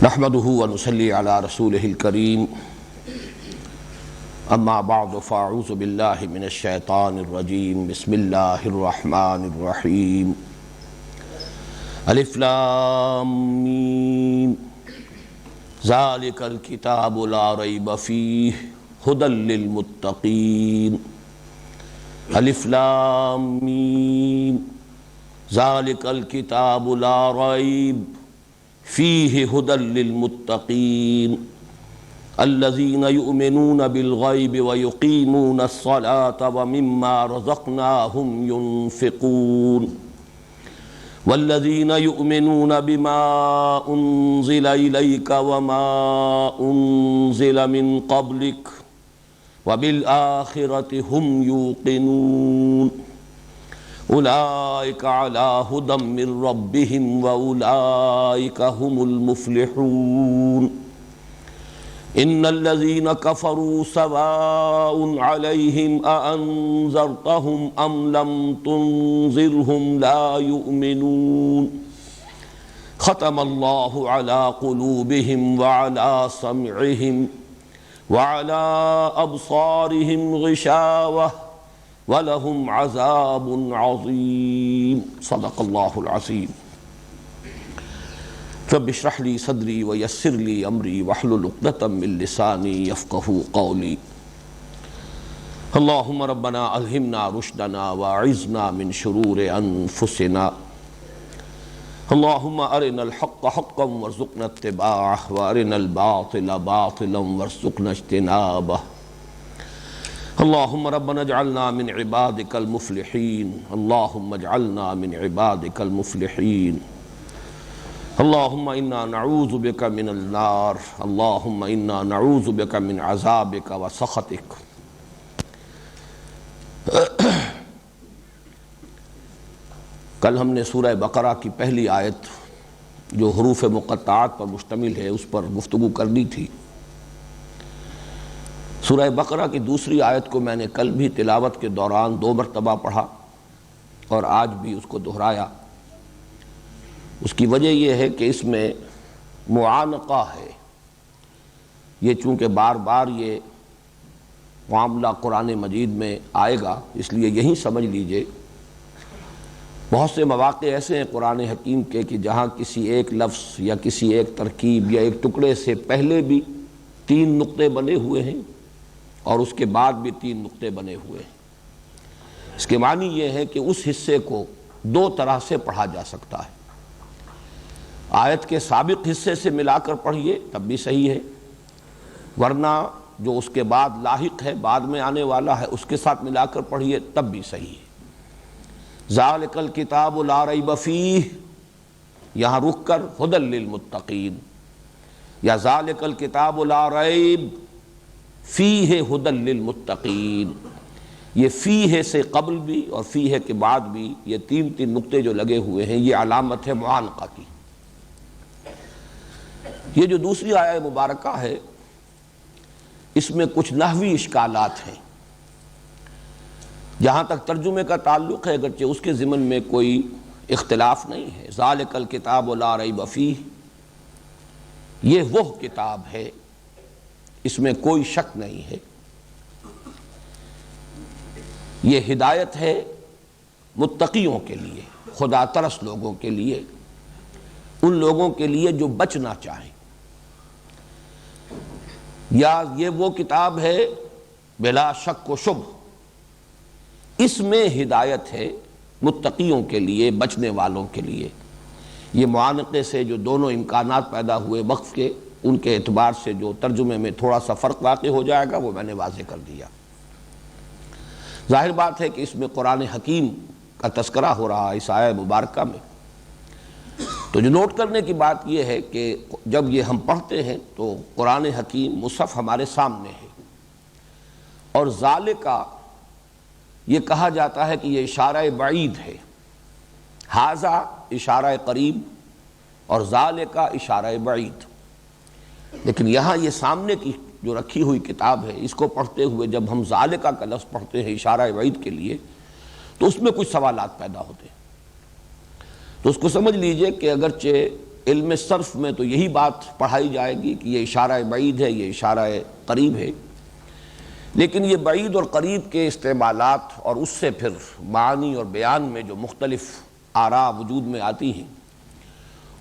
نحمده ونصلي على رسوله الكريم اما بعد فاعوذ بالله من الشيطان الرجيم بسم الله الرحمن الرحيم الف لام میم ذلك الكتاب لا ريب فيه هدى للمتقين الف لام میم ذلك الكتاب لا ريب فيه هدى للمتقين الذين يؤمنون بالغيب ويقيمون الصلاة ومما رزقناهم ينفقون والذين يؤمنون بما أنزل إليك وما أنزل من قبلك وبالآخرة هم يوقنون أولئك على هدى من ربهم وأولئك هم المفلحون إن الذين كفروا سواء عليهم أأنذرتهم أم لم تنذرهم لا يؤمنون ختم الله على قلوبهم وعلى سمعهم وعلى أبصارهم غشاوة وَلَهُمْ عَذَابٌ عَظِيمٌ صدق اللہ العظیم رب اشرح لي صدری ویسر لي امری واحلل عقدۃ من لسانی یفقہوا قولی اللہم ربنا الہمنا رشدنا واعذنا من شرور انفسنا اللہم ارنا الحق حقا وارزقنا اتباعہ وارنا الباطل باطلا وارزقنا اجتنابہ اللہم ربنا اجعلنا من عبادک المفلحین اللہم اجعلنا من عبادک المفلحین اللہم انا نعوذ بک من النار اللہم انا نعوذ بک من عذابک وسخطک کل ہم نے سورہ بقرہ کی پہلی آیت جو حروف مقطعات پر مشتمل ہے اس پر گفتگو کرنی تھی۔ سورہ بقرہ کی دوسری آیت کو میں نے کل بھی تلاوت کے دوران 2 مرتبہ پڑھا اور آج بھی اس کو دہرایا۔ اس کی وجہ یہ ہے کہ اس میں معانقہ ہے، یہ چونکہ بار بار یہ معاملہ قرآن مجید میں آئے گا اس لیے یہی سمجھ لیجئے بہت سے مواقع ایسے ہیں قرآن حکیم کے کہ جہاں کسی ایک لفظ یا کسی ایک ترکیب یا ایک ٹکڑے سے پہلے بھی 3 نقطے بنے ہوئے ہیں اور اس کے بعد بھی 3 نقطے بنے ہوئے ہیں۔ اس کے معنی یہ ہے کہ اس حصے کو 2 طرح سے پڑھا جا سکتا ہے۔ آیت کے سابق حصے سے ملا کر پڑھیے تب بھی صحیح ہے، ورنہ جو اس کے بعد لاحق ہے بعد میں آنے والا ہے اس کے ساتھ ملا کر پڑھیے تب بھی صحیح ہے۔ ذالک الکتاب لا ریب فیہ، یہاں رک کر ھدی للمتقین، یا ذالک الکتاب لا ریب فیہ ھدی للمتقین، یہ فیہ سے قبل بھی اور فیہ کے بعد بھی یہ 3 نقطے جو لگے ہوئے ہیں یہ علامت ہے معانقہ کی۔ یہ جو دوسری آیہ مبارکہ ہے اس میں کچھ نحوی اشکالات ہیں، جہاں تک ترجمے کا تعلق ہے اگرچہ اس کے ضمن میں کوئی اختلاف نہیں ہے۔ ذالک الکتاب لا ریب فیہ، یہ وہ کتاب ہے، اس میں کوئی شک نہیں ہے، یہ ہدایت ہے متقیوں کے لیے، خدا ترس لوگوں کے لیے، ان لوگوں کے لیے جو بچنا چاہیں، یا یہ وہ کتاب ہے بلا شک و شبہ، اس میں ہدایت ہے متقیوں کے لیے، بچنے والوں کے لیے۔ یہ معانقے سے جو دونوں امکانات پیدا ہوئے وقف کے، ان کے اعتبار سے جو ترجمے میں تھوڑا سا فرق واقع ہو جائے گا وہ میں نے واضح کر دیا۔ ظاہر بات ہے کہ اس میں قرآن حکیم کا تذکرہ ہو رہا ہے اس آیہ مبارکہ میں، تو جو نوٹ کرنے کی بات یہ ہے کہ جب یہ ہم پڑھتے ہیں تو قرآن حکیم مصحف ہمارے سامنے ہے، اور ذالکہ یہ کہا جاتا ہے کہ یہ اشارہ بعید ہے، ھذا اشارہ قریب اور ذالکہ اشارہ بعید، لیکن یہاں یہ سامنے کی جو رکھی ہوئی کتاب ہے اس کو پڑھتے ہوئے جب ہم ذالکہ کا لفظ پڑھتے ہیں اشارہ بعید کے لیے تو اس میں کچھ سوالات پیدا ہوتے ہیں۔ تو اس کو سمجھ لیجئے کہ اگرچہ علم صرف میں تو یہی بات پڑھائی جائے گی کہ یہ اشارہ بعید ہے، یہ اشارہ قریب ہے، لیکن یہ بعید اور قریب کے استعمالات اور اس سے پھر معنی اور بیان میں جو مختلف آراء وجود میں آتی ہیں،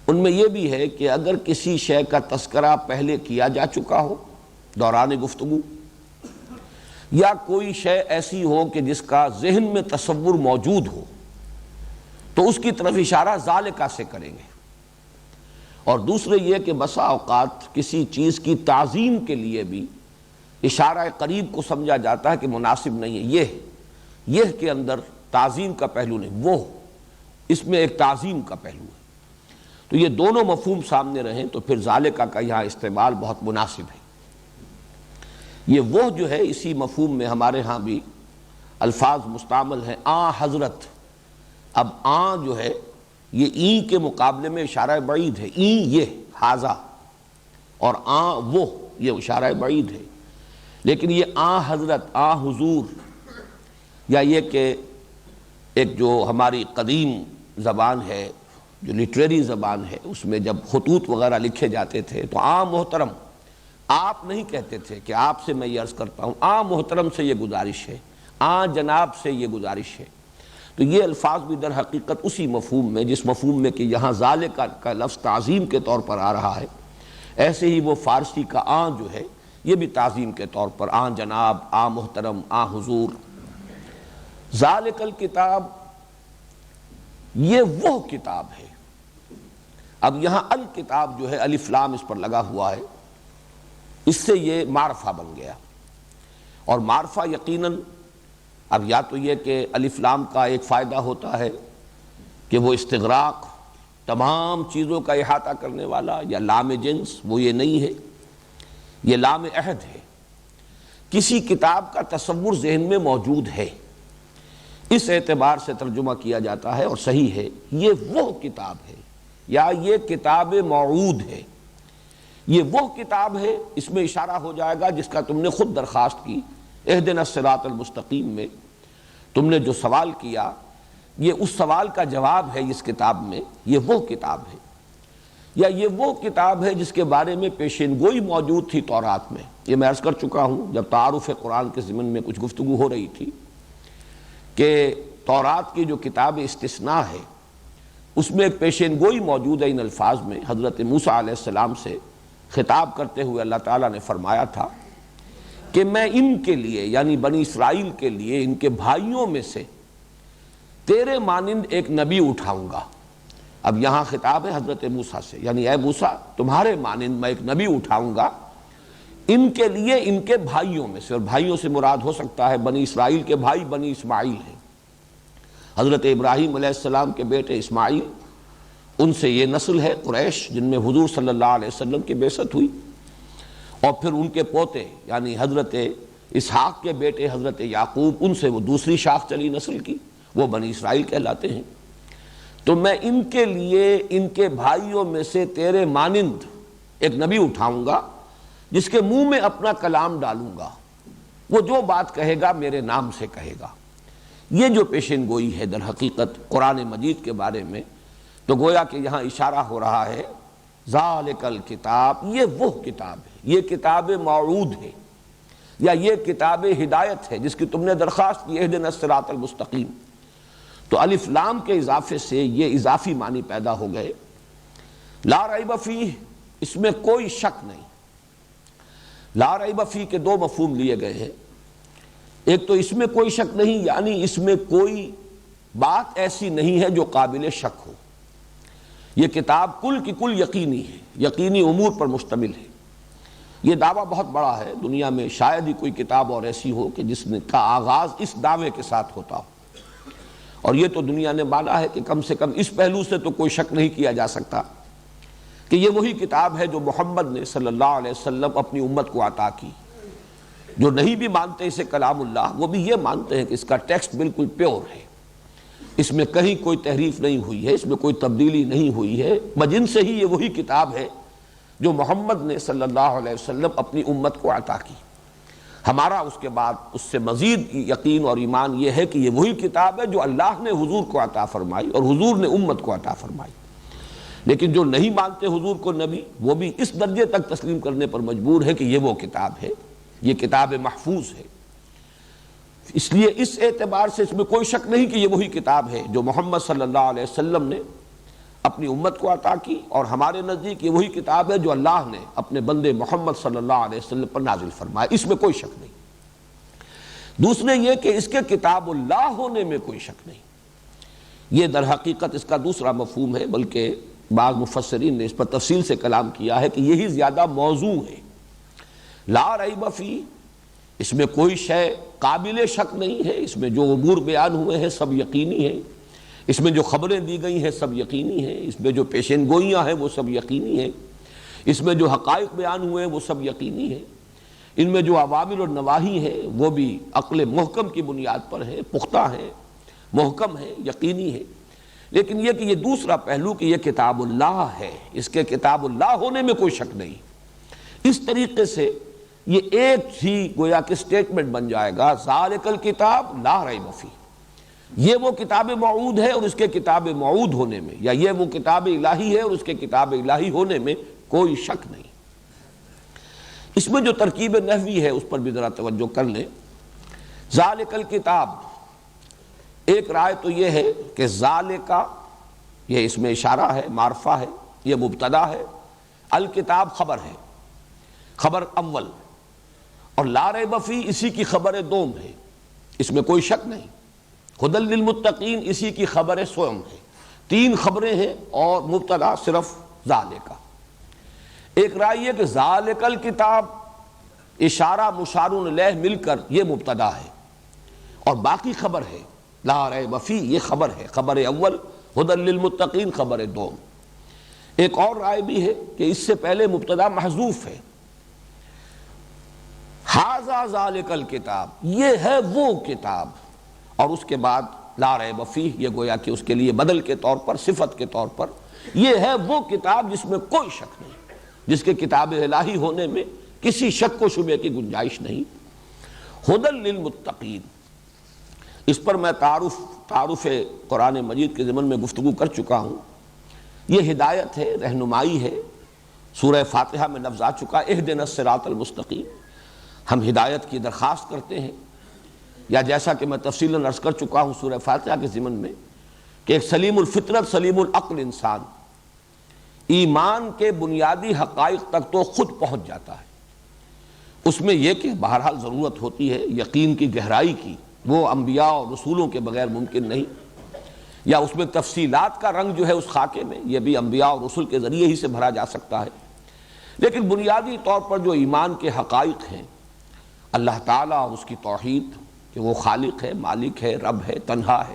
ان میں یہ بھی ہے کہ اگر کسی شے کا تذکرہ پہلے کیا جا چکا ہو دوران گفتگو، یا کوئی شے ایسی ہو کہ جس کا ذہن میں تصور موجود ہو، تو اس کی طرف اشارہ ذالکہ سے کریں گے۔ اور دوسرے یہ کہ بسا اوقات کسی چیز کی تعظیم کے لیے بھی اشارہ قریب کو سمجھا جاتا ہے کہ مناسب نہیں ہے، یہ کے اندر تعظیم کا پہلو نہیں، وہ اس میں ایک تعظیم کا پہلو ہے۔ تو یہ دونوں مفہوم سامنے رہیں تو پھر ذالکہ کا یہاں استعمال بہت مناسب ہے۔ یہ وہ جو ہے اسی مفہوم میں ہمارے ہاں بھی الفاظ مستعمل ہیں، آن حضرت۔ اب آن جو ہے یہ این کے مقابلے میں اشارہ بعید ہے، این یہ حاذا، اور آن وہ یہ اشارہ بعید ہے، لیکن یہ آن حضرت، آن حضور، یا یہ کہ ایک جو ہماری قدیم زبان ہے، جو لٹریری زبان ہے، اس میں جب خطوط وغیرہ لکھے جاتے تھے تو آن محترم آپ نہیں کہتے تھے کہ آپ سے میں یہ عرض کرتا ہوں، آن محترم سے یہ گزارش ہے، آن جناب سے یہ گزارش ہے۔ تو یہ الفاظ بھی در حقیقت اسی مفہوم میں، جس مفہوم میں کہ یہاں ذالکہ کا لفظ تعظیم کے طور پر آ رہا ہے، ایسے ہی وہ فارسی کا آن جو ہے یہ بھی تعظیم کے طور پر، آن جناب، آن محترم، آن حضور۔ ذالک الکتاب، یہ وہ کتاب ہے۔ اب یہاں الکتاب جو ہے الف لام اس پر لگا ہوا ہے، اس سے یہ معرفہ بن گیا، اور معرفہ یقیناً اب یا تو یہ کہ الف لام کا ایک فائدہ ہوتا ہے کہ وہ استغراق، تمام چیزوں کا احاطہ کرنے والا، یا لام جنس، وہ یہ نہیں ہے، یہ لام عہد ہے، کسی کتاب کا تصور ذہن میں موجود ہے، اس اعتبار سے ترجمہ کیا جاتا ہے اور صحیح ہے، یہ وہ کتاب ہے، یا یہ کتاب موعود ہے، یہ وہ کتاب ہے، اس میں اشارہ ہو جائے گا جس کا تم نے خود درخواست کی، اہدنا الصراط المستقیم میں تم نے جو سوال کیا، یہ اس سوال کا جواب ہے اس کتاب میں، یہ وہ کتاب ہے، یا یہ وہ کتاب ہے جس کے بارے میں پیشین گوئی موجود تھی تورات میں۔ یہ میں عرض کر چکا ہوں جب تعارف قرآن کے ضمن میں کچھ گفتگو ہو رہی تھی کہ تورات کی جو کتاب استثناء ہے اس میں ایک پیشین گوئی موجود ہے ان الفاظ میں۔ حضرت موسیٰ علیہ السلام سے خطاب کرتے ہوئے اللہ تعالیٰ نے فرمایا تھا کہ میں ان کے لیے، یعنی بنی اسرائیل کے لیے، ان کے بھائیوں میں سے تیرے مانند ایک نبی اٹھاؤں گا۔ اب یہاں خطاب ہے حضرت موسیٰ سے، یعنی اے موسیٰ تمہارے مانند میں ایک نبی اٹھاؤں گا ان کے لیے، ان کے بھائیوں میں سے، اور بھائیوں سے مراد ہو سکتا ہے بنی اسرائیل کے بھائی بنی اسماعیل ہیں، حضرت ابراہیم علیہ السلام کے بیٹے اسماعیل، ان سے یہ نسل ہے قریش جن میں حضور صلی اللہ علیہ وسلم کی بعثت ہوئی، اور پھر ان کے پوتے یعنی حضرت اسحاق کے بیٹے حضرت یعقوب، ان سے وہ دوسری شاخ چلی نسل کی، وہ بنی اسرائیل کہلاتے ہیں۔ تو میں ان کے لیے، ان کے بھائیوں میں سے تیرے مانند ایک نبی اٹھاؤں گا جس کے منہ میں اپنا کلام ڈالوں گا، وہ جو بات کہے گا میرے نام سے کہے گا۔ یہ جو پیشین گوئی ہے در حقیقت قرآن مجید کے بارے میں، تو گویا کہ یہاں اشارہ ہو رہا ہے ذالک الکتاب، یہ وہ کتاب ہے، یہ کتاب موعود ہے، یا یہ کتاب ہدایت ہے جس کی تم نے درخواست کی، اہدنا الصراط المستقیم۔ تو الف لام کے اضافے سے یہ اضافی معنی پیدا ہو گئے۔ لا ریب فیہ، اس میں کوئی شک نہیں۔ لا ریب فیہ کے دو مفہوم لیے گئے ہیں، ایک تو اس میں کوئی شک نہیں، یعنی اس میں کوئی بات ایسی نہیں ہے جو قابل شک ہو۔ یہ کتاب کل کی کل یقینی ہے، یقینی امور پر مشتمل ہے۔ یہ دعویٰ بہت بڑا ہے، دنیا میں شاید ہی کوئی کتاب اور ایسی ہو کہ جس کا آغاز اس دعوے کے ساتھ ہوتا ہو، اور یہ تو دنیا نے مانا ہے کہ کم سے کم اس پہلو سے تو کوئی شک نہیں کیا جا سکتا کہ یہ وہی کتاب ہے جو محمد نے صلی اللہ علیہ وسلم اپنی امت کو عطا کی۔ جو نہیں بھی مانتے اسے کلام اللہ، وہ بھی یہ مانتے ہیں کہ اس کا ٹیکسٹ بالکل پیور ہے، اس میں کہیں کوئی تحریف نہیں ہوئی ہے، اس میں کوئی تبدیلی نہیں ہوئی ہے، بجن سے ہی یہ وہی کتاب ہے جو محمد نے صلی اللہ علیہ وسلم اپنی امت کو عطا کی۔ ہمارا اس کے بعد اس سے مزید یقین اور ایمان یہ ہے کہ یہ وہی کتاب ہے جو اللہ نے حضور کو عطا فرمائی اور حضور نے امت کو عطا فرمائی۔ لیکن جو نہیں مانتے حضور کو نبی، وہ بھی اس درجے تک تسلیم کرنے پر مجبور ہے کہ یہ وہ کتاب ہے، یہ کتاب محفوظ ہے۔ اس لیے اس اعتبار سے اس میں کوئی شک نہیں کہ یہ وہی کتاب ہے جو محمد صلی اللہ علیہ وسلم نے اپنی امت کو عطا کی، اور ہمارے نزدیک یہ وہی کتاب ہے جو اللہ نے اپنے بندے محمد صلی اللہ علیہ وسلم پر نازل فرمایا، اس میں کوئی شک نہیں۔ دوسرے یہ کہ اس کے کتاب اللہ ہونے میں کوئی شک نہیں، یہ در حقیقت اس کا دوسرا مفہوم ہے، بلکہ بعض مفسرین نے اس پر تفصیل سے کلام کیا ہے کہ یہی زیادہ موضوع ہے۔ لا ریب فی، اس میں کوئی شے قابل شک نہیں ہے، اس میں جو امور بیان ہوئے ہیں سب یقینی ہیں، اس میں جو خبریں دی گئی ہیں سب یقینی ہیں، اس میں جو پیشین گوئیاں ہیں وہ سب یقینی ہیں، اس میں جو حقائق بیان ہوئے ہیں وہ سب یقینی ہیں، ان میں جو اوامر اور نواہی ہیں وہ بھی عقل محکم کی بنیاد پر ہیں، پختہ ہیں، محکم ہیں، یقینی ہیں۔ لیکن یہ کہ یہ دوسرا پہلو کہ یہ کتاب اللہ ہے، اس کے کتاب اللہ ہونے میں کوئی شک نہیں۔ اس طریقے سے یہ ایک ہی گویا کہ سٹیٹمنٹ بن جائے گا، ذالک الکتاب لا ریب فیہ، یہ وہ کتاب موعود ہے اور اس کے کتاب موعود ہونے میں، یا یہ وہ کتاب الہی ہے اور اس کے کتاب الہی ہونے میں کوئی شک نہیں۔ اس میں جو ترکیب نحوی ہے اس پر بھی ذرا توجہ کر لیں۔ ذالک الکتاب، ایک رائے تو یہ ہے کہ ذالکا، یہ اس میں اشارہ ہے، معرفہ ہے، یہ مبتدا ہے، الکتاب خبر ہے، خبر اول، اور لا ریب فیہ اسی کی خبر دوم ہے، اس میں کوئی شک نہیں۔ ھدی للمتقین اسی کی خبر سوم ہے، تین خبریں ہیں اور مبتدا صرف ذالکا۔ ایک رائے یہ کہ ذالک الکتاب، اشارہ مشار الیہ مل کر یہ مبتدا ہے اور باقی خبر ہے، لا ریب فیہ یہ خبر ہے، خبر اول، ھدی للمتقین خبر دوم۔ ایک اور رائے بھی ہے کہ اس سے پہلے مبتدا محذوف ہے، ھذا ذالک الکتاب، یہ ہے وہ کتاب، اور اس کے بعد لا ریب فیہ، یہ گویا کہ اس کے لیے بدل کے طور پر، صفت کے طور پر، یہ ہے وہ کتاب جس میں کوئی شک نہیں، جس کے کتاب الہی ہونے میں کسی شک و شبہ کی گنجائش نہیں۔ ھدی للمتقین، اس پر میں تعارف قرآن مجید کے ضمن میں گفتگو کر چکا ہوں۔ یہ ہدایت ہے، رہنمائی ہے، سورہ فاتحہ میں لفظ آ چکا اہدنا الصراط المستقیم، ہم ہدایت کی درخواست کرتے ہیں، یا جیسا کہ میں تفصیلاً عرض کر چکا ہوں سورہ فاتحہ کے ضمن میں کہ ایک سلیم الفطرت، سلیم العقل انسان ایمان کے بنیادی حقائق تک تو خود پہنچ جاتا ہے۔ اس میں یہ کہ بہرحال ضرورت ہوتی ہے یقین کی گہرائی کی، وہ انبیاء اور رسولوں کے بغیر ممکن نہیں، یا اس میں تفصیلات کا رنگ جو ہے اس خاکے میں، یہ بھی انبیاء اور رسول کے ذریعے ہی سے بھرا جا سکتا ہے۔ لیکن بنیادی طور پر جو ایمان کے حقائق ہیں، اللہ تعالیٰ اور اس کی توحید کہ وہ خالق ہے، مالک ہے، رب ہے، تنہا ہے،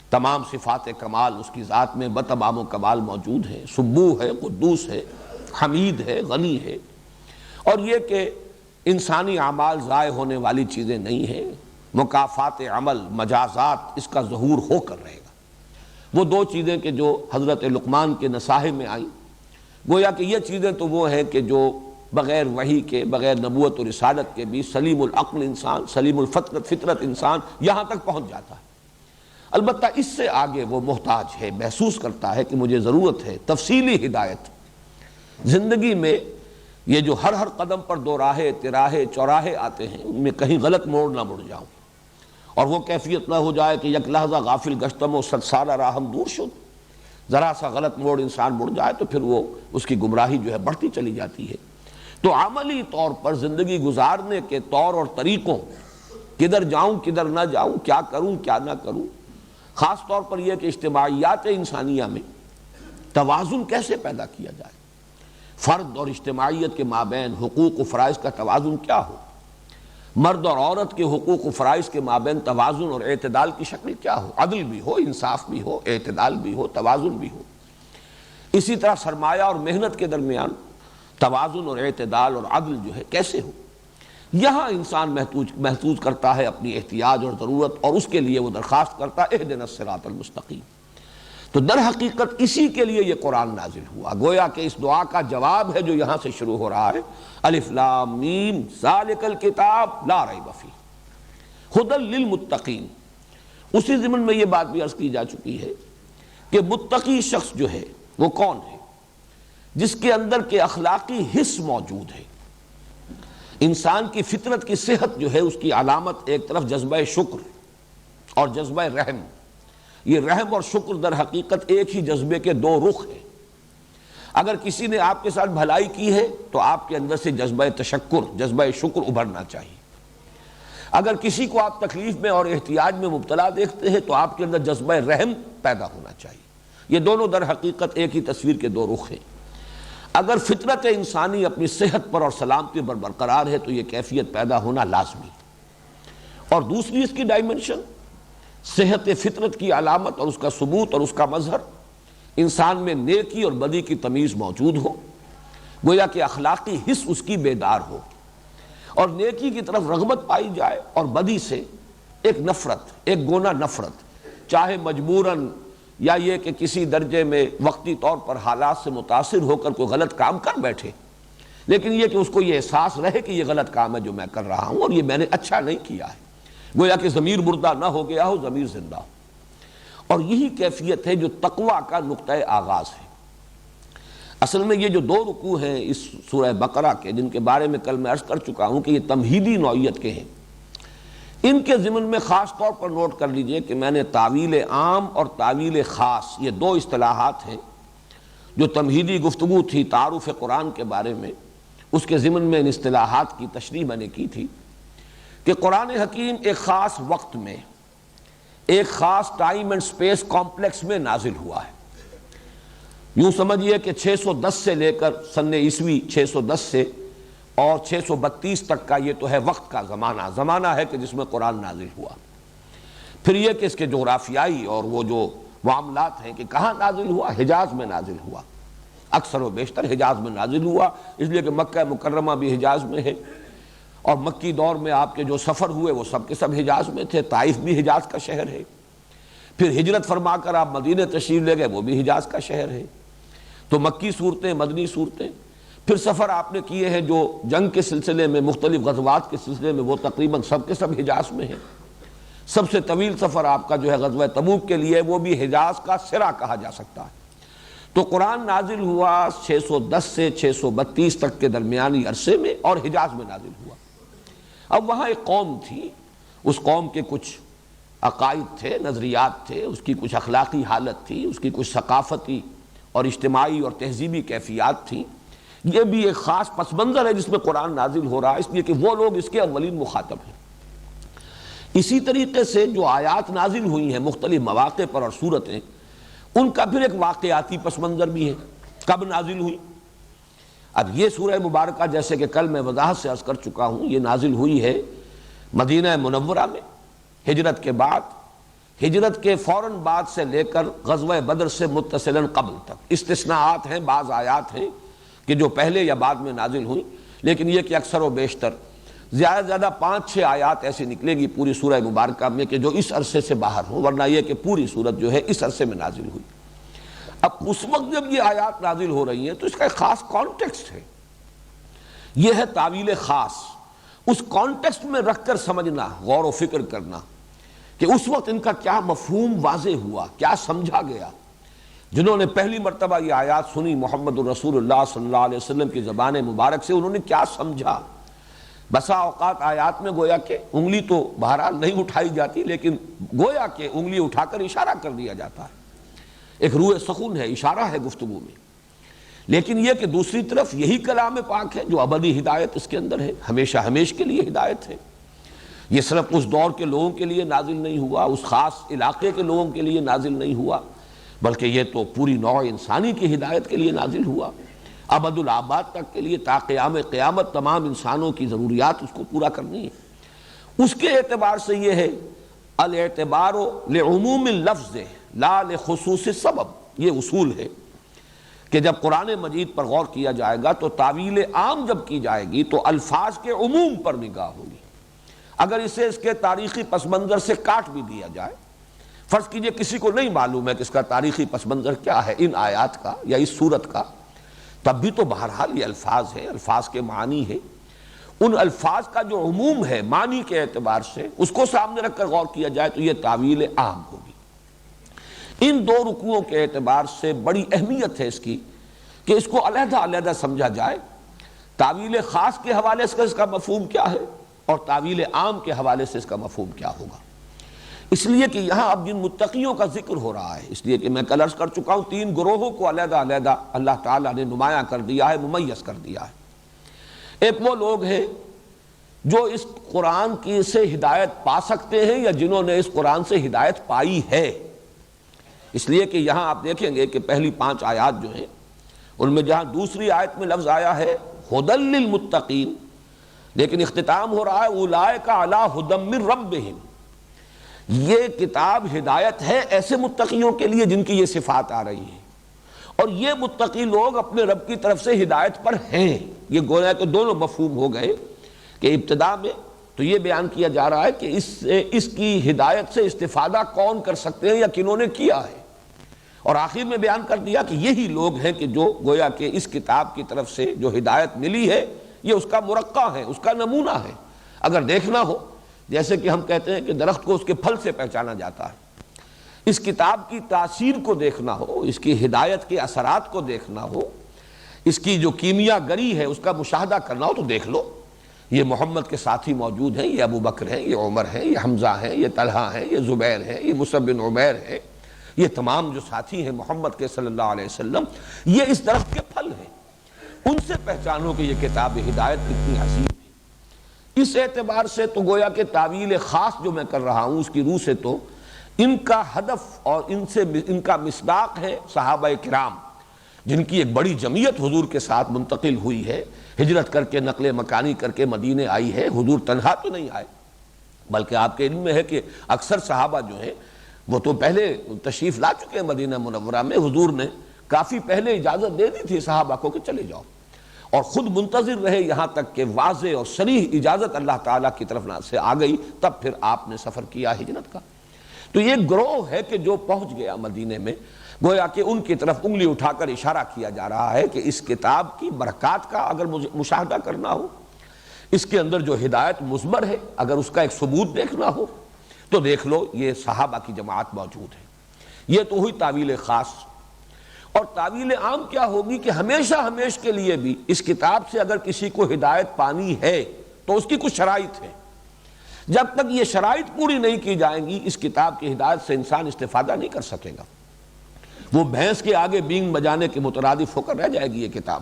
تمام صفات کمال اس کی ذات میں بتمام و کمال موجود ہے، سبوح ہے، قدوس ہے، حمید ہے، غنی ہے، اور یہ کہ انسانی اعمال ضائع ہونے والی چیزیں نہیں ہیں، مکافات عمل، مجازات اس کا ظہور ہو کر رہے گا۔ وہ دو چیزیں کہ جو حضرت لقمان کے نصاحے میں آئیں، گویا کہ یہ چیزیں تو وہ ہیں کہ جو بغیر وحی کے، بغیر نبوت و رسالت کے بھی سلیم العقل انسان، سلیم فطرت انسان یہاں تک پہنچ جاتا ہے۔ البتہ اس سے آگے وہ محتاج ہے، محسوس کرتا ہے کہ مجھے ضرورت ہے تفصیلی ہدایت۔ زندگی میں یہ جو ہر قدم پر دو راہیں، تراہے، چوراہے آتے ہیں، ان میں کہیں غلط موڑ نہ مڑ جاؤں، اور وہ کیفیت نہ ہو جائے کہ یک لحظہ غافل گشتم و صد سالہ راہم دور شد، ذرا سا غلط موڑ انسان مڑ جائے تو پھر وہ اس کی گمراہی جو ہے بڑھتی چلی جاتی ہے۔ تو عملی طور پر زندگی گزارنے کے طور اور طریقوں، کدھر جاؤں کدھر نہ جاؤں، کیا کروں کیا نہ کروں، خاص طور پر یہ کہ اجتماعیات انسانیہ میں توازن کیسے پیدا کیا جائے، فرد اور اجتماعیت کے مابین حقوق و فرائض کا توازن کیا ہو، مرد اور عورت کے حقوق و فرائض کے مابین توازن اور اعتدال کی شکل کیا ہو، عدل بھی ہو، انصاف بھی ہو، اعتدال بھی ہو، توازن بھی ہو۔ اسی طرح سرمایہ اور محنت کے درمیان توازن اور اعتدال اور عدل جو ہے کیسے ہو، یہاں انسان محسوس کرتا ہے اپنی احتیاج اور ضرورت، اور اس کے لیے وہ درخواست کرتا ہے اہدنا الصراط المستقیم۔ تو در حقیقت اسی کے لیے یہ قرآن نازل ہوا، گویا کہ اس دعا کا جواب ہے جو یہاں سے شروع ہو رہا ہے، الف لام میم ذالک الکتاب لا ریب فیہ ھدی للمتقین۔ اسی ضمن میں یہ بات بھی عرض کی جا چکی ہے کہ متقی شخص جو ہے وہ کون ہے؟ جس کے اندر کے اخلاقی حص موجود ہے۔ انسان کی فطرت کی صحت جو ہے اس کی علامت ایک طرف جذبہ شکر اور جذبہ رحم، یہ رحم اور شکر در حقیقت ایک ہی جذبے کے دو رخ ہیں۔ اگر کسی نے آپ کے ساتھ بھلائی کی ہے تو آپ کے اندر سے جذبہ تشکر، جذبہ شکر ابھرنا چاہیے۔ اگر کسی کو آپ تکلیف میں اور احتیاج میں مبتلا دیکھتے ہیں تو آپ کے اندر جذبہ رحم پیدا ہونا چاہیے۔ یہ دونوں در حقیقت ایک ہی تصویر کے دو رخ ہیں۔ اگر فطرت انسانی اپنی صحت پر اور سلامتی پر برقرار ہے تو یہ کیفیت پیدا ہونا لازمی۔ اور دوسری اس کی ڈائمنشن، صحت فطرت کی علامت اور اس کا ثبوت اور اس کا مظہر، انسان میں نیکی اور بدی کی تمیز موجود ہو، گویا کہ اخلاقی حس اس کی بیدار ہو، اور نیکی کی طرف رغبت پائی جائے اور بدی سے ایک نفرت، ایک گونا نفرت، چاہے مجبوراً یا یہ کہ کسی درجے میں وقتی طور پر حالات سے متاثر ہو کر کوئی غلط کام کر بیٹھے، لیکن یہ کہ اس کو یہ احساس رہے کہ یہ غلط کام ہے جو میں کر رہا ہوں اور یہ میں نے اچھا نہیں کیا ہے، گویا کہ ضمیر مردہ نہ ہو گیا ہو، ضمیر زندہ ہو۔ اور یہی کیفیت ہے جو تقویٰ کا نقطہ آغاز ہے۔ اصل میں یہ جو دو رکوع ہیں اس سورہ بقرہ کے، جن کے بارے میں کل میں عرض کر چکا ہوں کہ یہ تمہیدی نوعیت کے ہیں، ان کے ضمن میں خاص طور پر نوٹ کر لیجئے کہ میں نے تعویل عام اور تعویل خاص، یہ دو اصطلاحات ہیں جو تمہیدی گفتگو تھی تعارف قرآن کے بارے میں، اس کے ضمن میں ان اصطلاحات کی تشریح میں نے کی تھی کہ قرآن حکیم ایک خاص وقت میں، ایک خاص ٹائم اینڈ سپیس کمپلیکس میں نازل ہوا ہے۔ یوں سمجھیے کہ 610 سے لے کر سن عیسوی 610 سے اور 632 تک کا یہ تو ہے وقت کا زمانہ ہے کہ جس میں قرآن نازل ہوا۔ پھر یہ کہ اس کے جغرافیائی اور وہ جو معاملات ہیں کہ کہاں نازل ہوا، حجاز میں نازل ہوا، اکثر و بیشتر حجاز میں نازل ہوا، اس لیے کہ مکہ مکرمہ بھی حجاز میں ہے، اور مکی دور میں آپ کے جو سفر ہوئے وہ سب کے سب حجاز میں تھے، طائف بھی حجاز کا شہر ہے۔ پھر ہجرت فرما کر آپ مدینہ تشریف لے گئے، وہ بھی حجاز کا شہر ہے۔ تو مکی صورتیں، مدنی صورتیں، پھر سفر آپ نے کیے ہیں جو جنگ کے سلسلے میں، مختلف غزوات کے سلسلے میں، وہ تقریباً سب کے سب حجاز میں ہیں۔ سب سے طویل سفر آپ کا جو ہے غزوہ تبوک کے لیے، وہ بھی حجاز کا سرا کہا جا سکتا ہے۔ تو قرآن نازل ہوا 610 سے 632 تک کے درمیانی عرصے میں، اور حجاز میں نازل ہوا۔ اب وہاں ایک قوم تھی، اس قوم کے کچھ عقائد تھے، نظریات تھے، اس کی کچھ اخلاقی حالت تھی، اس کی کچھ ثقافتی اور اجتماعی اور تہذیبی کیفیات تھیں۔ یہ بھی ایک خاص پس منظر ہے جس میں قرآن نازل ہو رہا ہے، اس لیے کہ وہ لوگ اس کے اولین مخاطب ہیں۔ اسی طریقے سے جو آیات نازل ہوئی ہیں مختلف مواقع پر اور صورتیں، ان کا پھر ایک واقعاتی پس منظر بھی ہے، کب نازل ہوئی۔ اب یہ سورہ مبارکہ جیسے کہ کل میں وضاحت سے عرض کر چکا ہوں، یہ نازل ہوئی ہے مدینہ منورہ میں ہجرت کے بعد، ہجرت کے فوراً بعد سے لے کر غزوہ بدر سے متصلاً قبل تک۔ استثناءات ہیں، بعض آیات ہیں کہ جو پہلے یا بعد میں نازل ہوئی، لیکن یہ کہ اکثر و بیشتر زیادہ سے زیادہ 5-6 آیات ایسی نکلے گی پوری سورہ مبارکہ میں کہ جو اس عرصے سے باہر ہوں، ورنہ یہ کہ پوری سورت جو ہے اس عرصے میں نازل ہوئی۔ اب اس وقت جب یہ آیات نازل ہو رہی ہیں تو اس کا ایک خاص کانٹیکسٹ ہے، یہ ہے تعویل خاص۔ اس کانٹیکسٹ میں رکھ کر سمجھنا، غور و فکر کرنا کہ اس وقت ان کا کیا مفہوم واضح ہوا، کیا سمجھا گیا۔ جنہوں نے پہلی مرتبہ یہ آیات سنی محمد الرسول اللہ صلی اللہ علیہ وسلم کی زبان مبارک سے، انہوں نے کیا سمجھا۔ بسا اوقات آیات میں گویا کہ انگلی تو بہرحال نہیں اٹھائی جاتی، لیکن گویا کہ انگلی اٹھا کر اشارہ کر دیا جاتا ہے، ایک روح سخن ہے، اشارہ ہے گفتگو میں۔ لیکن یہ کہ دوسری طرف یہی کلام پاک ہے جو ابدی ہدایت اس کے اندر ہے، ہمیشہ ہمیش کے لیے ہدایت ہے۔ یہ صرف اس دور کے لوگوں کے لیے نازل نہیں ہوا، اس خاص علاقے کے لوگوں کے لیے نازل نہیں ہوا، بلکہ یہ تو پوری نوع انسانی کی ہدایت کے لیے نازل ہوا، ابد الآباد تک کے لیے، تا قیام قیامت تمام انسانوں کی ضروریات اس کو پورا کرنی ہے۔ اس کے اعتبار سے یہ ہے الاعتبار لعموم اللفظ لا لخصوص السبب، یہ اصول ہے کہ جب قرآن مجید پر غور کیا جائے گا تو تعویل عام جب کی جائے گی تو الفاظ کے عموم پر نگاہ ہوگی۔ اگر اسے اس کے تاریخی پس منظر سے کاٹ بھی دیا جائے، فرض کیجئے کسی کو نہیں معلوم ہے کہ اس کا تاریخی پس منظر کیا ہے ان آیات کا یا اس صورت کا، تب بھی تو بہرحال یہ الفاظ ہے، الفاظ کے معنی ہے، ان الفاظ کا جو عموم ہے معنی کے اعتبار سے اس کو سامنے رکھ کر غور کیا جائے تو یہ تعویل عام ہوگی۔ ان دو رکوعوں کے اعتبار سے بڑی اہمیت ہے اس کی کہ اس کو علیحدہ علیحدہ سمجھا جائے. تعویل خاص کے حوالے سے اس کا مفہوم کیا ہے اور تعویل عام کے حوالے سے اس کا مفہوم کیا ہوگا. اس لیے کہ یہاں اب جن متقیوں کا ذکر ہو رہا ہے، اس لیے کہ میں کل عرض کر چکا ہوں 3 گروہوں کو علیحدہ علیحدہ اللہ تعالیٰ نے نمایاں کر دیا ہے، ممیز کر دیا ہے. ایک وہ لوگ ہیں جو اس قرآن کی سے ہدایت پا سکتے ہیں یا جنہوں نے اس قرآن سے ہدایت پائی ہے. اس لیے کہ یہاں آپ دیکھیں گے کہ پہلی 5 آیات جو ہیں ان میں جہاں دوسری آیت میں لفظ آیا ہے ھدی للمتقین، لیکن اختتام ہو رہا ہے اولئک علی ھدی من ربہم. یہ کتاب ہدایت ہے ایسے متقیوں کے لیے جن کی یہ صفات آ رہی ہیں، اور یہ متقی لوگ اپنے رب کی طرف سے ہدایت پر ہیں. یہ گویا کہ دونوں مفہوم ہو گئے کہ ابتدا میں تو یہ بیان کیا جا رہا ہے کہ اس کی ہدایت سے استفادہ کون کر سکتے ہیں یا کنہوں نے کیا ہے، اور آخر میں بیان کر دیا کہ یہی لوگ ہیں کہ جو گویا کہ اس کتاب کی طرف سے جو ہدایت ملی ہے یہ اس کا مرقع ہے، اس کا نمونہ ہے. اگر دیکھنا ہو جیسے کہ ہم کہتے ہیں کہ درخت کو اس کے پھل سے پہچانا جاتا ہے، اس کتاب کی تاثیر کو دیکھنا ہو، اس کی ہدایت کے اثرات کو دیکھنا ہو، اس کی جو کیمیا گری ہے اس کا مشاہدہ کرنا ہو تو دیکھ لو. یہ محمد کے ساتھی موجود ہیں، یہ ابو بکر ہیں، یہ عمر ہیں، یہ حمزہ ہیں، یہ طلحہ ہیں، یہ زبیر ہیں، یہ مصعب بن عمیر ہیں. یہ تمام جو ساتھی ہیں محمد کے صلی اللہ علیہ وسلم، یہ اس درخت کے پھل ہیں. ان سے پہچانو کہ یہ کتاب ہدایت کتنی عظیم ہے. اس اعتبار سے تو گویا کہ تعویل خاص جو میں کر رہا ہوں اس کی روح سے تو ان کا ہدف اور ان کا مصداق ہے صحابہ کرام، جن کی ایک بڑی جمعیت حضور کے ساتھ منتقل ہوئی ہے، ہجرت کر کے نقل مکانی کر کے مدینے آئی ہے. حضور تنہا تو نہیں آئے، بلکہ آپ کے علم میں ہے کہ اکثر صحابہ جو ہیں وہ تو پہلے تشریف لا چکے ہیں مدینہ منورہ میں. حضور نے کافی پہلے اجازت دے دی تھی صحابہ کو کہ چلے جاؤ، اور خود منتظر رہے یہاں تک کہ واضح اور صریح اجازت اللہ تعالیٰ کی طرف سے آ گئی، تب پھر آپ نے سفر کیا ہجرت کا. تو یہ گروہ ہے کہ جو پہنچ گیا مدینے میں، گویا کہ ان کی طرف انگلی اٹھا کر اشارہ کیا جا رہا ہے کہ اس کتاب کی برکات کا اگر مشاہدہ کرنا ہو، اس کے اندر جو ہدایت مضمر ہے اگر اس کا ایک ثبوت دیکھنا ہو تو دیکھ لو یہ صحابہ کی جماعت موجود ہے. یہ تو ہوئی تعویل خاص. اور تعویل عام کیا ہوگی کہ ہمیشہ کے لیے بھی اس کتاب سے اگر کسی کو ہدایت پانی ہے تو اس کی کچھ شرائط ہے. جب تک یہ شرائط پوری نہیں کی جائیں گی اس کتاب کی ہدایت سے انسان استفادہ نہیں کر سکے گا. وہ بھینس کے آگے بینگ بجانے کے مترادف ہو کر رہ جائے گی یہ کتاب.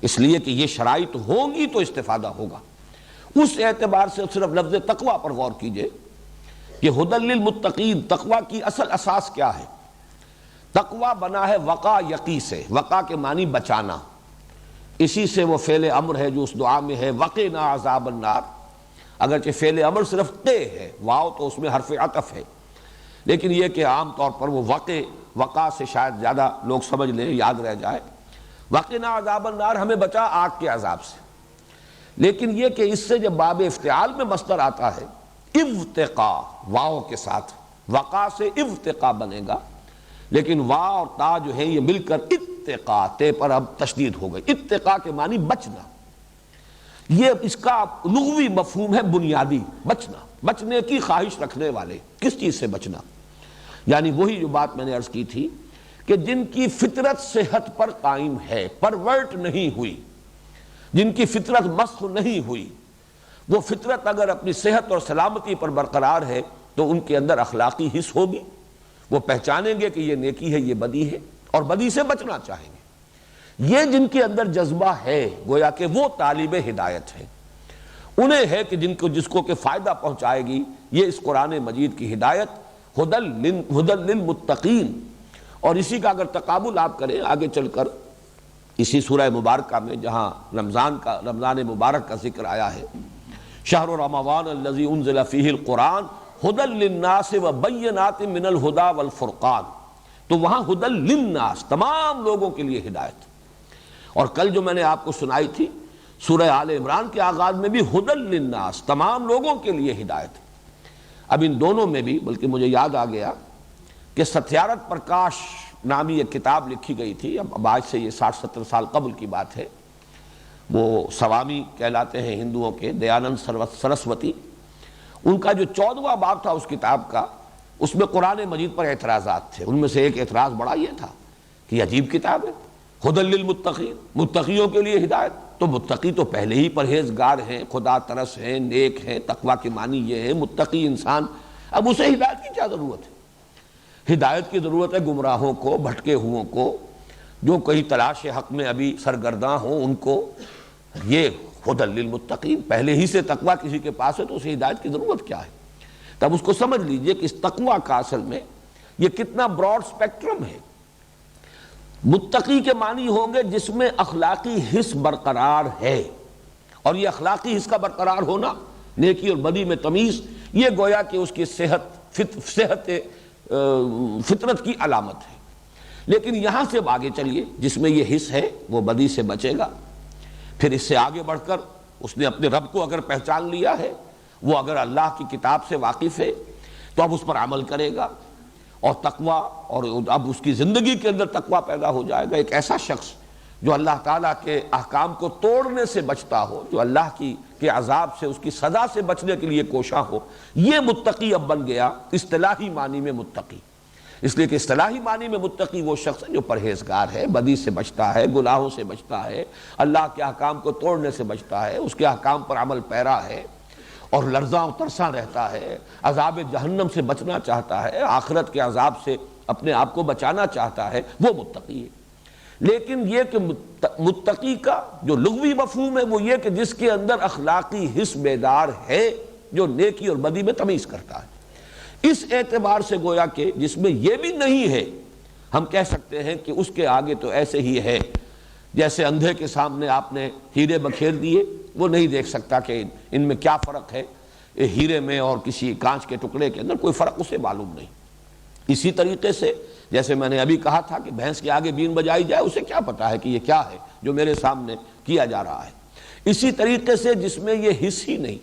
اس لیے کہ یہ شرائط ہوں گی تو استفادہ ہوگا. اس اعتبار سے صرف لفظ تقویٰ پر غور کیجئے کہ ھدی للمتقین، تقویٰ کی اصل اساس کیا ہے؟ تقویٰ بنا ہے وقا یقی سے. وقا کے معنی بچانا، اسی سے وہ فعل امر ہے جو اس دعا میں ہے وقنا عذاب النار. اگرچہ فعل امر صرف قے ہے، واو تو اس میں حرف عطف ہے، لیکن یہ کہ عام طور پر وہ وقا سے شاید زیادہ لوگ سمجھ لیں، یاد رہ جائے. وقنا عذاب النار ہمیں بچا آگ کے عذاب سے. لیکن یہ کہ اس سے جب باب افتعال میں مصدر آتا ہے ابتقا واو کے ساتھ، وقا سے ابتقا بنے گا، لیکن وا اور تا جو ہیں یہ مل کر اتقا، تے پر اب تشدید ہو گئی. اتقا کے معنی بچنا. یہ اس کا لغوی مفہوم ہے بنیادی، بچنا، بچنے کی خواہش رکھنے والے. کس چیز سے بچنا؟ یعنی وہی جو بات میں نے عرض کی تھی کہ جن کی فطرت صحت پر قائم ہے، پرورٹ نہیں ہوئی، جن کی فطرت مسخ نہیں ہوئی، وہ فطرت اگر اپنی صحت اور سلامتی پر برقرار ہے تو ان کے اندر اخلاقی حس ہوگی. وہ پہچانیں گے کہ یہ نیکی ہے، یہ بدی ہے، اور بدی سے بچنا چاہیں گے. یہ جن کے اندر جذبہ ہے گویا کہ وہ طالب ہدایت ہے. انہیں ہے کہ جس کو کہ فائدہ پہنچائے گی یہ اس قرآن مجید کی ہدایت ھدی للمتقین. اور اسی کا اگر تقابل آپ کریں آگے چل کر اسی سورہ مبارکہ میں جہاں رمضان مبارک کا ذکر آیا ہے، شہر رمضان الذی انزل فیہ القرآن ھدی للناس وبینات من الہدی والفرقان، تو وہاں ھدی للناس تمام لوگوں کے لیے ہدایت. اور کل جو میں نے آپ کو سنائی تھی سورہ آل عمران کے آغاز میں بھی ھدی للناس تمام لوگوں کے لیے ہدایت. اب ان دونوں میں بھی بلکہ مجھے یاد آ گیا کہ ستیارتھ پرکاش نامی ایک کتاب لکھی گئی تھی، اب آج سے یہ 60-70 سال قبل کی بات ہے. وہ سوامی کہلاتے ہیں ہندوؤں کے، دیانند سرسوتی. ان کا جو 14واں باب تھا اس کتاب کا اس میں قرآن مجید پر اعتراضات تھے. ان میں سے ایک اعتراض بڑا یہ تھا کہ یہ عجیب کتاب ہے، ہدی للمتقین، متقیوں کے لیے ہدایت. تو متقی تو پہلے ہی پرہیزگار ہیں، خدا ترس ہیں، نیک ہیں، تقویٰ کے معنی یہ ہے متقی انسان. اب اسے ہدایت کی کیا ضرورت ہے؟ ہدایت کی ضرورت ہے گمراہوں کو، بھٹکے ہوئوں کو، جو کہیں تلاش حق میں ابھی سرگرداں ہوں ان کو. یہ ہدی للمتقین، پہلے ہی سے تقویٰ کسی کے پاس ہے تو اسے ہدایت کی ضرورت کیا ہے؟ تب اس کو سمجھ لیجئے کہ اس تقویٰ کا اصل میں یہ کتنا براڈ سپیکٹرم ہے. متقی کے معنی ہوں گے جس میں اخلاقی حس برقرار ہے، اور یہ اخلاقی حس کا برقرار ہونا، نیکی اور بدی میں تمیز، یہ گویا کہ اس کی صحت فطرت کی علامت ہے. لیکن یہاں سے آگے چلیے، جس میں یہ حس ہے وہ بدی سے بچے گا. پھر اس سے آگے بڑھ کر اس نے اپنے رب کو اگر پہچان لیا ہے، وہ اگر اللہ کی کتاب سے واقف ہے تو اب اس پر عمل کرے گا، اور تقویٰ، اور اب اس کی زندگی کے اندر تقویٰ پیدا ہو جائے گا. ایک ایسا شخص جو اللہ تعالیٰ کے احکام کو توڑنے سے بچتا ہو، جو اللہ کے عذاب سے، اس کی سزا سے بچنے کے لیے کوشاں ہو، یہ متقی اب بن گیا اصطلاحی معنی میں متقی. اس لیے کہ اصطلاحی معنی میں متقی وہ شخص ہے جو پرہیزگار ہے، بدی سے بچتا ہے، گناہوں سے بچتا ہے، اللہ کے احکام کو توڑنے سے بچتا ہے، اس کے احکام پر عمل پیرا ہے، اور لرزاں ترساں رہتا ہے، عذاب جہنم سے بچنا چاہتا ہے، آخرت کے عذاب سے اپنے آپ کو بچانا چاہتا ہے، وہ متقی ہے. لیکن یہ کہ متقی کا جو لغوی مفہوم ہے وہ یہ کہ جس کے اندر اخلاقی حس بیدار ہے، جو نیکی اور بدی میں تمیز کرتا ہے. اس اعتبار سے گویا کہ جس میں یہ بھی نہیں ہے، ہم کہہ سکتے ہیں کہ اس کے آگے تو ایسے ہی ہے جیسے اندھے کے سامنے آپ نے ہیرے بکھیر دیے، وہ نہیں دیکھ سکتا کہ ان میں کیا فرق ہے، ہیرے میں اور کسی کانچ کے ٹکڑے کے اندر کوئی فرق اسے معلوم نہیں. اسی طریقے سے جیسے میں نے ابھی کہا تھا کہ بھینس کے آگے بین بجائی جائے، اسے کیا پتا ہے کہ یہ کیا ہے جو میرے سامنے کیا جا رہا ہے. اسی طریقے سے جس میں یہ حس ہی نہیں،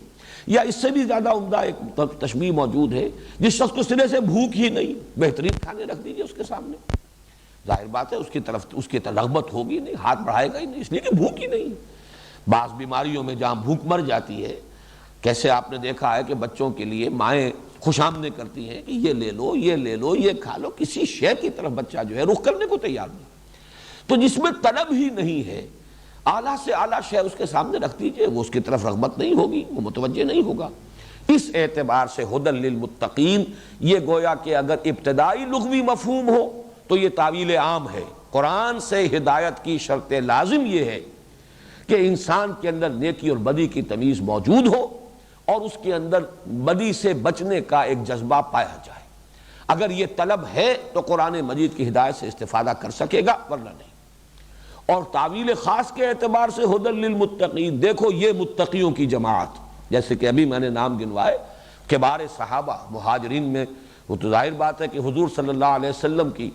یا اس سے بھی زیادہ عمدہ ایک تشبیہ موجود ہے، جس شخص کو سرے سے بھوک ہی نہیں، بہترین کھانے رکھ دیجئے اس کے سامنے، ظاہر بات ہے اس کی طرف اس کی رغبت ہوگی نہیں، ہاتھ بڑھائے گا ہی نہیں، اس لیے کہ بھوک ہی نہیں. بعض بیماریوں میں جہاں بھوک مر جاتی ہے، کیسے آپ نے دیکھا ہے کہ بچوں کے لیے مائیں خوش آمدیں کرتی ہیں کہ یہ لے لو، یہ لے لو، یہ کھا لو، کسی شے کی طرف بچہ جو ہے رخ کرنے کو تیار نہیں. تو جس میں طلب ہی نہیں ہے، اعلیٰ سے اعلیٰ شے اس کے سامنے رکھ دیجئے، وہ اس کی طرف رغبت نہیں ہوگی، وہ متوجہ نہیں ہوگا. اس اعتبار سے ہدی للمتقین یہ گویا کہ اگر ابتدائی لغوی مفہوم ہو تو یہ تعویل عام ہے. قرآن سے ہدایت کی شرط لازم یہ ہے کہ انسان کے اندر نیکی اور بدی کی تمیز موجود ہو، اور اس کے اندر بدی سے بچنے کا ایک جذبہ پایا جائے. اگر یہ طلب ہے تو قرآن مجید کی ہدایت سے استفادہ کر سکے گا، ورنہ نہیں. اور تعویل خاص کے اعتبار سے ہدی للمتقین، دیکھو یہ متقیوں کی جماعت، جیسے کہ ابھی میں نے نام گنوائے، کبار صحابہ مہاجرین میں، وہ تو ظاہر بات ہے کہ حضور صلی اللہ علیہ وسلم کی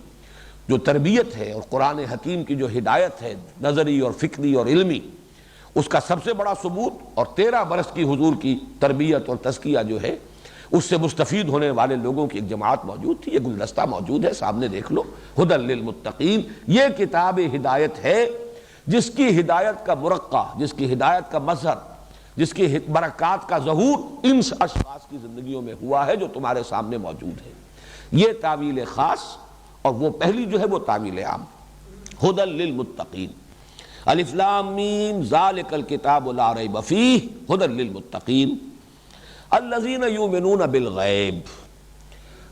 جو تربیت ہے اور قرآن حکیم کی جو ہدایت ہے نظری اور فکری اور علمی، اس کا سب سے بڑا ثبوت، اور 13 برس کی حضور کی تربیت اور تزکیہ جو ہے اس سے مستفید ہونے والے لوگوں کی ایک جماعت موجود تھی. یہ گلدستہ موجود ہے، سامنے دیکھ لو. ہدی للمتقین یہ کتاب ہدایت ہے جس کی ہدایت کا مرقع، جس کی ہدایت کا مظہر، جس کی برکات کا ظہور ان اشخاص کی زندگیوں میں ہوا ہے جو تمہارے سامنے موجود ہے. یہ تعویل خاص، اور وہ پہلی جو ہے وہ تعویل عام. ہدی للمتقین، الف لام میم ذالک الکتاب لا ریب فیہ ہدی للمتقین الذین یؤمنون بالغیب.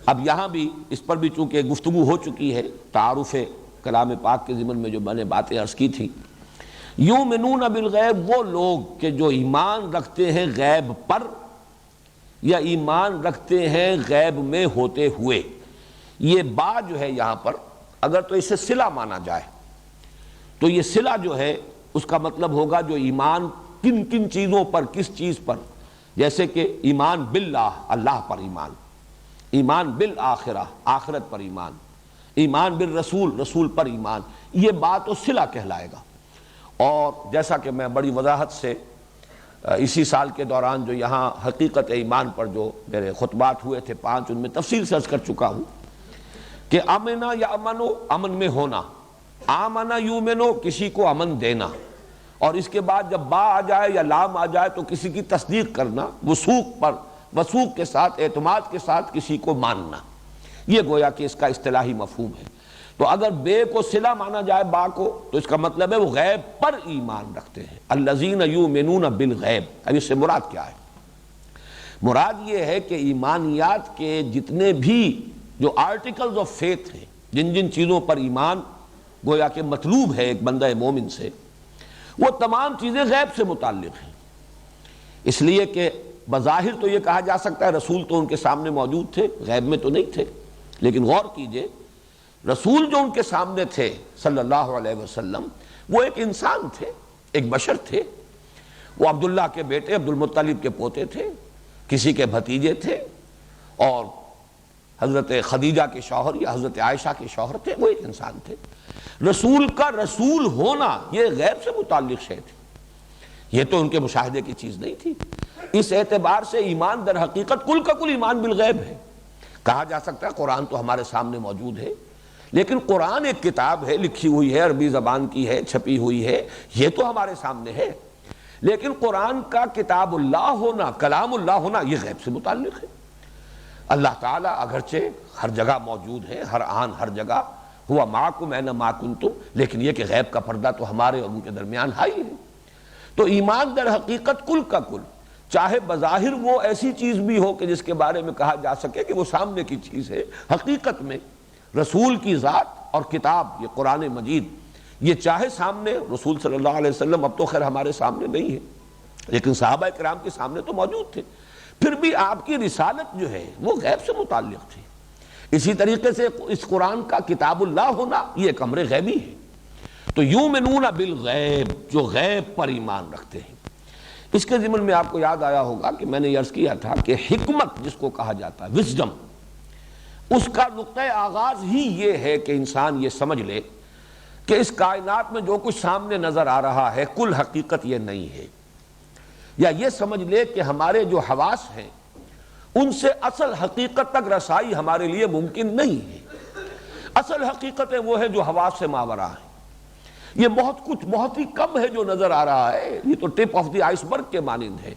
اب یہاں بھی اس پر بھی چونکہ گفتگو ہو چکی ہے، تعارف کلام پاک کے ضمن میں جو میں نے باتیں عرض کی تھی. یؤمنون بالغیب وہ لوگ کہ جو ایمان رکھتے ہیں غیب پر، یا ایمان رکھتے ہیں غیب میں ہوتے ہوئے. یہ بات جو ہے یہاں پر اگر تو اسے صلہ مانا جائے تو یہ صلہ جو ہے اس کا مطلب ہوگا جو ایمان کن کن چیزوں پر، کس چیز پر، جیسے کہ ایمان باللہ، اللہ پر ایمان، ایمان بالآخرہ، آخرت پر ایمان، ایمان بالرسول، رسول پر ایمان. یہ بات و صلہ کہلائے گا. اور جیسا کہ میں بڑی وضاحت سے اسی سال کے دوران جو یہاں حقیقت ایمان پر جو میرے خطبات ہوئے تھے 5، ان میں تفصیل سے عرض کر چکا ہوں کہ امنا یا امنو، امن میں ہونا، آمنا یومنو کسی کو امن دینا، اور اس کے بعد جب با آ جائے یا لام آ جائے تو کسی کی تصدیق کرنا، وثوق پر، وثوق کے ساتھ، اعتماد کے ساتھ کسی کو ماننا. یہ گویا کہ اس کا اصطلاحی مفہوم ہے۔ تو اگر بے کو صلہ مانا جائے با کو تو اس کا مطلب ہے وہ غیب پر ایمان رکھتے ہیں، الذین یؤمنون بالغیب۔ اب اس سے مراد کیا ہے؟ مراد یہ ہے کہ ایمانیات کے جتنے بھی جو آرٹیکلز آف فیتھ ہیں، جن جن چیزوں پر ایمان گویا کہ مطلوب ہے ایک بندہ مومن سے، وہ تمام چیزیں غیب سے متعلق ہیں۔ اس لیے کہ بظاہر تو یہ کہا جا سکتا ہے رسول تو ان کے سامنے موجود تھے، غیب میں تو نہیں تھے، لیکن غور کیجئے رسول جو ان کے سامنے تھے صلی اللہ علیہ وسلم، وہ ایک انسان تھے، ایک بشر تھے۔ وہ عبداللہ کے بیٹے عبد المطلب کے پوتے تھے، کسی کے بھتیجے تھے، اور حضرت خدیجہ کے شوہر یا حضرت عائشہ کے شوہر تھے، وہ ایک انسان تھے۔ رسول کا رسول ہونا یہ غیب سے متعلق شے تھی، یہ تو ان کے مشاہدے کی چیز نہیں تھی۔ اس اعتبار سے ایمان در حقیقت کل کا کل ایمان بالغیب ہے۔ کہا جا سکتا ہے قرآن تو ہمارے سامنے موجود ہے، لیکن قرآن ایک کتاب ہے، لکھی ہوئی ہے، عربی زبان کی ہے، چھپی ہوئی ہے، یہ تو ہمارے سامنے ہے، لیکن قرآن کا کتاب اللہ ہونا، کلام اللہ ہونا، یہ غیب سے متعلق ہے۔ اللہ تعالیٰ اگرچہ ہر جگہ موجود ہے، ہر آن ہر جگہ، ہوا معکم اینما کنتم، لیکن یہ کہ غیب کا پردہ تو ہمارے اور ان کے درمیان ہائی ہے۔ تو ایمان در حقیقت کل کا کل، چاہے بظاہر وہ ایسی چیز بھی ہو کہ جس کے بارے میں کہا جا سکے کہ وہ سامنے کی چیز ہے، حقیقت میں رسول کی ذات اور کتاب یہ قرآن مجید، یہ چاہے سامنے رسول صلی اللہ علیہ وسلم اب تو خیر ہمارے سامنے نہیں ہے، لیکن صحابہ کرام کے سامنے تو موجود تھے، پھر بھی آپ کی رسالت جو ہے وہ غیب سے متعلق تھی۔ اسی طریقے سے اس قرآن کا کتاب اللہ ہونا یہ ایک امر غیبی ہے۔ تو یؤمنون بالغیب، جو غیب پر ایمان رکھتے ہیں۔ اس کے ضمن میں آپ کو یاد آیا ہوگا کہ میں نے یہ عرض کیا تھا کہ حکمت جس کو کہا جاتا ہے، وزڈم، اس کا نقطۂ آغاز ہی یہ ہے کہ انسان یہ سمجھ لے کہ اس کائنات میں جو کچھ سامنے نظر آ رہا ہے کل حقیقت یہ نہیں ہے، یا یہ سمجھ لے کہ ہمارے جو حواس ہیں ان سے اصل حقیقت تک رسائی ہمارے لیے ممکن نہیں ہے۔ اصل حقیقتیں وہ ہے جو حواس سے ماورا ہیں، یہ بہت کچھ بہت ہی کم ہے جو نظر آ رہا ہے، یہ تو ٹپ آف دی آئس برگ کے مانند ہے۔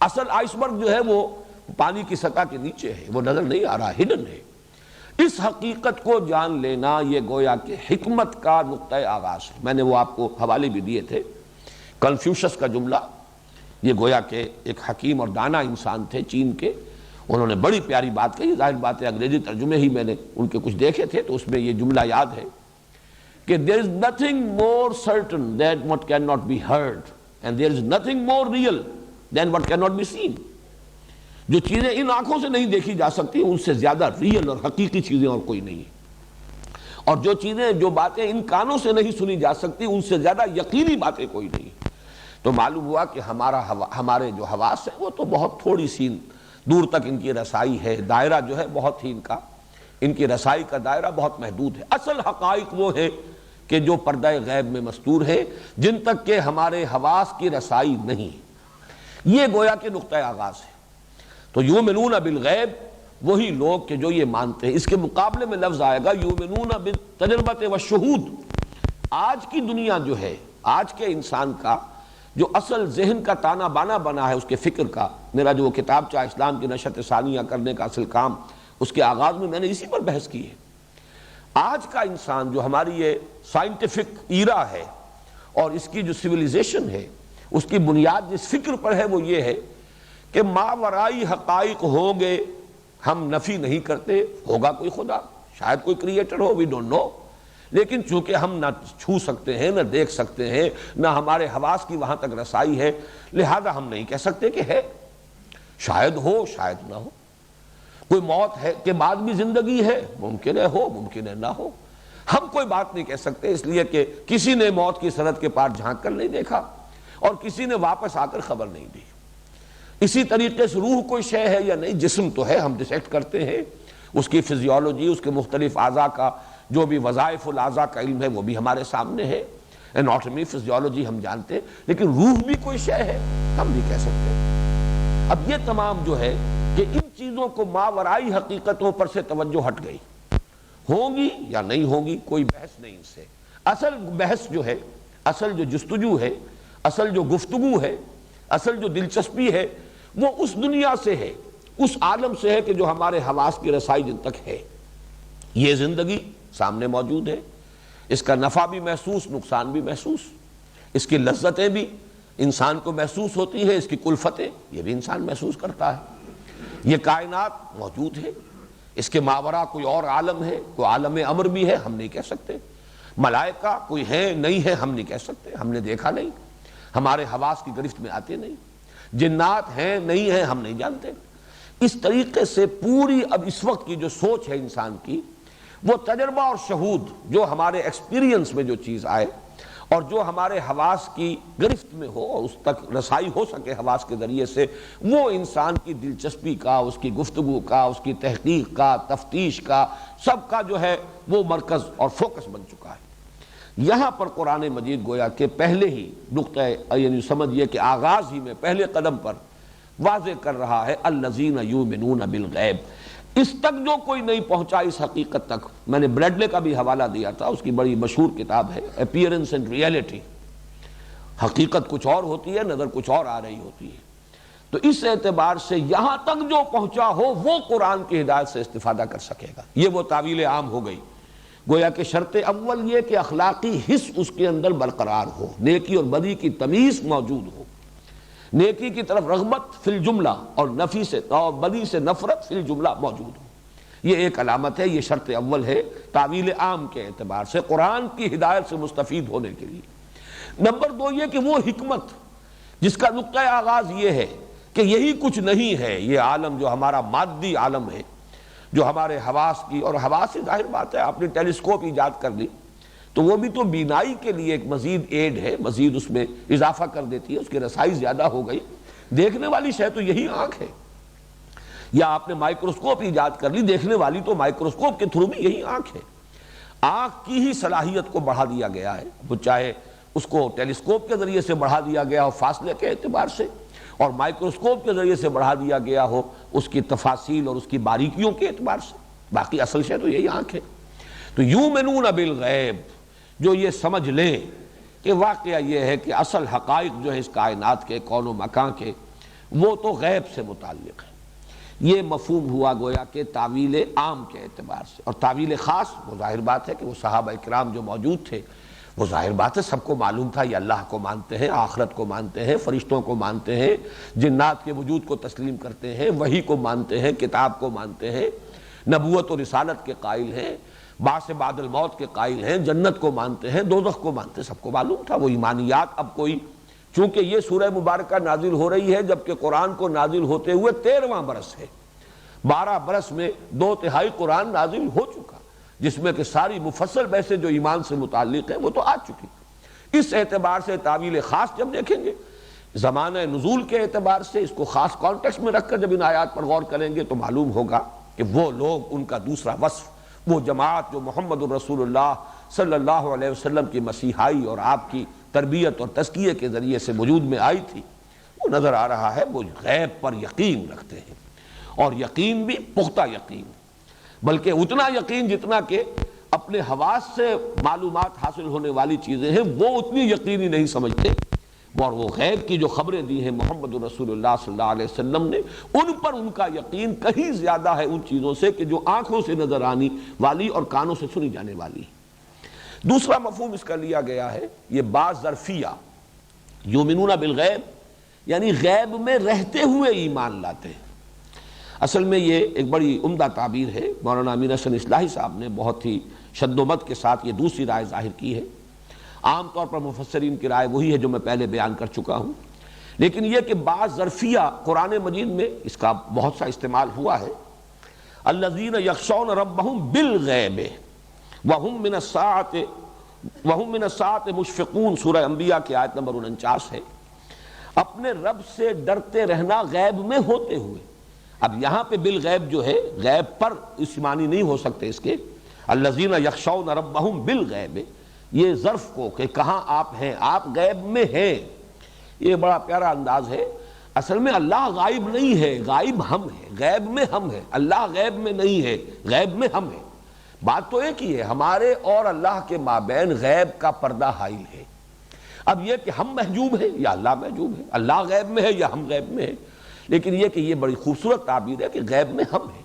اصل آئس برگ جو ہے وہ پانی کی سطح کے نیچے ہے، وہ نظر نہیں آ رہا، ہڈن ہے۔ اس حقیقت کو جان لینا یہ گویا کہ حکمت کا نقطۂ آغاز ہے۔ میں نے وہ آپ کو حوالے بھی دیے تھے، کنفیوشس کا جملہ، یہ گویا کہ ایک حکیم اور دانا انسان تھے چین کے، انہوں نے بڑی پیاری بات کہی، ظاہر بات ہے انگریزی ترجمے ہی میں نے ان کے کچھ دیکھے تھے تو اس میں یہ جملہ یاد ہے کہ there is nothing more certain than what cannot be heard and there is nothing more real than what cannot be seen۔ جو چیزیں ان آنکھوں سے نہیں دیکھی جا سکتی ان سے زیادہ ریئل اور حقیقی چیزیں اور کوئی نہیں ہے، اور جو چیزیں جو باتیں ان کانوں سے نہیں سنی جا سکتی ان سے زیادہ یقینی باتیں کوئی نہیں۔ تو معلوم ہوا کہ ہمارے جو حواس ہیں وہ تو بہت تھوڑی سی دور تک ان کی رسائی ہے، دائرہ جو ہے بہت ہی ان کی رسائی کا دائرہ بہت محدود ہے۔ اصل حقائق وہ ہے کہ جو پردہ غیب میں مستور ہے، جن تک کہ ہمارے حواس کی رسائی نہیں، یہ گویا کہ نقطۂ آغاز ہے۔ تو یؤمنون بالغیب وہی لوگ کہ جو یہ مانتے ہیں۔ اس کے مقابلے میں لفظ آئے گا یؤمنون بالتجربۃ والشہود۔ آج کی دنیا جو ہے، آج کے انسان کا جو اصل ذہن کا تانا بانا بنا ہے اس کے فکر کا، میرا جو کتاب چاہ اسلام کی نشت ثانیہ کرنے کا اصل کام، اس کے آغاز میں نے اسی پر بحث کی ہے۔ آج کا انسان جو ہماری یہ سائنٹیفک ایرا ہے اور اس کی جو سویلائزیشن ہے، اس کی بنیاد جس فکر پر ہے وہ یہ ہے کہ ماورائی حقائق ہوں گے، ہم نفی نہیں کرتے، ہوگا کوئی خدا، شاید کوئی creator who, we don't know, لیکن چونکہ ہم نہ چھو سکتے ہیں، نہ دیکھ سکتے ہیں، نہ ہمارے حواس کی وہاں تک رسائی ہے، لہذا ہم نہیں کہہ سکتے کہ ہے، شاید ہو شاید نہ ہو۔ کوئی موت ہے کے بعد بھی زندگی ہے، ممکن ہے ہو، ممکن ہے نہ ہو، ہم کوئی بات نہیں کہہ سکتے، اس لیے کہ کسی نے موت کی سرحد کے پار جھانک کر نہیں دیکھا اور کسی نے واپس آ کر خبر نہیں دی۔ اسی طریقے سے روح کوئی شے ہے یا نہیں، جسم تو ہے، ہم ڈسیکٹ کرتے ہیں، اس کی فزیولوجی، اس کے مختلف اعضاء کا جو بھی وظائف الاعضاء کا علم ہے وہ بھی ہمارے سامنے ہے، اناٹمی فزیولوجی ہم جانتے ہیں، لیکن روح بھی کوئی شے ہے ہم نہیں کہہ سکتے۔ اب یہ تمام جو ہے کہ ان چیزوں کو ماورائی حقیقتوں پر سے توجہ ہٹ گئی، ہوں گی یا نہیں ہوں گی کوئی بحث نہیں ان سے۔ اصل بحث جو ہے، اصل جو جستجو ہے، اصل جو گفتگو ہے، اصل جو دلچسپی ہے وہ اس دنیا سے ہے، اس عالم سے ہے کہ جو ہمارے حواس کی رسائی جن تک ہے۔ یہ زندگی سامنے موجود ہے، اس کا نفع بھی محسوس، نقصان بھی محسوس، اس کی لذتیں بھی انسان کو محسوس ہوتی ہیں، اس کی کلفتیں یہ بھی انسان محسوس کرتا ہے۔ یہ کائنات موجود ہے، اس کے ماوراء کوئی اور عالم ہے، کوئی عالم امر بھی ہے، ہم نہیں کہہ سکتے۔ ملائکہ کوئی ہے نہیں ہے، ہم نہیں کہہ سکتے، ہم نے دیکھا نہیں، ہمارے حواس کی گرفت میں آتے نہیں۔ جنات ہیں نہیں ہیں، ہم نہیں جانتے۔ اس طریقے سے پوری اب اس وقت کی جو سوچ ہے انسان کی، وہ تجربہ اور شہود جو ہمارے ایکسپیرینس میں جو چیز آئے اور جو ہمارے حواس کی گرفت میں ہو اور اس تک رسائی ہو سکے حواس کے ذریعے سے، وہ انسان کی دلچسپی کا، اس کی گفتگو کا، اس کی تحقیق کا، تفتیش کا، سب کا جو ہے وہ مرکز اور فوکس بن چکا ہے۔ یہاں پر قرآن مجید گویا کہ پہلے ہی نقطہ یعنی سمجھیے کہ آغاز ہی میں پہلے قدم پر واضح کر رہا ہے الذین یؤمنون بالغیب۔ اس تک جو کوئی نہیں پہنچا اس حقیقت تک، میں نے بریڈلے کا بھی حوالہ دیا تھا، اس کی بڑی مشہور کتاب ہے اپیئرنس اینڈ ریئلٹی، حقیقت کچھ اور ہوتی ہے، نظر کچھ اور آ رہی ہوتی ہے۔ تو اس اعتبار سے یہاں تک جو پہنچا ہو وہ قرآن کی ہدایت سے استفادہ کر سکے گا، یہ وہ تعویل عام ہو گئی۔ گویا کہ شرط اول یہ کہ اخلاقی حس اس کے اندر برقرار ہو، نیکی اور بدی کی تمیز موجود ہو، نیکی کی طرف رغبت فی الجملہ اور نفی سے اور بدی سے نفرت فی الجملہ موجود ہو۔ یہ ایک علامت ہے، یہ شرط اول ہے تعویل عام کے اعتبار سے قرآن کی ہدایت سے مستفید ہونے کے لیے۔ نمبر دو یہ کہ وہ حکمت جس کا نقطہ آغاز یہ ہے کہ یہی کچھ نہیں ہے، یہ عالم جو ہمارا مادی عالم ہے، جو ہمارے حواس کی، اور حواس سے ظاہر بات ہے آپ نے ٹیلیسکوپ ایجاد کر لی تو وہ بھی تو بینائی کے لیے ایک مزید ایڈ ہے، مزید اس میں اضافہ کر دیتی ہے، اس کی رسائی زیادہ ہو گئی۔ دیکھنے والی شے تو یہی آنکھ ہے، یا آپ نے مائکروسکوپ ایجاد کر لی، دیکھنے والی تو مائکروسکوپ کے تھرو بھی یہی آنکھ ہے۔ آنکھ کی ہی صلاحیت کو بڑھا دیا گیا ہے، وہ چاہے اس کو ٹیلیسکوپ کے ذریعے سے بڑھا دیا گیا ہو فاصلے کے اعتبار سے، اور مائکروسکوپ کے ذریعے سے بڑھا دیا گیا ہو اس کی تفاصیل اور اس کی باریکیوں کے اعتبار سے، باقی اصل شے تو یہی آنکھ ہے۔ تو یؤمنون بالغیب، جو یہ سمجھ لیں کہ واقعہ یہ ہے کہ اصل حقائق جو ہے اس کائنات کے، کون و مکان کے، وہ تو غیب سے متعلق ہے۔ یہ مفہوم ہوا گویا کہ تعویل عام کے اعتبار سے، اور تعویل خاص وہ ظاہر بات ہے کہ وہ صحابہ کرام جو موجود تھے، وہ ظاہر بات ہے سب کو معلوم تھا یہ اللہ کو مانتے ہیں، آخرت کو مانتے ہیں، فرشتوں کو مانتے ہیں، جنات کے وجود کو تسلیم کرتے ہیں، وحی کو مانتے ہیں، کتاب کو مانتے ہیں، نبوت و رسالت کے قائل ہیں، بعث بعد الموت کے قائل ہیں، جنت کو مانتے ہیں، دوزخ کو مانتے ہیں، سب کو معلوم تھا وہ ایمانیات۔ اب کوئی چونکہ یہ سورہ مبارکہ نازل ہو رہی ہے جبکہ قرآن کو نازل ہوتے ہوئے 13واں برس ہے، 12 برس میں 2/3 قرآن نازل ہو چکا، جس میں کہ ساری مفصل بحثیں جو ایمان سے متعلق ہیں وہ تو آ چکی۔ اس اعتبار سے تعویل خاص جب دیکھیں گے، زمانہ نزول کے اعتبار سے اس کو خاص کانٹیکسٹ میں رکھ کر جب ان آیات پر غور کریں گے تو معلوم ہوگا کہ وہ لوگ، ان کا دوسرا وصف، وہ جماعت جو محمد الرسول اللہ صلی اللہ علیہ وسلم کی مسیحائی اور آپ کی تربیت اور تزکیے کے ذریعے سے وجود میں آئی تھی، وہ نظر آ رہا ہے وہ غیب پر یقین رکھتے ہیں، اور یقین بھی پختہ یقین، بلکہ اتنا یقین جتنا کہ اپنے حواس سے معلومات حاصل ہونے والی چیزیں ہیں وہ اتنی یقینی نہیں سمجھتے، اور وہ غیب کی جو خبریں دی ہیں محمد رسول اللہ صلی اللہ علیہ وسلم نے، ان پر ان کا یقین کہیں زیادہ ہے ان چیزوں سے کہ جو آنکھوں سے نظر آنے والی اور کانوں سے سنی جانے والی۔ دوسرا مفہوم اس کا لیا گیا ہے یہ بعض ظرفیہ، یؤمنون بالغیب یعنی غیب میں رہتے ہوئے ایمان لاتے ہیں۔ اصل میں یہ ایک بڑی عمدہ تعبیر ہے، مولانا امین حسن اصلاحی صاحب نے بہت ہی شد و مد کے ساتھ یہ دوسری رائے ظاہر کی ہے۔ عام طور پر مفسرین کی رائے وہی ہے جو میں پہلے بیان کر چکا ہوں، لیکن یہ کہ بعض ظرفیہ قرآن مجید میں اس کا بہت سا استعمال ہوا ہے۔ الذین یخشون ربہم بالغیب وہم من الساعۃ مشفقون، سورہ انبیاء کی آیت نمبر 49 ہے، اپنے رب سے ڈرتے رہنا غیب میں ہوتے ہوئے۔ اب یہاں پہ بالغیب جو ہے غیب پر اس معنی نہیں ہو سکتے اس کے، الذین یخشون ربہم بالغیب، یہ ظرف کو کہ کہاں آپ ہیں، آپ غیب میں ہیں، یہ بڑا پیارا انداز ہے۔ اصل میں اللہ غائب نہیں ہے، غائب ہم ہیں، غیب میں ہم ہیں، اللہ غیب میں نہیں ہے، غیب میں ہم ہیں۔ بات تو ایک ہی ہے، ہمارے اور اللہ کے مابین غیب کا پردہ حائل ہے۔ اب یہ کہ ہم محجوب ہیں یا اللہ محجوب ہے، اللہ غیب میں ہے یا ہم غیب میں ہیں، لیکن یہ کہ یہ بڑی خوبصورت تعبیر ہے کہ غیب میں ہم ہیں۔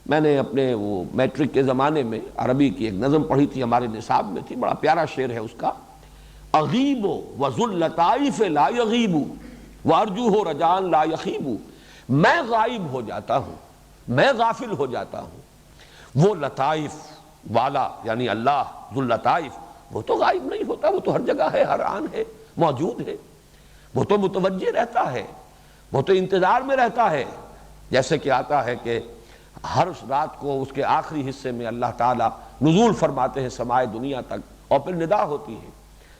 میں نے اپنے وہ میٹرک کے زمانے میں عربی کی ایک نظم پڑھی تھی، ہمارے نصاب میں تھی، بڑا پیارا شعر ہے اس کا، اغیب وذو اللطائف لا یغیب وارجوہ رجان لا یخیب، میں غائب ہو جاتا ہوں، میں غافل ہو جاتا ہوں، وہ لطائف والا یعنی اللہ ذو اللطائف وہ تو غائب نہیں ہوتا، وہ تو ہر جگہ ہے، ہر آن ہے، موجود ہے، وہ تو متوجہ رہتا ہے، وہ تو انتظار میں رہتا ہے۔ جیسے کہ آتا ہے کہ ہر رات کو اس کے آخری حصے میں اللہ تعالیٰ نزول فرماتے ہیں سمائے دنیا تک، اور پھر ندا ہوتی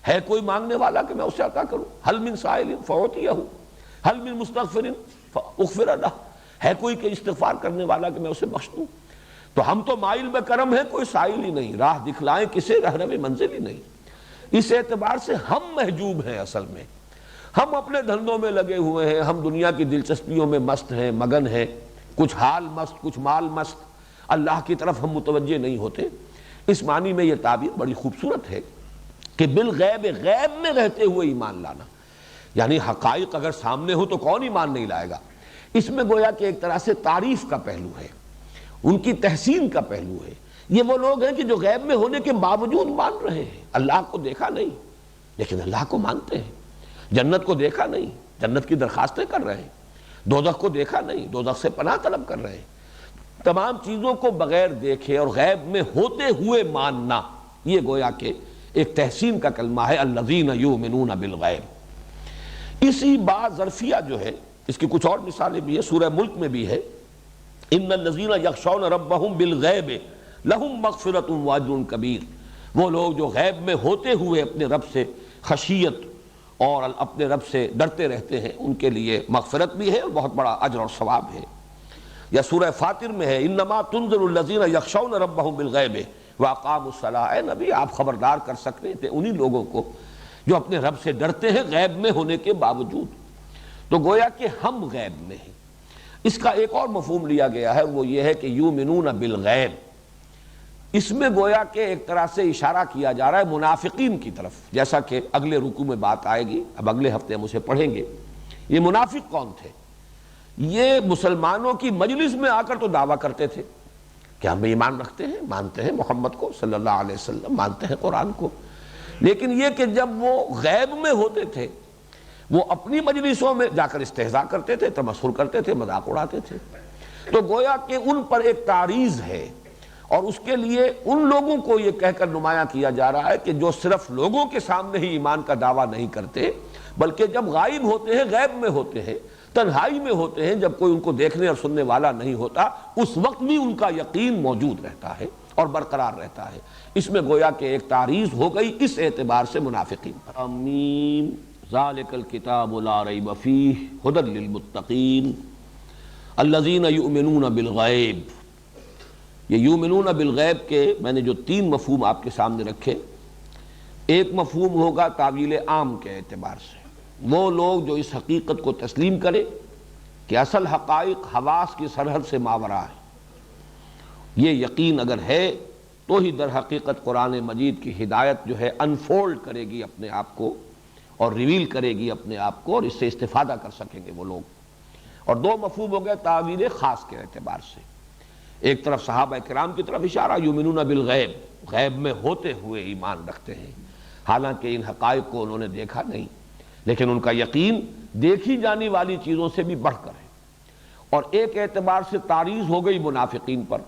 ہے کوئی مانگنے والا کہ میں اسے عطا کروں، حل من سائل فاعطیہ، حل من مستغفر فاغفر لہ، ہے کوئی کہ استغفار کرنے والا کہ میں اسے بخش دوں۔ تو ہم تو مائل میں کرم ہے، کوئی سائل ہی نہیں، راہ دکھلائیں کسے رہنم منزل ہی نہیں۔ اس اعتبار سے ہم محجوب ہیں، اصل میں ہم اپنے دھندوں میں لگے ہوئے ہیں، ہم دنیا کی دلچسپیوں میں مست ہیں، مگن ہیں، کچھ حال مست کچھ مال مست، اللہ کی طرف ہم متوجہ نہیں ہوتے۔ اس معنی میں یہ تعبیر بڑی خوبصورت ہے کہ بالغیب، غیب میں رہتے ہوئے ایمان لانا، یعنی حقائق اگر سامنے ہو تو کون ایمان نہیں لائے گا۔ اس میں گویا کہ ایک طرح سے تعریف کا پہلو ہے، ان کی تحسین کا پہلو ہے۔ یہ وہ لوگ ہیں کہ جو غیب میں ہونے کے باوجود مان رہے ہیں، اللہ کو دیکھا نہیں لیکن اللہ کو مانتے ہیں، جنت کو دیکھا نہیں، جنت کی درخواستیں کر رہے ہیں، دوزخ کو دیکھا نہیں، دوزخ سے پناہ طلب کر رہے ہیں۔ تمام چیزوں کو بغیر دیکھے اور غیب میں ہوتے ہوئے ماننا، یہ گویا کہ ایک تحسین کا کلمہ ہے، الذین یؤمنون بالغیب۔ اسی بات ظرفیہ جو ہے، اس کی کچھ اور مثالیں بھی ہیں، سورہ ملک میں بھی ہے، ان الذین یخشون ربہم بالغیب لہم مغفرۃ واجر کبیر، وہ لوگ جو غیب میں ہوتے ہوئے اپنے رب سے خشیت اور اپنے رب سے ڈرتے رہتے ہیں، ان کے لیے مغفرت بھی ہے اور بہت بڑا اجر اور ثواب ہے۔ یا سورہ فاطر میں ہے، انما تنذر الذین یخشون ربہم بالغیب واقاموا الصلاۃ، اے نبی آپ خبردار کر سکتے تھے انہی لوگوں کو جو اپنے رب سے ڈرتے ہیں غیب میں ہونے کے باوجود۔ تو گویا کہ ہم غیب میں ہیں۔ اس کا ایک اور مفہوم لیا گیا ہے، وہ یہ ہے کہ یؤمنون بالغیب، اس میں گویا کہ ایک طرح سے اشارہ کیا جا رہا ہے منافقین کی طرف، جیسا کہ اگلے رکوع میں بات آئے گی، اب اگلے ہفتے ہم اسے پڑھیں گے۔ یہ منافق کون تھے؟ یہ مسلمانوں کی مجلس میں آ کر تو دعویٰ کرتے تھے کہ ہم ایمان رکھتے ہیں، مانتے ہیں محمد کو صلی اللہ علیہ وسلم، مانتے ہیں قرآن کو، لیکن یہ کہ جب وہ غیب میں ہوتے تھے وہ اپنی مجلسوں میں جا کر استہزاء کرتے تھے، تمسخر کرتے تھے، مذاق اڑاتے تھے۔ تو گویا کہ ان پر ایک تعریض ہے، اور اس کے لیے ان لوگوں کو یہ کہہ کر نمایاں کیا جا رہا ہے کہ جو صرف لوگوں کے سامنے ہی ایمان کا دعویٰ نہیں کرتے، بلکہ جب غائب ہوتے ہیں، غیب میں ہوتے ہیں، تنہائی میں ہوتے ہیں، جب کوئی ان کو دیکھنے اور سننے والا نہیں ہوتا، اس وقت بھی ان کا یقین موجود رہتا ہے اور برقرار رہتا ہے۔ اس میں گویا کہ ایک تعریض ہو گئی اس اعتبار سے منافقین پر۔ آمین۔ ذالک الکتاب لا ریب فیہ ھدی للمتقین الذین یؤمنون بالغیب۔ یہ یؤمنون بالغیب کے میں نے جو 3 مفہوم آپ کے سامنے رکھے، ایک مفہوم ہوگا تعویل عام کے اعتبار سے، وہ لوگ جو اس حقیقت کو تسلیم کرے کہ اصل حقائق حواس کی سرحد سے ماورا ہے، یہ یقین اگر ہے تو ہی در حقیقت قرآن مجید کی ہدایت جو ہے انفولڈ کرے گی اپنے آپ کو اور ریویل کرے گی اپنے آپ کو، اور اس سے استفادہ کر سکیں گے وہ لوگ۔ اور 2 مفہوم ہو گئے تعویل خاص کے اعتبار سے، ایک طرف صحابہ کرام کی طرف اشارہ، یؤمنون بالغیب، غیب میں ہوتے ہوئے ایمان رکھتے ہیں، حالانکہ ان حقائق کو انہوں نے دیکھا نہیں، لیکن ان کا یقین دیکھی جانے والی چیزوں سے بھی بڑھ کر ہے۔ اور ایک اعتبار سے تعریض ہو گئی منافقین پر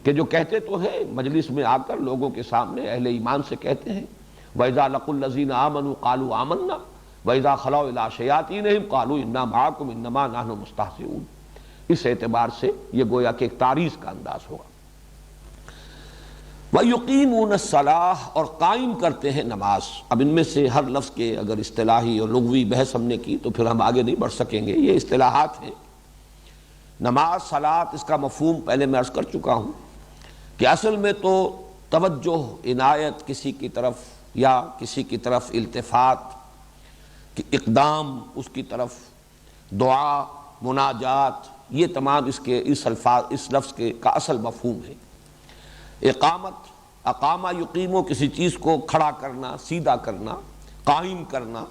کہ جو کہتے تو ہیں مجلس میں آ کر لوگوں کے سامنے اہل ایمان سے کہتے ہیں، وَإِذَا لَقُوا الَّذِينَ آمَنُوا قَالُوا آمَنَّا وَإِذَا خَلَوْا إِلَىٰ شَيَاطِينِهِمْ قَالُوا إِنَّا مَعَكُمْ إِنَّمَا نَحْنُ مُسْتَهْزِئُونَ۔ اس اعتبار سے یہ گویا کہ ایک تعریض کا انداز ہوگا۔ وَيُقِيمُونَ الصَّلَاةَ، اور قائم کرتے ہیں نماز۔ اب ان میں سے ہر لفظ کے اگر اصطلاحی اور لغوی بحث ہم نے کی تو پھر ہم آگے نہیں بڑھ سکیں گے، یہ اصطلاحات ہیں۔ نماز، صلاۃ، اس کا مفہوم پہلے میں عرض کر چکا ہوں کہ اصل میں تو توجہ، عنایت کسی کی طرف یا کسی کی طرف التفات، اقدام اس کی طرف، دعا، مناجات، یہ تمام اس لفظ کے کا اصل مفہوم ہے۔ اقامت، اقامہ یقیمو، کسی چیز کو کھڑا کرنا، سیدھا کرنا، قائم کرنا،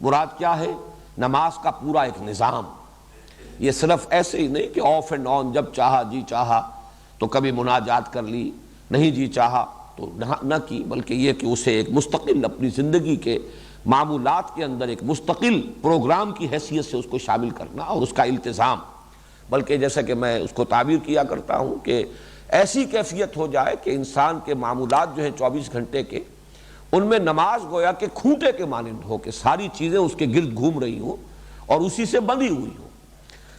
مراد کیا ہے؟ نماز کا پورا ایک نظام۔ یہ صرف ایسے ہی نہیں کہ آف اینڈ آن، جب چاہا جی چاہا تو کبھی مناجات کر لی، نہیں جی چاہا تو نہ کی، بلکہ یہ کہ اسے ایک مستقل اپنی زندگی کے معمولات کے اندر ایک مستقل پروگرام کی حیثیت سے اس کو شامل کرنا اور اس کا التزام، بلکہ جیسا کہ میں اس کو تعبیر کیا کرتا ہوں کہ ایسی کیفیت ہو جائے کہ انسان کے معمولات جو ہیں 24 گھنٹے کے، ان میں نماز گویا کہ کھوٹے کے مانند ہو کہ ساری چیزیں اس کے گرد گھوم رہی ہوں اور اسی سے بندھی ہوئی ہوں۔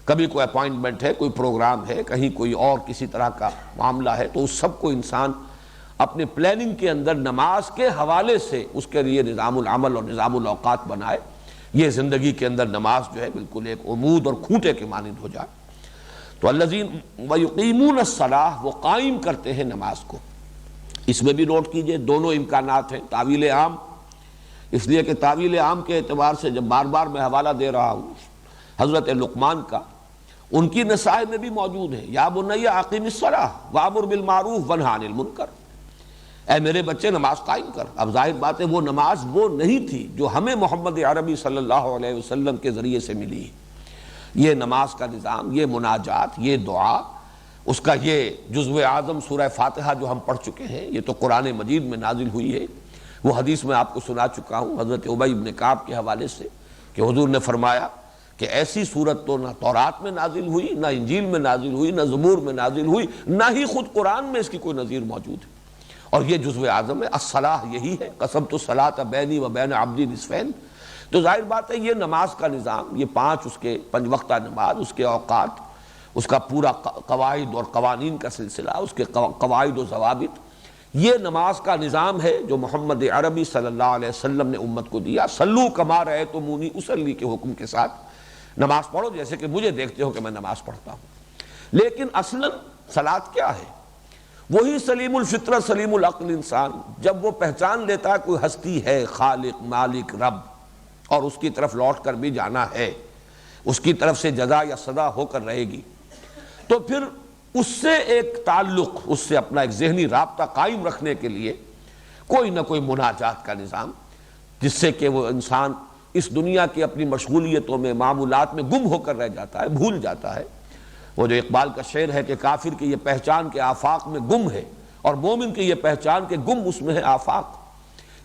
کبھی کوئی اپائنٹمنٹ ہے، کوئی پروگرام ہے، کہیں کوئی اور کسی طرح کا معاملہ ہے، تو اس سب کو انسان اپنے پلاننگ کے اندر نماز کے حوالے سے اس کے لیے نظام العمل اور نظام الاوقات بنائے۔ یہ زندگی کے اندر نماز جو ہے بالکل ایک عمود اور کھوٹے کے مانند ہو جائے۔ تو الذین ویقیمون الصلاۃ، وہ قائم کرتے ہیں نماز کو۔ اس میں بھی نوٹ کیجئے دونوں امکانات ہیں، تعویل عام، اس لیے کہ تعویل عام کے اعتبار سے جب بار بار میں حوالہ دے رہا ہوں حضرت لقمان کا، ان کی نصائح میں بھی موجود ہے، یا بنی اقیم الصلاۃ وامر بالمعروف ونہی عن المنکر، اے میرے بچے نماز قائم کر۔ اب ظاہر بات ہے وہ نماز وہ نہیں تھی جو ہمیں محمد عربی صلی اللہ علیہ وسلم کے ذریعے سے ملی۔ یہ نماز کا نظام، یہ مناجات، یہ دعا، اس کا یہ جزو اعظم سورہ فاتحہ جو ہم پڑھ چکے ہیں، یہ تو قرآن مجید میں نازل ہوئی ہے۔ وہ حدیث میں آپ کو سنا چکا ہوں حضرت ابی بن کعب کے حوالے سے کہ حضور نے فرمایا کہ ایسی صورت تو نہ تورات میں نازل ہوئی، نہ انجیل میں نازل ہوئی، نہ زبور میں نازل ہوئی، نہ ہی خود قرآن میں اس کی کوئی نظیر موجود ہے۔ اور یہ جزو اعظم ہے، الصلاۃ یہی ہے، قسمت الصلاۃ بینی و بین عبدی نصفین۔ تو ظاہر بات ہے یہ نماز کا نظام، یہ اس کے 5 وقتہ نماز، اس کے اوقات، اس کا پورا قواعد اور قوانین کا سلسلہ، اس کے قواعد و ضوابط، یہ نماز کا نظام ہے جو محمد عربی صلی اللہ علیہ وسلم نے امت کو دیا۔ صلو کما رأیتمونی اصلی کے حکم کے ساتھ نماز پڑھو جیسے کہ مجھے دیکھتے ہو کہ میں نماز پڑھتا ہوں۔ لیکن اصلاً صلاۃ کیا ہے؟ وہی سلیم الفطرت سلیم العقل انسان جب وہ پہچان لیتا ہے کوئی ہستی ہے، خالق، مالک، رب، اور اس کی طرف لوٹ کر بھی جانا ہے، اس کی طرف سے جزا یا سزا ہو کر رہے گی، تو پھر اس سے ایک تعلق، اس سے اپنا ایک ذہنی رابطہ قائم رکھنے کے لیے کوئی نہ کوئی مناجات کا نظام، جس سے کہ وہ انسان اس دنیا کی اپنی مشغولیتوں میں، معمولات میں گم ہو کر رہ جاتا ہے، بھول جاتا ہے۔ وہ جو اقبال کا شعر ہے کہ کافر کی یہ پہچان کے آفاق میں گم ہے اور مومن کی یہ پہچان کے گم اس میں ہے آفاق۔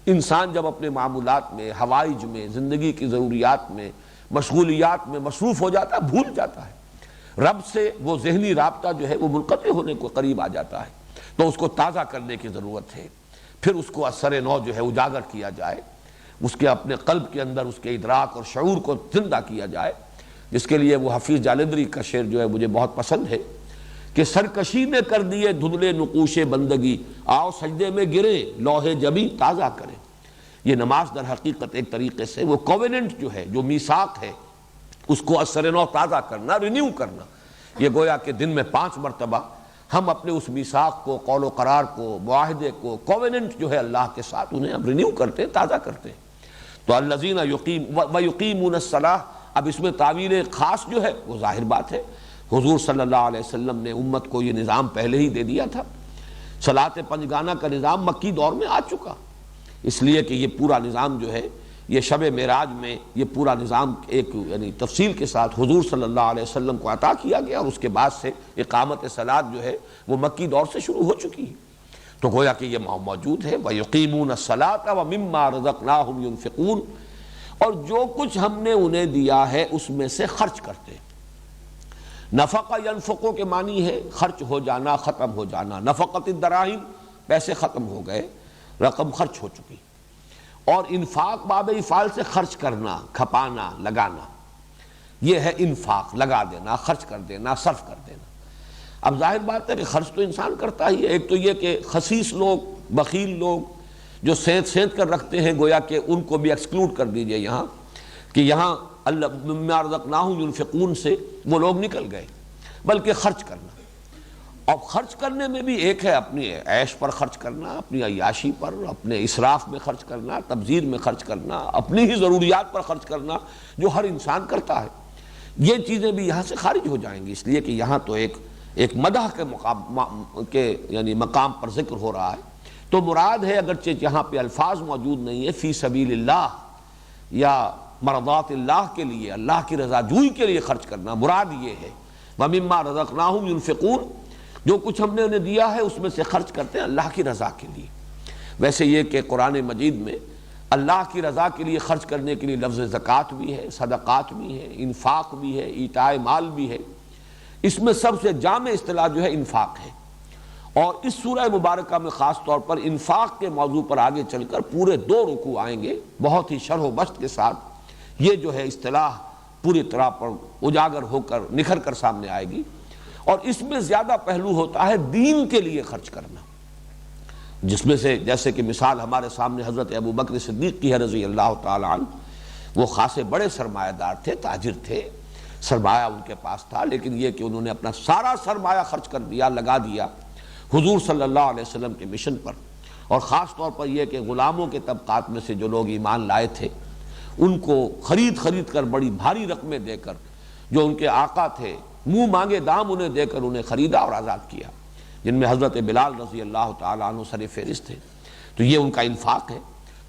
انسان جب اپنے معمولات میں، حوائج میں، زندگی کی ضروریات میں، مشغولیات میں مصروف ہو جاتا ہے، بھول جاتا ہے رب سے، وہ ذہنی رابطہ جو ہے وہ منقطع ہونے کو قریب آ جاتا ہے۔ تو اس کو تازہ کرنے کی ضرورت ہے، پھر اس کو اثر نو جو ہے اجاگر کیا جائے، اس کے اپنے قلب کے اندر اس کے ادراک اور شعور کو زندہ کیا جائے، جس کے لیے وہ حفیظ جالندری کا شعر جو ہے مجھے بہت پسند ہے کہ سرکشی نے کر دیے دھندلے نقوش بندگی، آؤ سجدے میں گرے لوح جبی تازہ کرے۔ یہ نماز در حقیقت ایک طریقے سے وہ کووننٹ جو ہے، جو میثاق ہے، اس کو اثر نو تازہ کرنا، رینیو کرنا۔ یہ گویا کہ دن میں 5 مرتبہ ہم اپنے اس میثاق کو، قول و قرار کو، معاہدے کو، کووننٹ جو ہے اللہ کے ساتھ، انہیں ہم رینیو کرتے ہیں، تازہ کرتے ہیں۔ تو الذین یقیمون الصلاۃ، اب اس میں تعویل خاص جو ہے وہ ظاہر بات ہے، حضور صلی اللہ علیہ وسلم نے امت کو یہ نظام پہلے ہی دے دیا تھا۔ صلاۃ 5 گانہ کا نظام مکی دور میں آ چکا، اس لیے کہ یہ پورا نظام جو ہے یہ شب معراج میں یہ پورا نظام ایک یعنی تفصیل کے ساتھ حضور صلی اللہ علیہ وسلم کو عطا کیا گیا، اور اس کے بعد سے اقامت صلاۃ جو ہے وہ مکی دور سے شروع ہو چکی ہے۔ تو گویا کہ یہ موجود ہے، وَيُقِيمُونَ الصَّلَاةَ وَمِمَّا رَزَقْنَاهُمْ يُنْفِقُونَ، اور جو کچھ ہم نے انہیں دیا ہے اس میں سے خرچ کرتے ہیں۔ نفقہ ینفقو کے معنی ہے خرچ ہو جانا، ختم ہو جانا۔ نفقت الدراہم، پیسے ختم ہو گئے، رقم خرچ ہو چکی۔ اور انفاق باب افعال سے خرچ کرنا، کھپانا، لگانا، یہ ہے انفاق، لگا دینا، خرچ کر دینا، صرف کر دینا۔ اب ظاہر بات ہے کہ خرچ تو انسان کرتا ہی ہے۔ ایک تو یہ کہ خسیس لوگ، بخیل لوگ جو سینت کر رکھتے ہیں، گویا کہ ان کو بھی ایکسکلوڈ کر دیجئے یہاں، کہ یہاں اللہ مما رزقناہم ینفقون سے وہ لوگ نکل گئے، بلکہ خرچ کرنا۔ اور خرچ کرنے میں بھی ایک ہے اپنی عیش پر خرچ کرنا، اپنی عیاشی پر، اپنے اسراف میں خرچ کرنا، تبذیر میں خرچ کرنا، اپنی ہی ضروریات پر خرچ کرنا جو ہر انسان کرتا ہے۔ یہ چیزیں بھی یہاں سے خارج ہو جائیں گی، اس لیے کہ یہاں تو ایک مدح کے یعنی مقام پر ذکر ہو رہا ہے۔ تو مراد ہے، اگرچہ یہاں پہ الفاظ موجود نہیں ہے، فی سبیل اللہ یا مرضات اللہ کے لیے، اللہ کی رضا جوئی کے لیے خرچ کرنا، مراد یہ ہے۔ وَمِمَّا رَزَقْنَاهُمْ يُنْفِقُونَ، جو کچھ ہم نے انہیں دیا ہے اس میں سے خرچ کرتے ہیں اللہ کی رضا کے لیے۔ ویسے یہ کہ قرآن مجید میں اللہ کی رضا کے لیے خرچ کرنے کے لیے لفظ زکوٰۃ بھی ہے، صدقات بھی ہے، انفاق بھی ہے، ایتاء مال بھی ہے۔ اس میں سب سے جامع اصطلاح جو ہے انفاق ہے، اور اس سورہ مبارکہ میں خاص طور پر انفاق کے موضوع پر آگے چل کر پورے 2 رکوع آئیں گے بہت ہی شرح و بسط کے ساتھ۔ یہ جو ہے اصطلاح پوری طرح پر اجاگر ہو کر نکھر کر سامنے آئے گی، اور اس میں زیادہ پہلو ہوتا ہے دین کے لیے خرچ کرنا، جس میں سے جیسے کہ مثال ہمارے سامنے حضرت ابو بکر صدیق کی ہے رضی اللہ تعالی عنہ۔ وہ خاصے بڑے سرمایہ دار تھے، تاجر تھے، سرمایہ ان کے پاس تھا، لیکن یہ کہ انہوں نے اپنا سارا سرمایہ خرچ کر دیا، لگا دیا حضور صلی اللہ علیہ وسلم کے مشن پر، اور خاص طور پر یہ کہ غلاموں کے طبقات میں سے جو لوگ ایمان لائے تھے ان کو خرید کر بڑی بھاری رقمیں دے کر، جو ان کے آقا تھے منہ مانگے دام انہیں دے کر انہیں خریدا اور آزاد کیا، جن میں حضرت بلال رضی اللہ تعالیٰ عنہ سر فہرست تھے۔ تو یہ ان کا انفاق ہے۔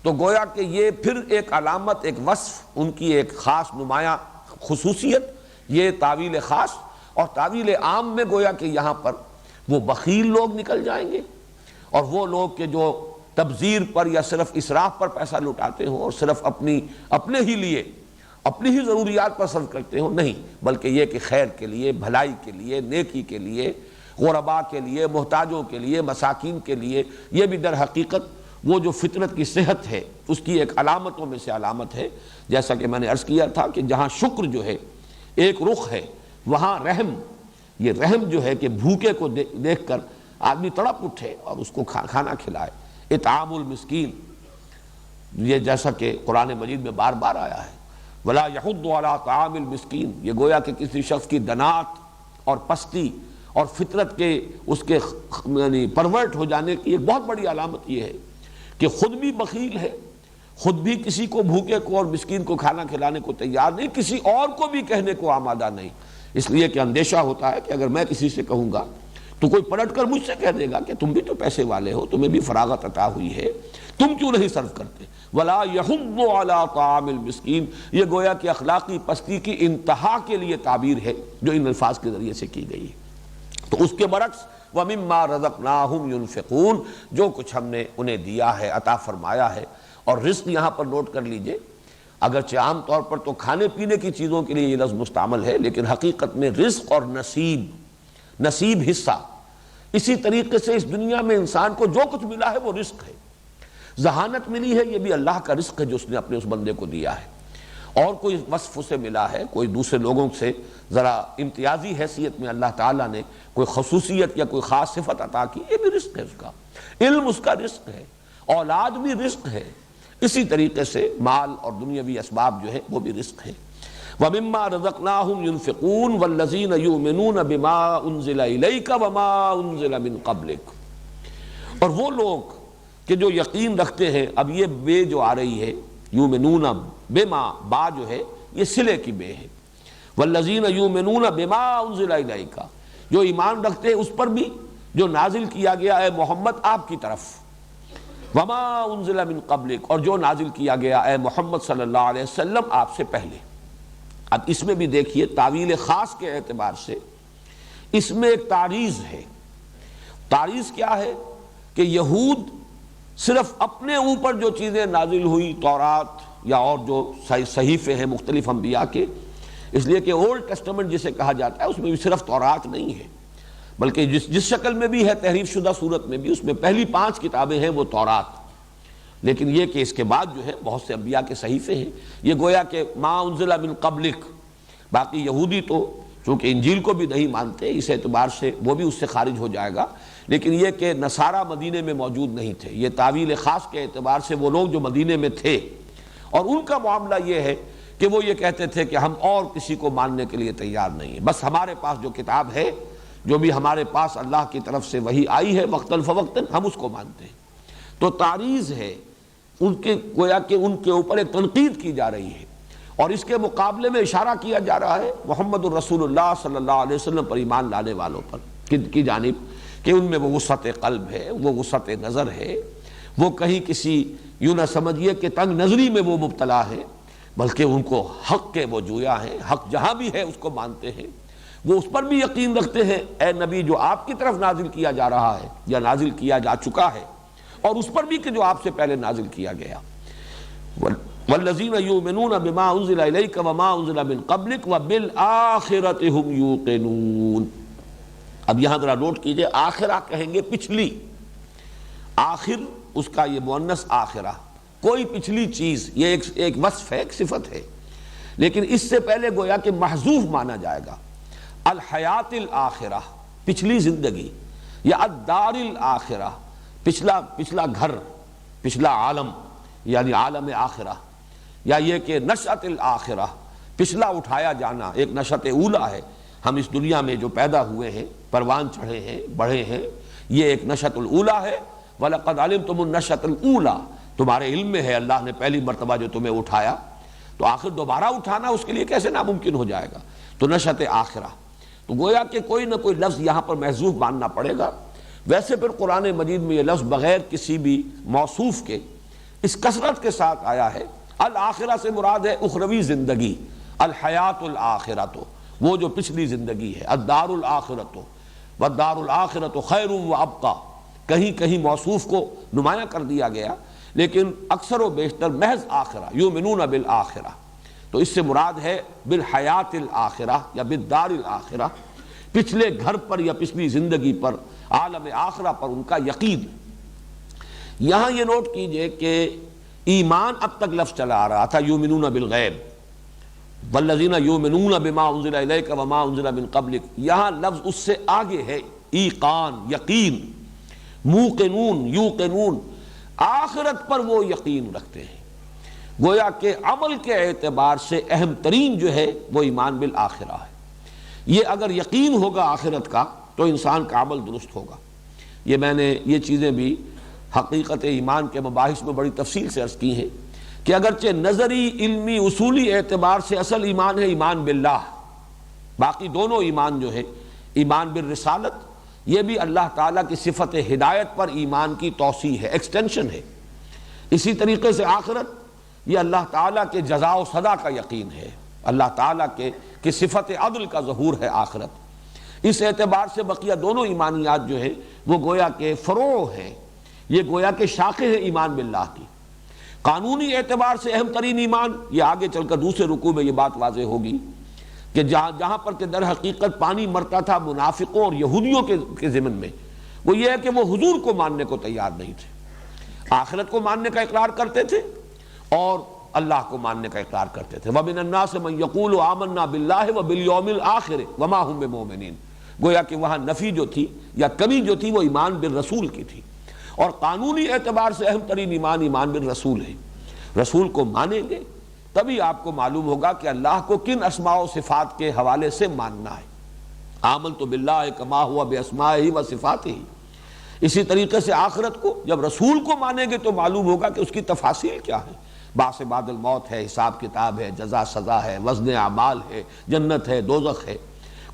تو گویا کہ یہ پھر ایک علامت، ایک وصف، ان کی ایک خاص نمایاں خصوصیت، یہ تعویل خاص، اور تعویل عام میں گویا کہ یہاں پر وہ بخیل لوگ نکل جائیں گے، اور وہ لوگ کہ جو تبذیر پر یا صرف اسراف پر پیسہ لٹاتے ہوں اور صرف اپنے ہی لیے، اپنی ہی ضروریات پر صرف کرتے ہوں، نہیں، بلکہ یہ کہ خیر کے لیے، بھلائی کے لیے، نیکی کے لیے، غرباء کے لیے، محتاجوں کے لیے، مساکین کے لیے۔ یہ بھی در حقیقت وہ جو فطرت کی صحت ہے اس کی ایک علامتوں میں سے علامت ہے۔ جیسا کہ میں نے عرض کیا تھا کہ جہاں شکر جو ہے ایک رخ ہے، وہاں رحم، یہ رحم جو ہے کہ بھوکے کو دیکھ کر آدمی تڑپ اٹھے اور اس کو کھانا کھلائے۔ اطعام المسکین، یہ جیسا کہ قرآن مجید میں بار بار آیا ہے، ولا یحض علی طعام المسکین، یہ گویا کہ کسی شخص کی دنات اور پستی اور فطرت کے اس کے یعنی پرورٹ ہو جانے کی ایک بہت بڑی علامت یہ ہے کہ خود بھی بخیل ہے، خود بھی کسی کو بھوکے کو اور مسکین کو کھانا کھلانے کو تیار نہیں، کسی اور کو بھی کہنے کو آمادہ نہیں، اس لیے کہ اندیشہ ہوتا ہے کہ اگر میں کسی سے کہوں گا تو کوئی پلٹ کر مجھ سے کہہ دے گا کہ تم بھی تو پیسے والے ہو، تمہیں بھی فراغت عطا ہوئی ہے، تم کیوں نہیں صرف کرتے۔ ولا یحض علی طعام المسکین، یہ گویا کہ اخلاقی پستی کی انتہا کے لیے تعبیر ہے جو ان الفاظ کے ذریعے سے کی گئی ہے۔ تو اس کے برعکس وَمِمَّا رَزَقْنَاهُمْ يُنْفِقُونَ، جو کچھ ہم نے انہیں دیا ہے، عطا فرمایا ہے۔ اور رزق یہاں پر نوٹ کر لیجئے، اگرچہ عام طور پر تو کھانے پینے کی چیزوں کے لیے یہ لفظ مستعمل ہے، لیکن حقیقت میں رزق اور نصیب حصہ، اسی طریقے سے اس دنیا میں انسان کو جو کچھ ملا ہے وہ رزق ہے۔ ذہانت ملی ہے، یہ بھی اللہ کا رزق ہے جو اس نے اپنے اس بندے کو دیا ہے، اور کوئی وصف اسے ملا ہے، کوئی دوسرے لوگوں سے ذرا امتیازی حیثیت میں اللہ تعالیٰ نے کوئی خصوصیت یا کوئی خاص صفت عطا کی، یہ بھی رزق ہے اس کا، علم اس کا رزق ہے، اولاد بھی رزق ہے، اسی طریقے سے مال اور دنیاوی اسباب جو ہے وہ بھی رزق ہے۔ وَمِمَّا رَزَقْنَاهُمْ يُنْفِقُونَ وَالَّذِينَ يُؤْمِنُونَ بِمَا أُنزِلَ إِلَيْكَ وَمَا أُنزِلَ مِن قَبْلِكَ، اور وہ لوگ کہ جو یقین رکھتے ہیں، اب یہ بے جو آ رہی ہے یؤمنون بما، با جو ہے یہ صلے کی بے ہے، والذین یؤمنون بما انزل الیک، جو ایمان رکھتے ہیں اس پر بھی جو نازل کیا گیا اے محمد آپ کی طرف، وما انزل من قبلک، اور جو نازل کیا گیا اے محمد صلی اللہ علیہ وسلم آپ سے پہلے۔ اب اس میں بھی دیکھیے تعویل خاص کے اعتبار سے اس میں ایک تعریض ہے۔ تعریض کیا ہے کہ یہود صرف اپنے اوپر جو چیزیں نازل ہوئی، تورات یا اور جو صحیفے ہیں مختلف انبیاء کے، اس لیے کہ اولڈ ٹیسٹمنٹ جسے کہا جاتا ہے اس میں بھی صرف تورات نہیں ہے، بلکہ جس شکل میں بھی ہے تحریف شدہ صورت میں بھی، اس میں پہلی 5 کتابیں ہیں وہ تورات، لیکن یہ کہ اس کے بعد جو ہے بہت سے انبیاء کے صحیفے ہیں، یہ گویا کہ ما انزل من قبلک۔ باقی یہودی تو چونکہ انجیل کو بھی نہیں مانتے، اس اعتبار سے وہ بھی اس سے خارج ہو جائے گا، لیکن یہ کہ نصارہ مدینے میں موجود نہیں تھے، یہ تعویل خاص کے اعتبار سے وہ لوگ جو مدینے میں تھے، اور ان کا معاملہ یہ ہے کہ وہ یہ کہتے تھے کہ ہم اور کسی کو ماننے کے لیے تیار نہیں ہیں، بس ہمارے پاس جو کتاب ہے، جو بھی ہمارے پاس اللہ کی طرف سے وحی آئی ہے وقتاً فوقتاً، ہم اس کو مانتے ہیں۔ تو تعریض ہے ان کے، گویا کہ ان کے اوپر ایک تنقید کی جا رہی ہے، اور اس کے مقابلے میں اشارہ کیا جا رہا ہے محمد الرسول اللہ صلی اللہ علیہ وسلم پر ایمان لانے والوں پر کی جانب، کہ ان میں وہ وسعت قلب ہے، وہ وسعت نظر ہے، وہ کہیں کسی یوں نہ سمجھیے کہ تنگ نظری میں وہ مبتلا ہے، بلکہ ان کو حق کے وہ جویا ہیں، حق جہاں بھی ہے اس کو مانتے ہیں۔ وہ اس پر بھی یقین رکھتے ہیں اے نبی جو آپ کی طرف نازل کیا جا رہا ہے یا نازل کیا جا چکا ہے، اور اس پر بھی کہ جو آپ سے پہلے نازل کیا گیا۔ والذین یؤمنون بما انزل الیک وما انزل من قبلک وبالآخرۃ هم یوقنون۔ اب یہاں ذرا نوٹ کیجئے، آخرہ کہیں گے پچھلی، آخر اس کا یہ مؤنث آخرہ، کوئی پچھلی چیز، یہ ایک وصف ہے، ایک صفت ہے، لیکن اس سے پہلے گویا کہ محذوف مانا جائے گا۔ الحیات الآخرہ، پچھلی زندگی، یا الدار الآخرہ، پچھلا گھر، پچھلا عالم، یعنی عالم آخرہ، یا یہ کہ نشأۃ الآخرہ، پچھلا اٹھایا جانا، ایک نشأۃ اولا ہے، ہم اس دنیا میں جو پیدا ہوئے ہیں، پروان چڑھے ہیں، بڑھے ہیں، یہ ایک نشأۃ الاولا ہے۔ وَلَقَدْ عَلِمْتُمُ النَّشْأَةَ الْأُولَىٰ، تمہارے علم میں ہے اللہ نے پہلی مرتبہ جو تمہیں اٹھایا، تو آخر دوبارہ اٹھانا اس کے لیے کیسے ناممکن ہو جائے گا، تو نشأۃ آخرہ۔ تو گویا کہ کوئی نہ کوئی لفظ یہاں پر محذوف ماننا پڑے گا۔ ویسے پھر قرآن مجید میں یہ لفظ بغیر کسی بھی موصوف کے اس کثرت کے ساتھ آیا ہے۔ الآخرہ سے مراد ہے اخروی زندگی، الحیات الآخرۃ، وہ جو پچھلی زندگی ہے، الدار الآخرۃ والدار الآخرۃ خیر وابقیٰ، کہیں کہیں موصوف کو نمایاں کر دیا گیا، لیکن اکثر و بیشتر محض آخرہ، یؤمنون بالآخرہ، تو اس سے مراد ہے بالحیات الآخرہ یا بالدار الآخرہ، پچھلے گھر پر یا پچھلی زندگی پر، عالم آخرہ پر ان کا یقین۔ یہاں یہ نوٹ کیجئے کہ ایمان اب تک لفظ چلا آ رہا تھا یؤمنون بالغیب، والذین یؤمنون بما انزل الیک وما انزل من قبلک، یہاں لفظ اس سے آگے ہے، ایقان، یقین، موقنون، یوقنون، آخرت پر وہ یقین رکھتے ہیں۔ گویا کہ عمل کے اعتبار سے اہم ترین جو ہے وہ ایمان بالآخرہ ہے۔ یہ اگر یقین ہوگا آخرت کا تو انسان کا عمل درست ہوگا۔ یہ میں نے یہ چیزیں بھی حقیقت ایمان کے مباحث میں بڑی تفصیل سے عرض کی ہیں کہ اگرچہ نظری، علمی، اصولی اعتبار سے اصل ایمان ہے ایمان باللہ، باقی دونوں ایمان جو ہے، ایمان بالرسالت، یہ بھی اللہ تعالیٰ کی صفت ہدایت پر ایمان کی توسیع ہے، ایکسٹینشن ہے۔ اسی طریقے سے آخرت، یہ اللہ تعالیٰ کے جزا و سزا کا یقین ہے، اللہ تعالیٰ کی صفت عدل کا ظہور ہے آخرت۔ اس اعتبار سے بقیہ دونوں ایمانیات جو ہیں وہ گویا کہ فروع ہیں، یہ گویا کہ شاخیں ہیں ایمان باللہ کی۔ قانونی اعتبار سے اہم ترین ایمان، یہ آگے چل کر دوسرے رکوع میں یہ بات واضح ہوگی کہ جہاں پر کہ در حقیقت پانی مرتا تھا منافقوں اور یہودیوں کے ضمن میں، وہ یہ ہے کہ وہ حضور کو ماننے کو تیار نہیں تھے، آخرت کو ماننے کا اقرار کرتے تھے اور اللہ کو ماننے کا اقرار کرتے تھے۔ وَمِنَ النَّاسِ مَن يَقُولُ آمَنَّا بِاللَّهِ وَبِالْيَوْمِ الْآخِرِ وَمَا هُم بِمُؤْمِنِينَ، گویا کہ وہاں نفی جو تھی یا کمی جو تھی وہ ایمان بالرسول کی تھی، اور قانونی اعتبار سے اہم ترین ایمان ایمان بالرسول ہے۔ رسول کو مانیں گے تبھی آپ کو معلوم ہوگا کہ اللہ کو کن اسماء و صفات کے حوالے سے ماننا ہے۔ آمنت باللہ کما ہوا باسمائہ و صفاتہ۔ اسی طریقے سے آخرت کو جب رسول کو مانیں گے تو معلوم ہوگا کہ اس کی تفاصیل کیا ہے، بعث بعد الموت ہے، حساب کتاب ہے، جزا سزا ہے، وزن اعمال ہے، جنت ہے، دوزخ ہے۔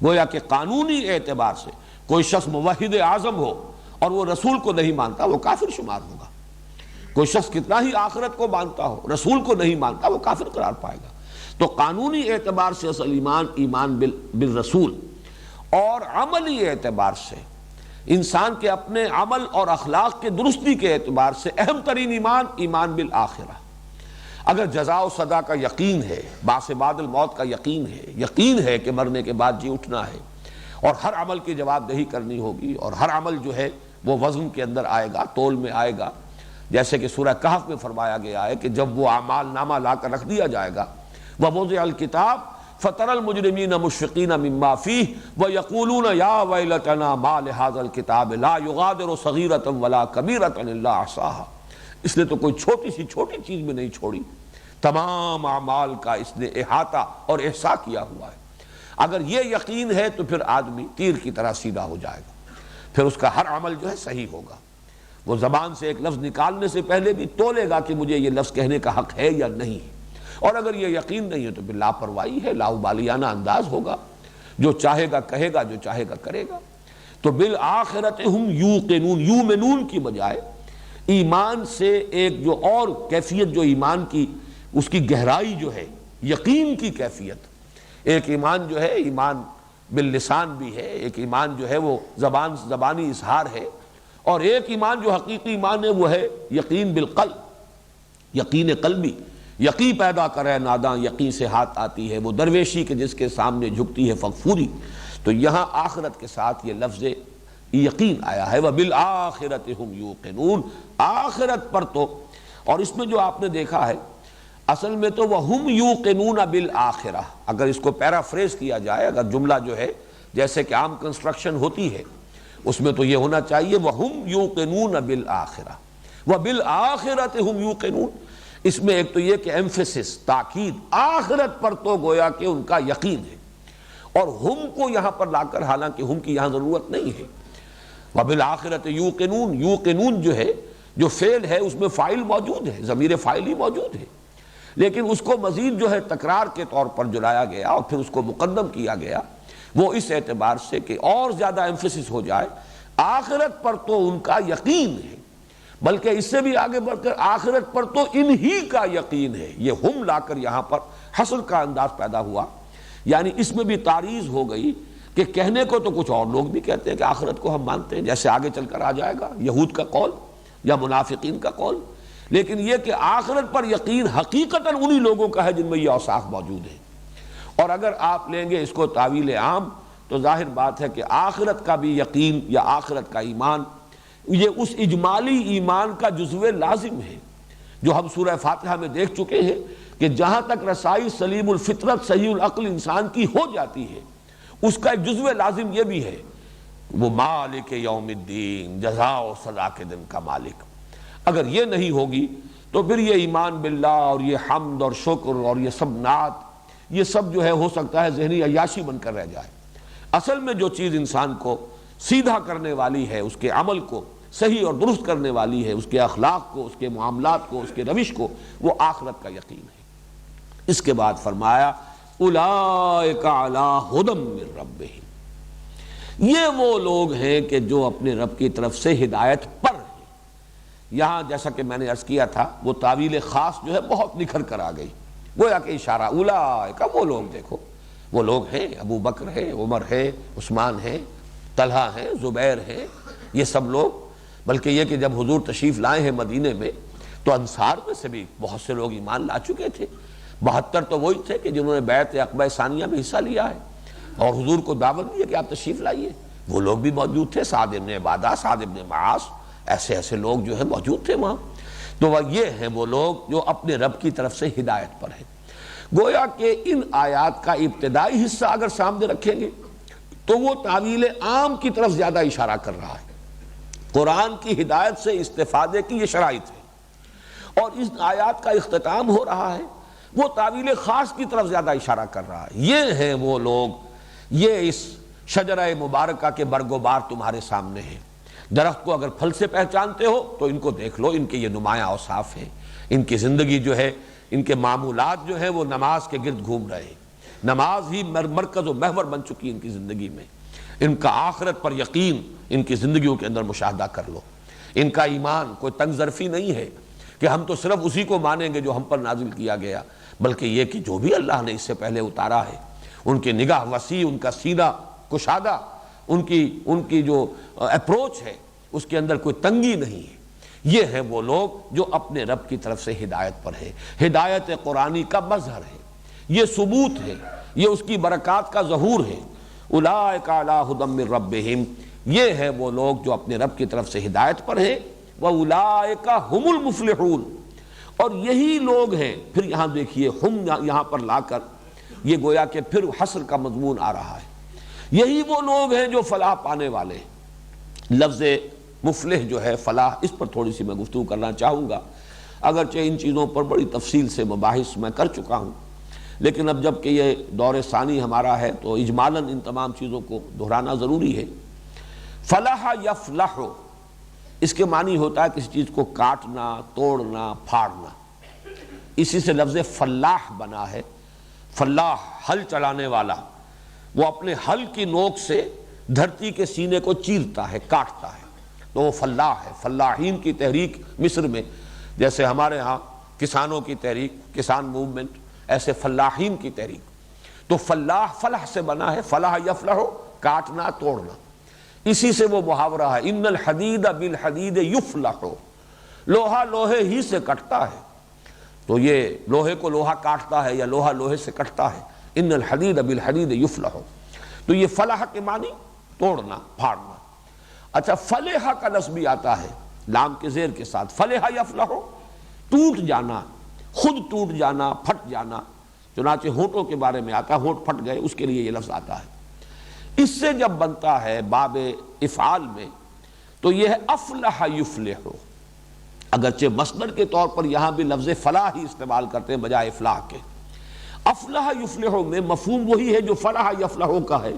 گویا کہ قانونی اعتبار سے کوئی شخص موحد اعظم ہو اور وہ رسول کو نہیں مانتا وہ کافر شمار ہوگا۔ کوئی شخص کتنا ہی آخرت کو مانتا ہو رسول کو نہیں مانتا وہ کافر قرار پائے گا۔ تو قانونی اعتبار سے اصل ایمان بالرسول، اور عملی اعتبار سے انسان کے اپنے عمل اور اخلاق کے درستی کے اعتبار سے اہم ترین ایمان بالآخرہ۔ اگر جزا و سزا کا یقین ہے، بعث بعد الموت کا یقین ہے کہ مرنے کے بعد جی اٹھنا ہے، اور ہر عمل کی جواب دہی کرنی ہوگی، اور ہر عمل جو ہے وہ وزن کے اندر آئے گا، تول میں آئے گا، جیسے کہ سورہ کہف میں فرمایا گیا ہے کہ جب وہ اعمال نامہ لا کر رکھ دیا جائے گا، وَوُضِعَ الْكِتَابُ فَتَرَى الْمُجْرِمِينَ مُشْفِقِينَ مِمَّا فِيهِ وَيَقُولُونَ يَا وَيْلَتَنَا مَا لِهَذَا الْكِتَابِ لَا يُغَادِرُ صَغِيرَةً وَلَا كَبِيرَةً إِلَّا أَحْصَاهَا، اس نے تو کوئی چھوٹی چیز میں نہیں چھوڑی، تمام اعمال کا اس نے احاطہ اور احصاء کیا ہوا ہے۔ اگر یہ یقین ہے تو پھر آدمی تیر کی طرح سیدھا ہو جائے گا، پھر اس کا ہر عمل جو ہے صحیح ہوگا۔ وہ زبان سے ایک لفظ نکالنے سے پہلے بھی تولے گا کہ مجھے یہ لفظ کہنے کا حق ہے یا نہیں، اور اگر یہ یقین نہیں ہے تو پھر لاپرواہی ہے، لاؤبالیانہ انداز ہوگا، جو چاہے گا کہے گا، جو چاہے گا کرے گا۔ تو بالآخرۃ ہم یوقنون، یؤمنون کی بجائے ایمان سے ایک جو اور کیفیت جو ایمان کی اس کی گہرائی جو ہے، یقین کی کیفیت، ایک ایمان جو ہے ایمان باللسان بھی ہے، ایک ایمان جو ہے وہ زبانی اظہار ہے، اور ایک ایمان جو حقیقی ایمان ہے وہ ہے یقین بالقلب، یقین قلبی، یقین پیدا کرے ناداں یقین سے ہاتھ آتی ہے، وہ درویشی کے جس کے سامنے جھکتی ہے فغفوری۔ تو یہاں آخرت کے ساتھ یہ لفظ یقین آیا ہے، وَبِالْآخِرَةِ هُمْ يُوقِنُونَ، آخرت پر تو، اور اس میں جو آپ نے دیکھا ہے اصل میں تو وَهُمْ يُوقِنُونَ بِالْآخِرَةِ، اگر اس کو پیرافریز کیا جائے، اگر جملہ جو ہے جیسے کہ عام کنسٹرکشن ہوتی ہے اس میں تو یہ ہونا چاہیے وَهُمْ يُوقِنُونَ بِالْآخِرَةِ وَبِالْآخِرَةِ هُمْ يُوقِنُونَ۔ اس میں ایک تو یہ کہ ایمفیسس، تاکید، آخرت پر تو گویا کہ ان کا یقین ہے، اور ہم کو یہاں پر لا کر، حالانکہ ہم کی یہاں ضرورت نہیں ہے، وَبِالْآخِرَةِ يُوقِنُونَ، یوقنون جو ہے، جو فعل ہے اس میں فاعل موجود ہے، ضمیر فاعل ہی موجود ہے، لیکن اس کو مزید جو ہے تکرار کے طور پر جو لایا گیا اور پھر اس کو مقدم کیا گیا، وہ اس اعتبار سے کہ اور زیادہ ایمفیسس ہو جائے، آخرت پر تو ان کا یقین ہے، بلکہ اس سے بھی آگے بڑھ کر آخرت پر تو انہی کا یقین ہے، یہ ہم لا کر یہاں پر حصر کا انداز پیدا ہوا، یعنی اس میں بھی تعریض ہو گئی کہ کہنے کو تو کچھ اور لوگ بھی کہتے ہیں کہ آخرت کو ہم مانتے ہیں، جیسے آگے چل کر آ جائے گا یہود کا قول یا منافقین کا قول، لیکن یہ کہ آخرت پر یقین حقیقتاً انہی لوگوں کا ہے جن میں یہ اوصاف موجود ہیں۔ اور اگر آپ لیں گے اس کو تعویل عام تو ظاہر بات ہے کہ آخرت کا بھی یقین یا آخرت کا ایمان یہ اس اجمالی ایمان کا جزو لازم ہے جو ہم سورہ فاتحہ میں دیکھ چکے ہیں کہ جہاں تک رسائی سلیم الفطرت صحیح العقل انسان کی ہو جاتی ہے اس کا ایک جزو لازم یہ بھی ہے، وہ مالک یوم الدین، جزا و سزا کے دن کا مالک۔ اگر یہ نہیں ہوگی تو پھر یہ ایمان باللہ اور یہ حمد اور شکر اور یہ سب نعت، یہ سب جو ہے ہو سکتا ہے ذہنی عیاشی بن کر رہ جائے۔ اصل میں جو چیز انسان کو سیدھا کرنے والی ہے، اس کے عمل کو صحیح اور درست کرنے والی ہے، اس کے اخلاق کو، اس کے معاملات کو، اس کے روش کو، وہ آخرت کا یقین ہے۔ اس کے بعد فرمایا اولئک علی ھدی من ربہم، یہ وہ لوگ ہیں کہ جو اپنے رب کی طرف سے ہدایت پر ہیں۔ یہاں جیسا کہ میں نے عرض کیا تھا وہ تعویل خاص جو ہے بہت نکھر کر آ گئی، گویا کہ اشارہ اولئک، وہ لوگ دیکھو، وہ لوگ ہیں، ابو بکر ہے، عمر ہے، عثمان ہے، طلحہ ہیں، زبیر ہیں، یہ سب لوگ، بلکہ یہ کہ جب حضور تشریف لائے ہیں مدینے میں تو انصار میں سے بھی بہت سے لوگ ایمان لا چکے تھے، 72 تو وہی تھے کہ جنہوں نے بیعت عقبہ ثانیہ میں حصہ لیا ہے اور حضور کو دعوت دی ہے کہ آپ تشریف لائیے، وہ لوگ بھی موجود تھے، سعد بن عبادہ، سعد بن معاذ، ایسے لوگ جو ہیں موجود تھے وہاں۔ تو وہ یہ ہیں وہ لوگ جو اپنے رب کی طرف سے ہدایت پر ہیں۔ گویا کہ ان آیات کا ابتدائی حصہ اگر سامنے رکھیں گے تو وہ تعویل عام کی طرف زیادہ اشارہ کر رہا ہے، قرآن کی ہدایت سے استفادے کی یہ شرائط ہے، اور اس آیات کا اختتام ہو رہا ہے وہ تعویل خاص کی طرف زیادہ اشارہ کر رہا ہے۔ یہ ہیں وہ لوگ، یہ اس شجرہ مبارکہ کے برگ و بار تمہارے سامنے ہیں، درخت کو اگر پھل سے پہچانتے ہو تو ان کو دیکھ لو، ان کے یہ نمایاں اوصاف ہیں، ان کی زندگی جو ہے، ان کے معمولات جو ہیں وہ نماز کے گرد گھوم رہے ہیں، نماز ہی مرکز و محور بن چکی ان کی زندگی میں، ان کا آخرت پر یقین ان کی زندگیوں کے اندر مشاہدہ کر لو، ان کا ایمان کوئی تنگ ظرفی نہیں ہے کہ ہم تو صرف اسی کو مانیں گے جو ہم پر نازل کیا گیا، بلکہ یہ کہ جو بھی اللہ نے اس سے پہلے اتارا ہے، ان کی نگاہ وسیع، ان کا سینہ کشادہ، ان کی جو اپروچ ہے اس کے اندر کوئی تنگی نہیں ہے۔ یہ ہیں وہ لوگ جو اپنے رب کی طرف سے ہدایت پر ہے، ہدایت قرآنی کا مظہر ہے، یہ ثبوت ہے، یہ اس کی برکات کا ظہور ہے۔ اولئک علی ھدی من ربہم، یہ ہیں وہ لوگ جو اپنے رب کی طرف سے ہدایت پر ہیں، واولئک ھم المفلحون، اور یہی لوگ ہیں، پھر یہاں دیکھیے ہم یہاں پر لا کر یہ گویا کہ پھر حصر کا مضمون آ رہا ہے، یہی وہ لوگ ہیں جو فلاح پانے والے۔ لفظ مفلح جو ہے فلاح، اس پر تھوڑی سی میں گفتگو کرنا چاہوں گا، اگرچہ ان چیزوں پر بڑی تفصیل سے مباحث میں کر چکا ہوں، لیکن اب جب کہ یہ دور ثانی ہمارا ہے تو اجمالاً ان تمام چیزوں کو دہرانا ضروری ہے۔ فلاح یفلح، اس کے معنی ہوتا ہے کسی چیز کو کاٹنا، توڑنا، پھاڑنا، اسی سے لفظ فلاح بنا ہے۔ فلاح ہل چلانے والا، وہ اپنے ہل کی نوک سے دھرتی کے سینے کو چیرتا ہے، کاٹتا ہے، تو وہ فلاح ہے۔ فلاحین کی تحریک مصر میں، جیسے ہمارے ہاں کسانوں کی تحریک، کسان موومنٹ، ایسے فلاحین کی تحریک۔ تو فلاح فلاح سے بنا ہے، فلاح یفلح کاٹنا توڑنا، اسی سے وہ محاورہ ہے ان الحدید بالحدید یفلح، لوہا لوہے ہی سے کٹتا ہے، تو یہ لوہے کو لوہا کاٹتا ہے یا لوہا لوہے سے کٹتا ہے، ان الحدید بالحدید یفلح، تو یہ فلاح کے معنی توڑنا پھاڑنا۔ اچھا فلح کا لفظ بھی آتا ہے لام کے زیر کے ساتھ، فلح یفلح ٹوٹ جانا، خود ٹوٹ جانا، پھٹ جانا، چنانچہ ہونٹوں کے بارے میں آتا ہے، ہونٹ پھٹ گئے، اس کے لیے یہ لفظ آتا ہے۔ اس سے جب بنتا ہے باب افعال میں تو یہ ہے افلح یفلح، اگرچہ مصدر کے طور پر یہاں بھی لفظ فلاح ہی استعمال کرتے ہیں بجائے افلاح کے۔ افلح یفلح میں مفہوم وہی ہے جو فلاح یفلح کا ہے،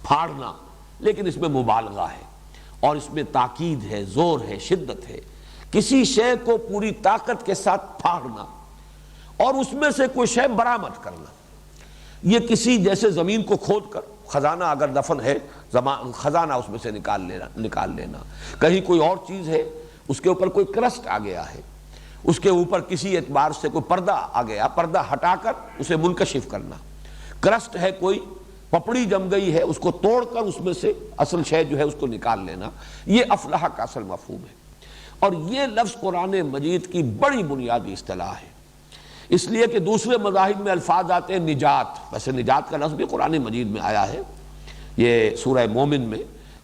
پھاڑنا، لیکن اس میں مبالغہ ہے اور اس میں تاکید ہے، زور ہے، شدت ہے، کسی شے کو پوری طاقت کے ساتھ پھاڑنا اور اس میں سے کوئی شے برآمد کرنا۔ یہ کسی جیسے زمین کو کھود کر خزانہ اگر دفن ہے، خزانہ اس میں سے نکال لینا، کہیں کوئی اور چیز ہے اس کے اوپر کوئی کرسٹ آ گیا ہے، اس کے اوپر کسی اعتبار سے کوئی پردہ آ گیا، پردہ ہٹا کر اسے منکشف کرنا، کرسٹ ہے کوئی پپڑی جم گئی ہے اس کو توڑ کر اس میں سے اصل شے جو ہے اس کو نکال لینا، یہ افلاح کا اصل مفہوم ہے۔ اور یہ لفظ قرآن مجید کی بڑی بنیادی اصطلاح ہے، اس لیے کہ دوسرے مذاہب میں الفاظ آتے ہیں نجات، ویسے نجات کا لفظ بھی قرآن مجید میں آیا ہے، یہ سورہ مومن میں،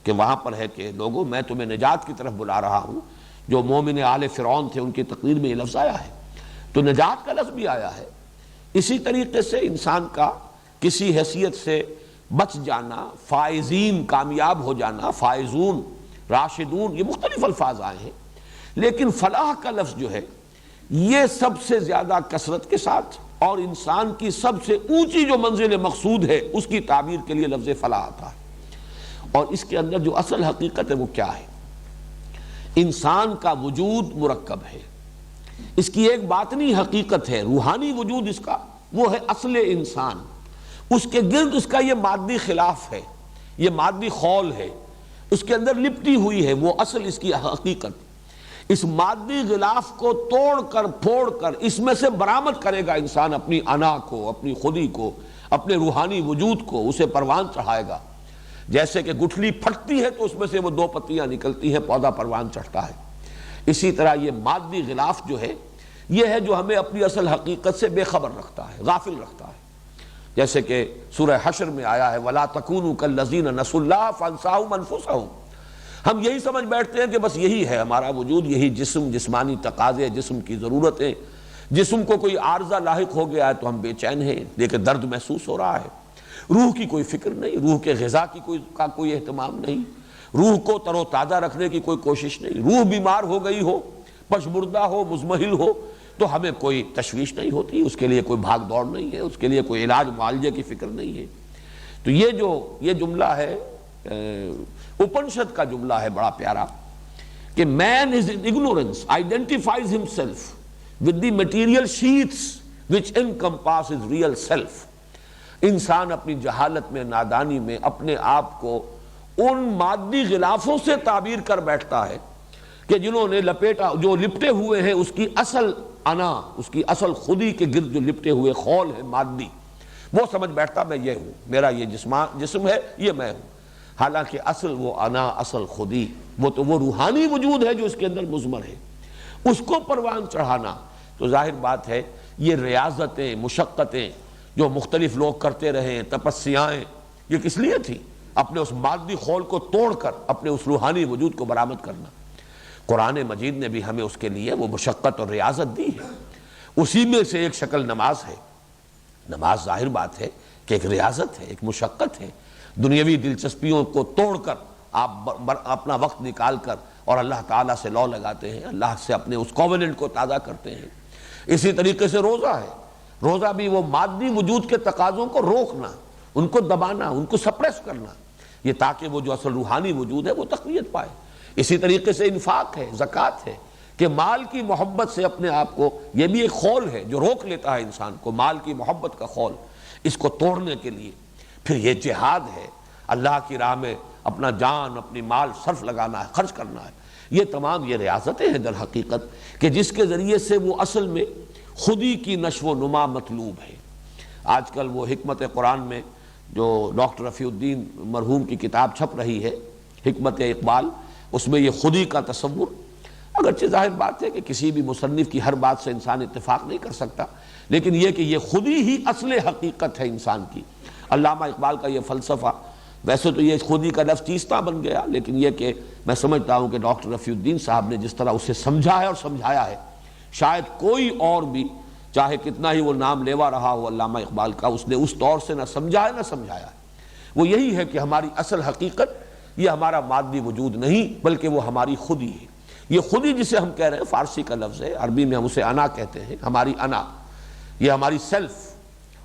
کہ وہاں پر ہے کہ لوگوں میں تمہیں نجات کی طرف بلا رہا ہوں، جو مومن آل فرعون تھے ان کی تقریر میں یہ لفظ آیا ہے، تو نجات کا لفظ بھی آیا ہے۔ اسی طریقے سے انسان کا کسی حیثیت سے بچ جانا، فائزین کامیاب ہو جانا، فائزون راشدون، یہ مختلف الفاظ آئے ہیں، لیکن فلاح کا لفظ جو ہے یہ سب سے زیادہ کثرت کے ساتھ اور انسان کی سب سے اونچی جو منزل مقصود ہے اس کی تعبیر کے لیے لفظ فلاح آتا ہے۔ اور اس کے اندر جو اصل حقیقت ہے وہ کیا ہے؟ انسان کا وجود مرکب ہے، اس کی ایک باطنی حقیقت ہے، روحانی وجود اس کا، وہ ہے اصل انسان، اس کے گرد اس کا یہ مادی خلاف ہے، یہ مادی خول ہے، اس کے اندر لپٹی ہوئی ہے وہ اصل اس کی حقیقت۔ اس مادی غلاف کو توڑ کر پھوڑ کر اس میں سے برآمد کرے گا انسان اپنی انا کو، اپنی خودی کو، اپنے روحانی وجود کو، اسے پروان چڑھائے گا۔ جیسے کہ گٹھلی پھٹتی ہے تو اس میں سے وہ دو پتیاں نکلتی ہیں، پودا پروان چڑھتا ہے، اسی طرح یہ مادی غلاف جو ہے یہ ہے جو ہمیں اپنی اصل حقیقت سے بے خبر رکھتا ہے، غافل رکھتا ہے۔ جیسے کہ سورہ حشر میں آیا ہے وَلَا تَكُونُوا كَالَّذِينَ نَسُوا اللَّهَ فَأَنسَاهُمْ أَنفُسَهُمْ، ہم یہی سمجھ بیٹھتے ہیں کہ بس یہی ہے ہمارا وجود، یہی جسم، جسمانی تقاضے، جسم کی ضرورتیں، جسم کو کوئی عارضہ لاحق ہو گیا ہے تو ہم بے چین ہیں، دیکھیں درد محسوس ہو رہا ہے، روح کی کوئی فکر نہیں، روح کے غذا کی کوئی اہتمام نہیں، روح کو تر و تازہ رکھنے کی کوئی کوشش نہیں، روح بیمار ہو گئی ہو، پشمردہ ہو، مزمحل ہو تو ہمیں کوئی تشویش نہیں ہوتی، اس کے لیے کوئی بھاگ دوڑ نہیں ہے، اس کے لیے کوئی علاج معالجے کی فکر نہیں ہے۔ تو یہ جملہ ہے اپنشد کا جملہ ہے بڑا پیارا کہ man is in ignorance identifies himself with the material sheaths which encompass his real self۔ انسان اپنی جہالت میں، نادانی میں اپنے آپ کو ان مادی غلافوں سے تعبیر کر بیٹھتا ہے کہ جنہوں نے لپیٹا، جو لپٹے ہوئے ہیں اس کی اصل انا، اس کی اصل خودی کے گرد جو لپٹے ہوئے خول ہے مادی، وہ سمجھ بیٹھتا میں یہ ہوں، میرا یہ جسم ہے، یہ میں ہوں، حالانکہ اصل وہ انا، اصل خودی، وہ تو وہ روحانی وجود ہے جو اس کے اندر مضمر ہے، اس کو پروان چڑھانا۔ تو ظاہر بات ہے یہ ریاضتیں، مشقتیں جو مختلف لوگ کرتے رہے، تپسیائیں، یہ کس لیے تھی؟ اپنے اس مادی خول کو توڑ کر اپنے اس روحانی وجود کو برآمد کرنا۔ قرآن مجید نے بھی ہمیں اس کے لیے وہ مشقت اور ریاضت دی ہے، اسی میں سے ایک شکل نماز ہے۔ نماز ظاہر بات ہے کہ ایک ریاضت ہے، ایک مشقت ہے، دنیاوی دلچسپیوں کو توڑ کر آپ اپنا وقت نکال کر اور اللہ تعالیٰ سے لو لگاتے ہیں، اللہ سے اپنے اس کووننٹ کو تازہ کرتے ہیں۔ اسی طریقے سے روزہ ہے، روزہ بھی وہ مادی وجود کے تقاضوں کو روکنا، ان کو دبانا، ان کو سپریس کرنا، یہ تاکہ وہ جو اصل روحانی وجود ہے وہ تقویت پائے۔ اسی طریقے سے انفاق ہے، زکوٰۃ ہے کہ مال کی محبت سے اپنے آپ کو، یہ بھی ایک خول ہے جو روک لیتا ہے انسان کو، مال کی محبت کا خول، اس کو توڑنے کے لیے۔ پھر یہ جہاد ہے، اللہ کی راہ میں اپنا جان، اپنی مال صرف لگانا ہے، خرچ کرنا ہے۔ یہ تمام یہ ریاضتیں ہیں در حقیقت کہ جس کے ذریعے سے وہ اصل میں خودی کی نشو و نما مطلوب ہے۔ آج کل وہ حکمت قرآن میں جو ڈاکٹر رفیع الدین مرحوم کی کتاب چھپ رہی ہے حکمت اقبال، اس میں یہ خودی کا تصور، اگرچہ ظاہر بات ہے کہ کسی بھی مصنف کی ہر بات سے انسان اتفاق نہیں کر سکتا، لیکن یہ کہ یہ خودی ہی اصل حقیقت ہے انسان کی۔ علامہ اقبال کا یہ فلسفہ، ویسے تو یہ خودی کا لفظ تیستا بن گیا، لیکن یہ کہ میں سمجھتا ہوں کہ ڈاکٹر رفیع الدین صاحب نے جس طرح اسے سمجھا ہے اور سمجھایا ہے، شاید کوئی اور بھی چاہے کتنا ہی وہ نام لیوا رہا ہو علامہ اقبال کا، اس نے اس طور سے نہ سمجھا ہے نہ سمجھایا ہے۔ وہ یہی ہے کہ ہماری اصل حقیقت یہ ہمارا مادی وجود نہیں بلکہ وہ ہماری خودی ہے۔ یہ خودی جسے ہم کہہ رہے ہیں فارسی کا لفظ ہے، عربی میں ہم اسے انا کہتے ہیں، ہماری انا، یہ ہماری سیلف،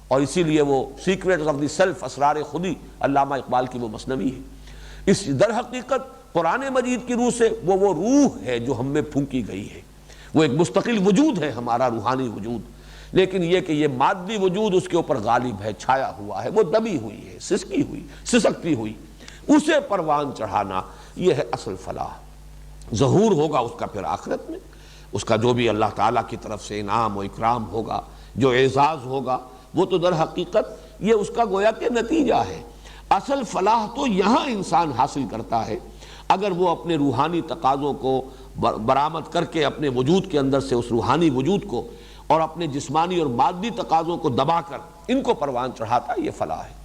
اور اسی لیے وہ سیکریٹس آف دی سیلف، اسرار خودی، علامہ اقبال کی وہ مثنوی ہے۔ اس در حقیقت قرآن مجید کی روح سے وہ روح ہے جو ہم میں پھونکی گئی ہے، وہ ایک مستقل وجود ہے ہمارا روحانی وجود، لیکن یہ کہ یہ مادی وجود اس کے اوپر غالب ہے، چھایا ہوا ہے، وہ دبی ہوئی ہے، سسکی ہوئی، سسکتی ہوئی، اسے پروان چڑھانا یہ ہے اصل فلاح۔ ظہور ہوگا اس کا پھر آخرت میں، اس کا جو بھی اللہ تعالیٰ کی طرف سے انعام و اکرام ہوگا، جو اعزاز ہوگا، وہ تو در حقیقت یہ اس کا گویا کہ نتیجہ ہے۔ اصل فلاح تو یہاں انسان حاصل کرتا ہے اگر وہ اپنے روحانی تقاضوں کو برآمد کر کے اپنے وجود کے اندر سے اس روحانی وجود کو اور اپنے جسمانی اور مادی تقاضوں کو دبا کر ان کو پروان چڑھاتا، یہ فلاح ہے۔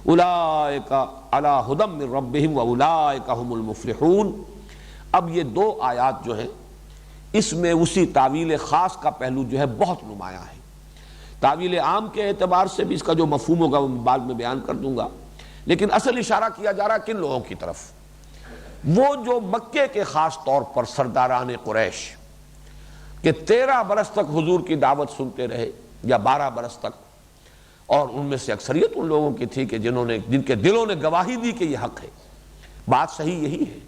اولئک علی ھدی من ربہم واولئک ھم المفلحون۔ اب یہ دو آیات جو ہیں اس میں اسی تعویل خاص کا پہلو جو ہے بہت نمایاں ہے۔ تعویل عام کے اعتبار سے بھی اس کا جو مفہوم ہوگا وہ بعد میں بیان کر دوں گا، لیکن اصل اشارہ کیا جا رہا کن لوگوں کی طرف؟ وہ جو مکے کے خاص طور پر سرداران قریش کہ 13 برس تک حضور کی دعوت سنتے رہے، یا 12 برس تک، اور ان میں سے اکثریت ان لوگوں کی تھی کہ جن کے دلوں نے گواہی دی کہ یہ حق ہے، بات صحیح یہی ہے،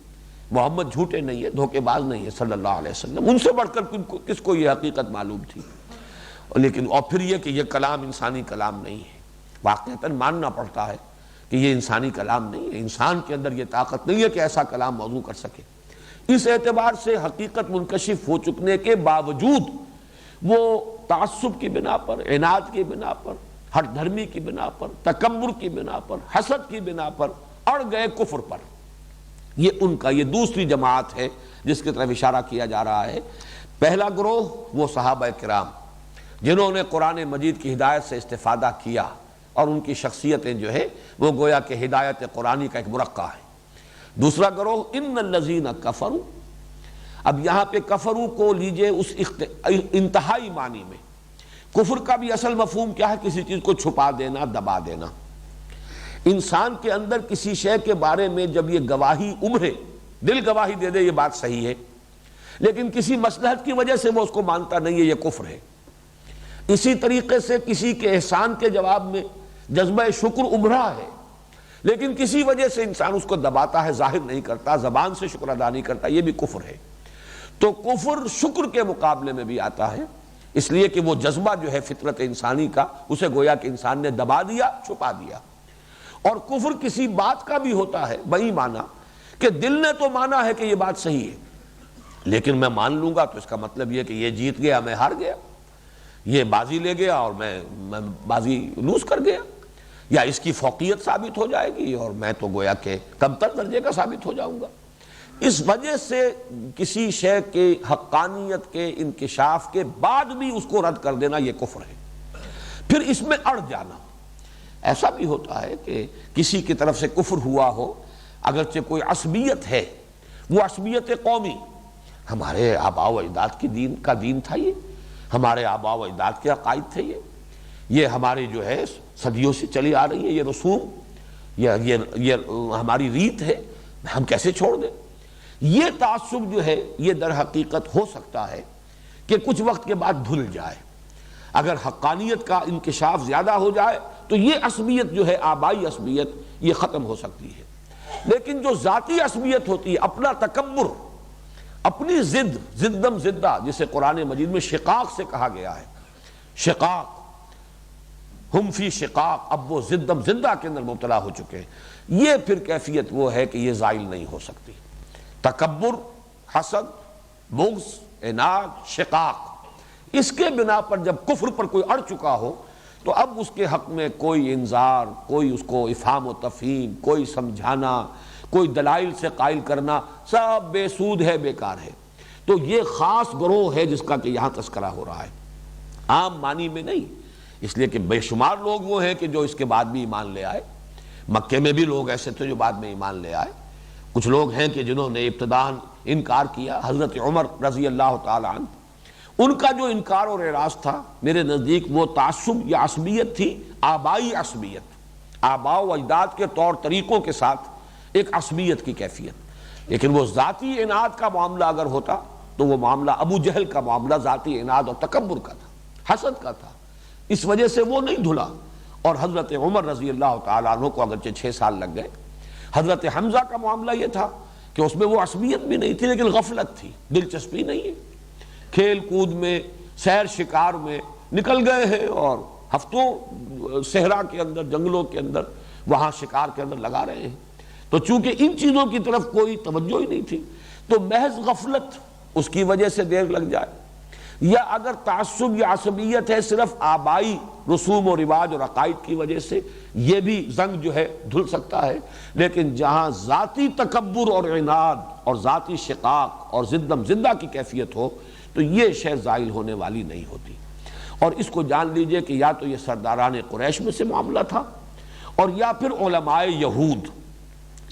محمد جھوٹے نہیں ہے، دھوکے باز نہیں ہے صلی اللہ علیہ وسلم، ان سے بڑھ کر کس کو یہ حقیقت معلوم تھی؟ لیکن اور پھر یہ کہ یہ کلام انسانی کلام نہیں ہے، واقعتاً ماننا پڑتا ہے کہ یہ انسانی کلام نہیں ہے، انسان کے اندر یہ طاقت نہیں ہے کہ ایسا کلام موضوع کر سکے۔ اس اعتبار سے حقیقت منکشف ہو چکنے کے باوجود وہ تعصب کی بنا پر، عناد کی بنا پر، ہٹ دھرمی کی بنا پر، تکبر کی بنا پر، حسد کی بنا پر اڑ گئے کفر پر۔ یہ ان کا یہ دوسری جماعت ہے جس کی طرف اشارہ کیا جا رہا ہے۔ پہلا گروہ وہ صحابہ کرام جنہوں نے قرآن مجید کی ہدایت سے استفادہ کیا، اور ان کی شخصیتیں جو ہے وہ گویا کہ ہدایت قرآنی کا ایک مرقع ہے۔ دوسرا گروہ ان الذین کفروا۔ اب یہاں پہ کفروا کو لیجئے اس انتہائی معنی میں۔ کفر کا بھی اصل مفہوم کیا ہے؟ کسی چیز کو چھپا دینا، دبا دینا۔ انسان کے اندر کسی شے کے بارے میں جب یہ گواہی ابھرے، دل گواہی دے دے یہ بات صحیح ہے، لیکن کسی مصلحت کی وجہ سے وہ اس کو مانتا نہیں ہے، یہ کفر ہے۔ اسی طریقے سے کسی کے احسان کے جواب میں جذبہ شکر ابھرا ہے، لیکن کسی وجہ سے انسان اس کو دباتا ہے، ظاہر نہیں کرتا، زبان سے شکر ادا نہیں کرتا، یہ بھی کفر ہے۔ تو کفر شکر کے مقابلے میں بھی آتا ہے، اس لیے کہ وہ جذبہ جو ہے فطرت انسانی کا، اسے گویا کہ انسان نے دبا دیا، چھپا دیا۔ اور کفر کسی بات کا بھی ہوتا ہے بئی معنی کہ دل نے تو مانا ہے کہ یہ بات صحیح ہے، لیکن میں مان لوں گا تو اس کا مطلب یہ کہ یہ جیت گیا، میں ہار گیا، یہ بازی لے گیا اور میں بازی لوز کر گیا، یا اس کی فوقیت ثابت ہو جائے گی اور میں تو گویا کہ کم تر درجے کا ثابت ہو جاؤں گا۔ اس وجہ سے کسی شے کے حقانیت کے انکشاف کے بعد بھی اس کو رد کر دینا یہ کفر ہے۔ پھر اس میں اڑ جانا، ایسا بھی ہوتا ہے کہ کسی کی طرف سے کفر ہوا ہو، اگرچہ کوئی عصبیت ہے، وہ عصبیت قومی، ہمارے آباء و اجداد کی دین تھا، یہ ہمارے آباء و اجداد کے عقائد تھے، یہ ہمارے جو ہے صدیوں سے چلی آ رہی ہے، یہ رسوم، یہ ہماری ریت ہے، ہم کیسے چھوڑ دیں؟ یہ تعصب جو ہے یہ در حقیقت ہو سکتا ہے کہ کچھ وقت کے بعد دھل جائے، اگر حقانیت کا انکشاف زیادہ ہو جائے تو یہ عصبیت جو ہے آبائی عصبیت یہ ختم ہو سکتی ہے، لیکن جو ذاتی عصبیت ہوتی ہے، اپنا تکبر، اپنی زدم زدہ، جسے قرآن مجید میں شقاق سے کہا گیا ہے، شقاق، ہم فی شقاق، اب وہ زدم زدہ کے اندر مبتلا ہو چکے ہیں، یہ پھر کیفیت وہ ہے کہ یہ زائل نہیں ہو سکتی۔ تکبر، حسد، بغض، عناد، شقاق، اس کے بنا پر جب کفر پر کوئی اڑ چکا ہو تو اب اس کے حق میں کوئی انذار، کوئی اس کو افہام و تفہیم، کوئی سمجھانا، کوئی دلائل سے قائل کرنا، سب بے سود ہے، بیکار ہے۔ تو یہ خاص گروہ ہے جس کا کہ یہاں تذکرہ ہو رہا ہے، عام معنی میں نہیں، اس لیے کہ بے شمار لوگ وہ ہیں کہ جو اس کے بعد بھی ایمان لے آئے۔ مکے میں بھی لوگ ایسے تھے جو بعد میں ایمان لے آئے، کچھ لوگ ہیں کہ جنہوں نے ابتداء انکار کیا۔ حضرت عمر رضی اللہ تعالی عنہ، ان کا جو انکار اور اعراض تھا میرے نزدیک وہ تعصب یا عصبیت تھی، آبائی عصبیت، آباء و اجداد کے طور طریقوں کے ساتھ ایک عصبیت کی کیفیت۔ لیکن وہ ذاتی عناد کا معاملہ اگر ہوتا تو وہ معاملہ ابو جہل کا معاملہ ذاتی عناد اور تکبر کا تھا، حسد کا تھا، اس وجہ سے وہ نہیں دھلا۔ اور حضرت عمر رضی اللہ تعالیٰ عنہ کو اگرچہ 6 سال لگ گئے۔ حضرت حمزہ کا معاملہ یہ تھا کہ اس میں وہ عصبیت بھی نہیں تھی لیکن غفلت تھی، دلچسپی نہیں ہے، کھیل کود میں، سیر شکار میں نکل گئے ہیں اور ہفتوں صحرا کے اندر، جنگلوں کے اندر، وہاں شکار کے اندر لگا رہے ہیں۔ تو چونکہ ان چیزوں کی طرف کوئی توجہ ہی نہیں تھی تو محض غفلت اس کی وجہ سے دیر لگ جائے، یا اگر تعصب یا عصبیت ہے صرف آبائی رسوم و رواج اور عقائد کی وجہ سے، یہ بھی زنگ جو ہے دھل سکتا ہے۔ لیکن جہاں ذاتی تکبر اور عناد اور ذاتی شقاق اور زدم زندہ کی کیفیت ہو تو یہ شے زائل ہونے والی نہیں ہوتی۔ اور اس کو جان لیجئے کہ یا تو یہ سرداران قریش میں سے معاملہ تھا اور یا پھر علماء یہود۔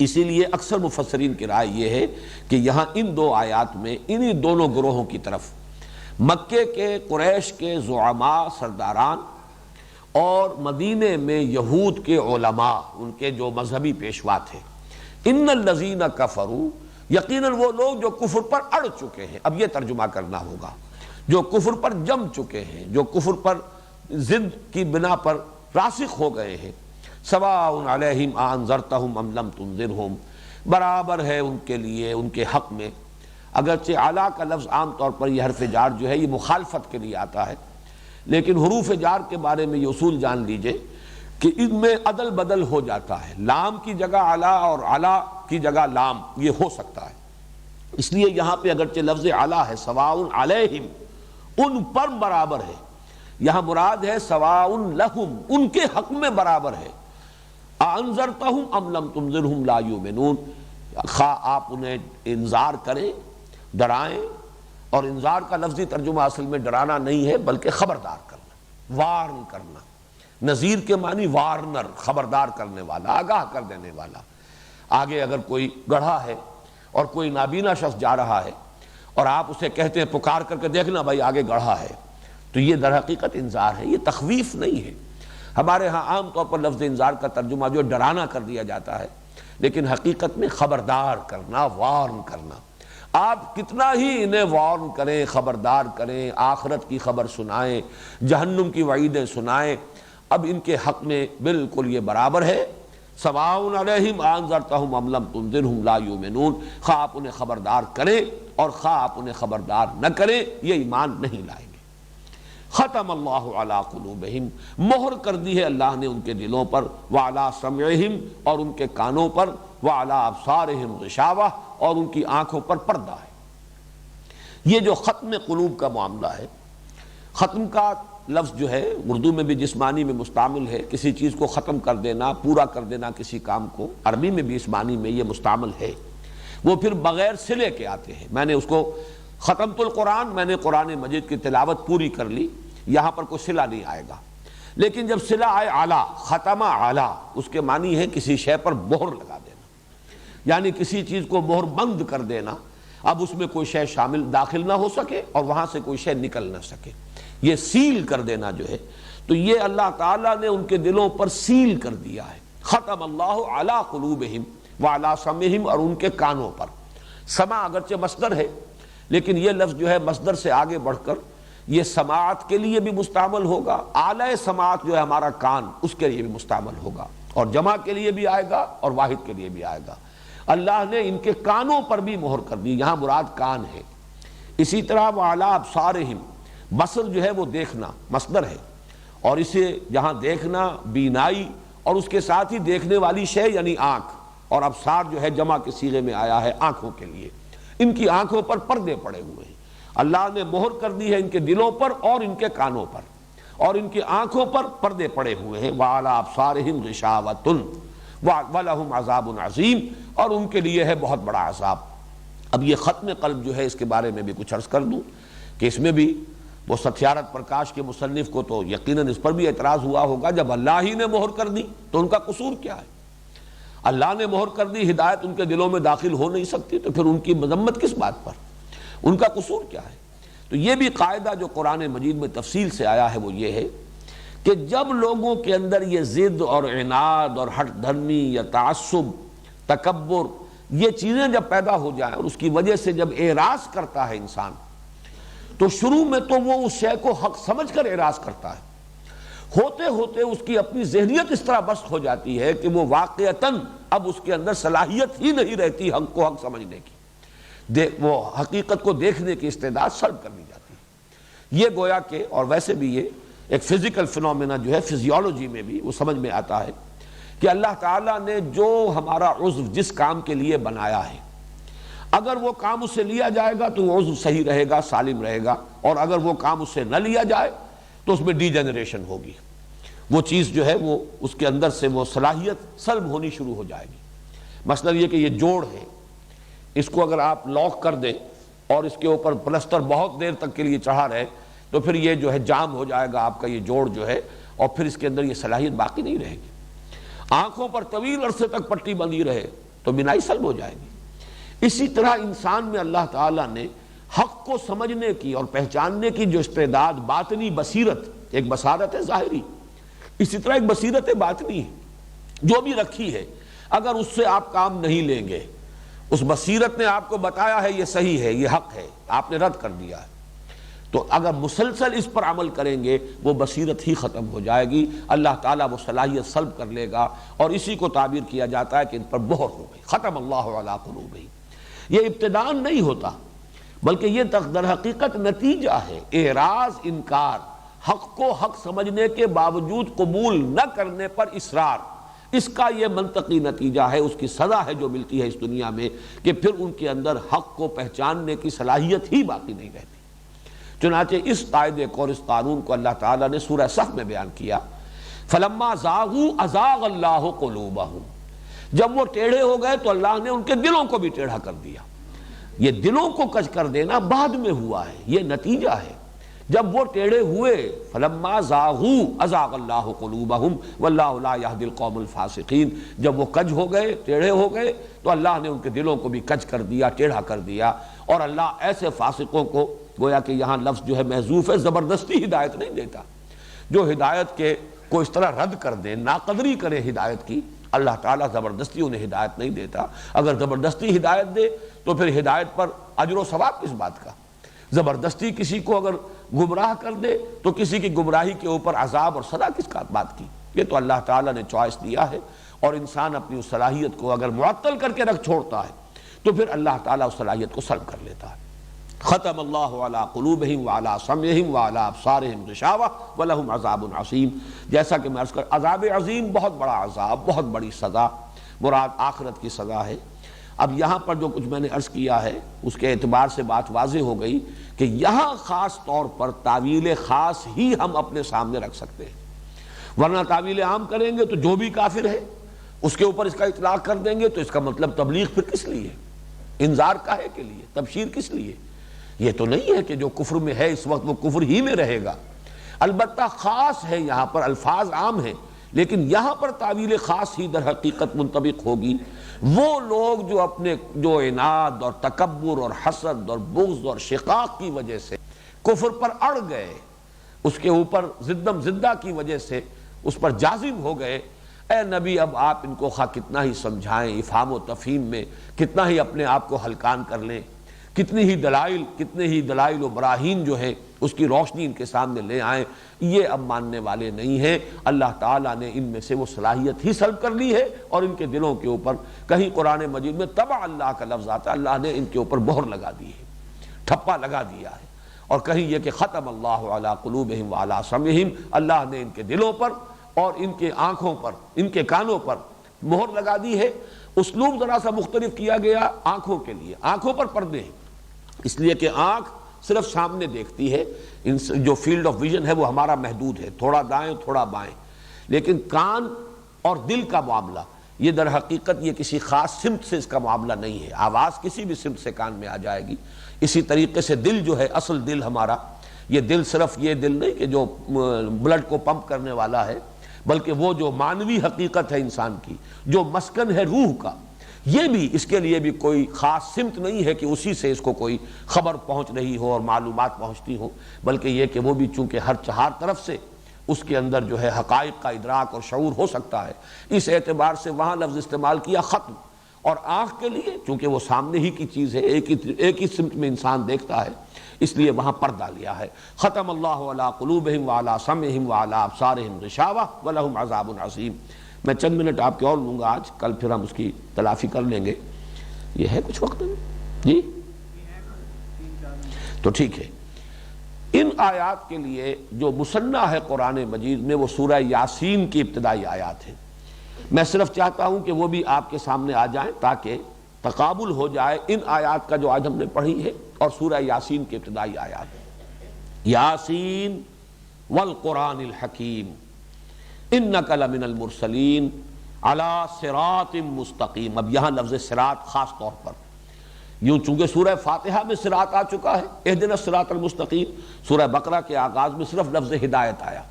اسی لیے اکثر مفسرین کی رائے یہ ہے کہ یہاں ان 2 آیات میں انہی دونوں گروہوں کی طرف، مکے کے قریش کے زعماء سرداران اور مدینے میں یہود کے علماء، ان کے جو مذہبی پیشوا تھے، ان الذین کفروا، یقیناً وہ لوگ جو کفر پر اڑ چکے ہیں، اب یہ ترجمہ کرنا ہوگا، جو کفر پر جم چکے ہیں، جو کفر پر ضد کی بنا پر راسخ ہو گئے ہیں، سواء علیہم انذرتہم ام لم تنذرہم، برابر ہے ان کے لیے، ان کے حق میں، اگرچہ اعلیٰ کا لفظ عام طور پر یہ حرف جار جو ہے یہ مخالفت کے لیے آتا ہے، لیکن حروف جار کے بارے میں یہ اصول جان لیجئے کہ ان میں عدل بدل ہو جاتا ہے، لام کی جگہ اعلیٰ اور اعلیٰ کی جگہ لام، یہ ہو سکتا ہے۔ اس لیے یہاں پہ اگرچہ لفظ اعلیٰ ہے، سواء علیہم، ان پر برابر ہے، یہاں مراد ہے سواء لہم، ان کے حق میں برابر ہے۔ انذرتہم ام لم تنذرہم لا یؤمنون، خواہ آپ انہیں انذار کریں، ڈرائیں، اور انذار کا لفظی ترجمہ اصل میں ڈرانا نہیں ہے بلکہ خبردار کرنا، وارن کرنا، نذیر کے معنی وارنر، خبردار کرنے والا، آگاہ کر دینے والا۔ آگے اگر کوئی گڑھا ہے اور کوئی نابینا شخص جا رہا ہے اور آپ اسے کہتے ہیں پکار کر کے دیکھنا بھائی آگے گڑھا ہے، تو یہ در حقیقت انذار ہے، یہ تخویف نہیں ہے۔ ہمارے ہاں عام طور پر لفظ انذار کا ترجمہ جو ڈرانا کر دیا جاتا ہے، لیکن حقیقت میں خبردار کرنا، وارن کرنا۔ آپ کتنا ہی انہیں وارن کریں، خبردار کریں، آخرت کی خبر سنائیں، جہنم کی وعیدیں سنائیں، اب ان کے حق میں بالکل یہ برابر ہے، سواء علیہم انذرتہم ام لم تنذرہم لا یؤمنون، خواہ آپ انہیں خبردار کریں اور خواہ آپ انہیں خبردار نہ کریں، یہ ایمان نہیں لائیں گے۔ ختم اللہ علی قلوبہم، مہر کر دی ہے اللہ نے ان کے دلوں پر، وعلی سمعہم، اور ان کے کانوں پر، وعلی ابصارہم غشاوہ، اور ان کی آنکھوں پر پردہ ہے۔ یہ جو ختم قلوب کا معاملہ ہے، ختم کا لفظ جو ہے اردو میں بھی جس معنی میں مستعمل ہے، کسی چیز کو ختم کر دینا، پورا کر دینا کسی کام کو، عربی میں بھی اس معنی میں یہ مستعمل ہے، وہ پھر بغیر صلے کے آتے ہیں۔ میں نے اس کو ختمت القرآن، میں نے قرآن مجید کی تلاوت پوری کر لی، یہاں پر کوئی صلہ نہیں آئے گا، لیکن جب صلہ آئے اعلیٰ، ختمہ اعلیٰ، اس کے معنی ہے کسی شے پر مہر لگا دینا، یعنی کسی چیز کو مہر بند کر دینا، اب اس میں کوئی شے شامل داخل نہ ہو سکے اور وہاں سے کوئی شے نکل نہ سکے، یہ سیل کر دینا جو ہے، تو یہ اللہ تعالیٰ نے ان کے دلوں پر سیل کر دیا ہے۔ ختم اللہ علی قلوبہم وعلی سمعہم، اور ان کے کانوں پر۔ سمع اگرچہ مصدر ہے لیکن یہ لفظ جو ہے مصدر سے آگے بڑھ کر یہ سماعت کے لیے بھی مستعمل ہوگا، اعلی سماعت جو ہے ہمارا کان، اس کے لیے بھی مستعمل ہوگا، اور جمع کے لیے بھی آئے گا اور واحد کے لیے بھی آئے گا۔ اللہ نے ان کے کانوں پر بھی مہر کر دی، یہاں مراد کان ہے۔ اسی طرح وعلی ابصارہم، بصر جو ہے وہ دیکھنا مصدر ہے، اور اسے جہاں دیکھنا بینائی اور اس کے ساتھ ہی دیکھنے والی شے یعنی آنکھ، اور ابصار جو ہے جمع کے صیغے میں آیا ہے آنکھوں کے لیے، ان کی آنکھوں پر پردے پڑے ہوئے ہیں۔ اللہ نے مہر کر دی ہے ان کے دلوں پر اور ان کے کانوں پر، اور ان کی آنکھوں پر پردے پڑے ہوئے ہیں، وَعَلَىٰ أَبْصَارِهِمْ غِشَاوَةٌ وَلَهُمْ عَذَابٌ عَظِيمٌ، اور ان کے لیے ہے بہت بڑا عذاب۔ اب یہ ختم قلب جو ہے اس کے بارے میں بھی کچھ عرض کر دوں کہ اس میں بھی وہ ستیارت پرکاش کے مصنف کو تو یقیناً اس پر بھی اعتراض ہوا ہوگا، جب اللہ ہی نے مہر کر دی تو ان کا قصور کیا ہے؟ اللہ نے مہر کر دی، ہدایت ان کے دلوں میں داخل ہو نہیں سکتی، تو پھر ان کی مذمت کس بات پر؟ ان کا قصور کیا ہے؟ تو یہ بھی قاعدہ جو قرآن مجید میں تفصیل سے آیا ہے وہ یہ ہے کہ جب لوگوں کے اندر یہ ضد اور عناد اور ہٹ دھرمی یا تعصب، تکبر، یہ چیزیں جب پیدا ہو جائیں اور اس کی وجہ سے جب اعراض کرتا ہے انسان، تو شروع میں تو وہ اس شے کو حق سمجھ کر اعراض کرتا ہے، ہوتے ہوتے اس کی اپنی ذہنیت اس طرح بست ہو جاتی ہے کہ وہ واقعتاً اب اس کے اندر صلاحیت ہی نہیں رہتی حق کو حق سمجھنے کی، وہ حقیقت کو دیکھنے کی استعداد سلب کر دی جاتی ہے۔ یہ گویا کہ، اور ویسے بھی یہ ایک فزیکل فنومینا جو ہے فزیولوجی میں بھی وہ سمجھ میں آتا ہے کہ اللہ تعالیٰ نے جو ہمارا عضو جس کام کے لیے بنایا ہے، اگر وہ کام اس سے لیا جائے گا تو وہ عضو صحیح رہے گا، سالم رہے گا، اور اگر وہ کام اس سے نہ لیا جائے تو اس میں ڈی جنریشن ہوگی، وہ چیز جو ہے وہ اس کے اندر سے وہ صلاحیت سلب ہونی شروع ہو جائے گی۔ مثلا یہ کہ یہ جوڑ ہے، اس کو اگر آپ لاک کر دیں اور اس کے اوپر پلسٹر بہت دیر تک کے لیے چڑھا رہے تو پھر یہ جو ہے جام ہو جائے گا آپ کا یہ جوڑ جو ہے، اور پھر اس کے اندر یہ صلاحیت باقی نہیں رہے گی۔ آنکھوں پر طویل عرصے تک پٹی بندھی رہے تو بینائی سلب ہو جائے گی۔ اسی طرح انسان میں اللہ تعالیٰ نے حق کو سمجھنے کی اور پہچاننے کی جو استعداد، باطنی بصیرت، ایک بصارت ہے ظاہری، اسی طرح ایک بصیرت باطنی ہے جو بھی رکھی ہے، اگر اس سے آپ کام نہیں لیں گے، اس بصیرت نے آپ کو بتایا ہے یہ صحیح ہے، یہ حق ہے، آپ نے رد کر دیا ہے، تو اگر مسلسل اس پر عمل کریں گے وہ بصیرت ہی ختم ہو جائے گی، اللہ تعالیٰ وہ صلاحیت سلب کر لے گا، اور اسی کو تعبیر کیا جاتا ہے کہ ان پر مہر ہو گئی، ختم اللہ علی قلوبہم۔ یہ ابتداءً نہیں ہوتا بلکہ یہ در حقیقت نتیجہ ہے، اعراض، انکار، حق کو حق سمجھنے کے باوجود قبول نہ کرنے پر اصرار، اس کا یہ منطقی نتیجہ ہے، اس کی سزا ہے جو ملتی ہے اس دنیا میں، کہ پھر ان کے اندر حق کو پہچاننے کی صلاحیت ہی باقی نہیں رہتی۔ چنانچہ اس قاعدے کو اور اس قانون کو اللہ تعالیٰ نے سورہ صف میں بیان کیا، فَلَمَّا زَاغُوا أَزَاغَ اللَّهُ قُلُوبَهُمْ، جب وہ ٹیڑھے ہو گئے تو اللہ نے ان کے دلوں کو بھی ٹیڑھا کر دیا۔ یہ دلوں کو کج کر دینا بعد میں ہوا ہے، یہ نتیجہ ہے۔ جب وہ ٹیڑھے ہوئے، فَلَمَّا زَاغُوا أَزَاغَ اللَّهُ قُلُوبَهُمْ وَاللَّهُ لَا يَهْدِي الْقَوْمَ الْفَاسِقِينَ، جب وہ کج ہو گئے، ٹیڑھے ہو گئے، تو اللہ نے ان کے دلوں کو بھی کج کر دیا، ٹیڑھا کر دیا، اور اللہ ایسے فاسقوں کو، گویا کہ یہاں لفظ جو ہے محذوف ہے، زبردستی ہدایت نہیں دیتا، جو ہدایت کے کو اس طرح رد کر دے، ناقدری کرے ہدایت کی، اللہ تعالیٰ زبردستی انہیں ہدایت نہیں دیتا۔ اگر زبردستی ہدایت دے تو پھر ہدایت پر اجر و ثواب کس بات کا؟ زبردستی کسی کو اگر گمراہ کر دے تو کسی کی گمراہی کے اوپر عذاب اور سزا کس کا بات کی؟ یہ تو اللہ تعالیٰ نے چوائس دیا ہے، اور انسان اپنی اس صلاحیت کو اگر معطل کر کے رکھ چھوڑتا ہے تو پھر اللہ تعالیٰ اس صلاحیت کو سلب کر لیتا ہے۔ ختم اللہ علی قلوبہم وعلی سمعہم وعلی ابصارہم غشاوہ ولہم عذاب عظیم، جیسا کہ میں عرض کر، عذاب عظیم، بہت بڑا عذاب، بہت بڑی سزا، مراد آخرت کی سزا ہے۔ اب یہاں پر جو کچھ میں نے عرض کیا ہے اس کے اعتبار سے بات واضح ہو گئی کہ یہاں خاص طور پر تعویل خاص ہی ہم اپنے سامنے رکھ سکتے ہیں، ورنہ تعویل عام کریں گے تو جو بھی کافر ہے اس کے اوپر اس کا اطلاق کر دیں گے، تو اس کا مطلب تبلیغ پھر کس لیے، انذار کاہے کے لیے، تبشیر کس لیے؟ یہ تو نہیں ہے کہ جو کفر میں ہے اس وقت وہ کفر ہی میں رہے گا، البتہ خاص ہے، یہاں پر الفاظ عام ہیں لیکن یہاں پر تعویل خاص ہی در حقیقت منطبق ہوگی۔ وہ لوگ جو اپنے جو عناد اور تکبر اور حسد اور بغض اور شقاق کی وجہ سے کفر پر اڑ گئے، اس کے اوپر زدم زدہ کی وجہ سے اس پر جازم ہو گئے، اے نبی اب آپ ان کو خواہ کتنا ہی سمجھائیں، افہام و تفہیم میں کتنا ہی اپنے آپ کو ہلکان کر لیں، کتنے ہی دلائل و براہین جو ہیں اس کی روشنی ان کے سامنے لے آئیں، یہ اب ماننے والے نہیں ہیں۔ اللہ تعالیٰ نے ان میں سے وہ صلاحیت ہی سلب کر لی ہے، اور ان کے دلوں کے اوپر، کہیں قرآن مجید میں طبع اللہ کا لفظ آتا ہے، اللہ نے ان کے اوپر مہر لگا دی ہے، ٹھپا لگا دیا ہے، اور کہیں یہ کہ ختم اللہ علی قلوبہم وعلی سمعہم، اللہ نے ان کے دلوں پر اور ان کے آنکھوں پر، ان کے کانوں پر مہر لگا دی ہے۔ اسلوب ذرا سا مختلف کیا گیا آنکھوں کے لیے، آنکھوں پر پردے ہیں، اس لیے کہ آنکھ صرف سامنے دیکھتی ہے، جو فیلڈ آف ویژن ہے وہ ہمارا محدود ہے، تھوڑا دائیں تھوڑا بائیں، لیکن کان اور دل کا معاملہ یہ در حقیقت یہ کسی خاص سمت سے اس کا معاملہ نہیں ہے، آواز کسی بھی سمت سے کان میں آ جائے گی۔ اسی طریقے سے دل جو ہے، اصل دل ہمارا، یہ دل صرف یہ دل نہیں کہ جو بلڈ کو پمپ کرنے والا ہے، بلکہ وہ جو معنوی حقیقت ہے انسان کی، جو مسکن ہے روح کا، یہ بھی اس کے لیے بھی کوئی خاص سمت نہیں ہے کہ اسی سے اس کو کوئی خبر پہنچ رہی ہو اور معلومات پہنچتی ہو، بلکہ یہ کہ وہ بھی چونکہ ہر طرف سے اس کے اندر جو ہے حقائق کا ادراک اور شعور ہو سکتا ہے، اس اعتبار سے وہاں لفظ استعمال کیا ختم۔ اور آنکھ کے لیے چونکہ وہ سامنے ہی کی چیز ہے، ایک ہی سمت میں انسان دیکھتا ہے، اس لیے وہاں پردہ لیا ہے۔ ختم اللہ علی قلوبہم وعلی سمعہم وعلی ابصارہم غشاوہ ولہم عذاب عظیم۔ میں چند منٹ آپ کے اور لوں گا آج، کل پھر ہم اس کی تلافی کر لیں گے۔ یہ ہے کچھ وقت جی تو ٹھیک ہے۔ ان آیات کے لیے جو مصنع ہے قرآن مجید میں وہ سورہ یاسین کی ابتدائی آیات ہیں۔ میں صرف چاہتا ہوں کہ وہ بھی آپ کے سامنے آ جائیں تاکہ تقابل ہو جائے ان آیات کا جو آج ہم نے پڑھی ہے اور سورہ یاسین کی ابتدائی آیات۔ یاسین والقرآن الحکیم انک لمن المرسلین علی صراط مستقیم۔ اب یہاں لفظ صراط خاص طور پر، یوں چونکہ سورہ فاتحہ میں صراط آ چکا ہے، اہدنا الصراط المستقیم، سورہ بقرہ کے آغاز میں صرف لفظ ہدایت آیا،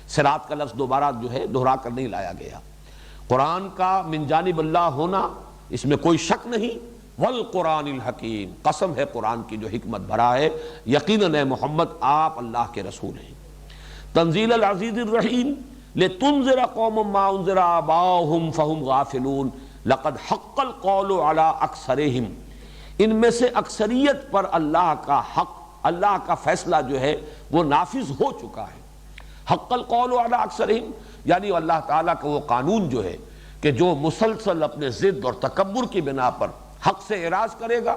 صراط کا لفظ دوبارہ جو ہے دہرا کر نہیں لایا گیا۔ قرآن کا من جانب اللہ ہونا اس میں کوئی شک نہیں، والقرآن الحکیم، قسم ہے قرآن کی جو حکمت بھرا ہے، یقیناً اے محمد آپ اللہ کے رسول ہیں۔ تنزیل العزیز الرحیم لتنذر قوم ما انذر آباؤہم فہم غافلون لقد حق القول علی اکثرہم۔ ان میں سے اکثریت پر اللہ کا حق، اللہ کا فیصلہ جو ہے وہ نافذ ہو چکا ہے۔ حق القول علی اکثرہم یعنی اللہ تعالیٰ کا وہ قانون جو ہے کہ جو مسلسل اپنے ضد اور تکبر کی بنا پر حق سے اعراض کرے گا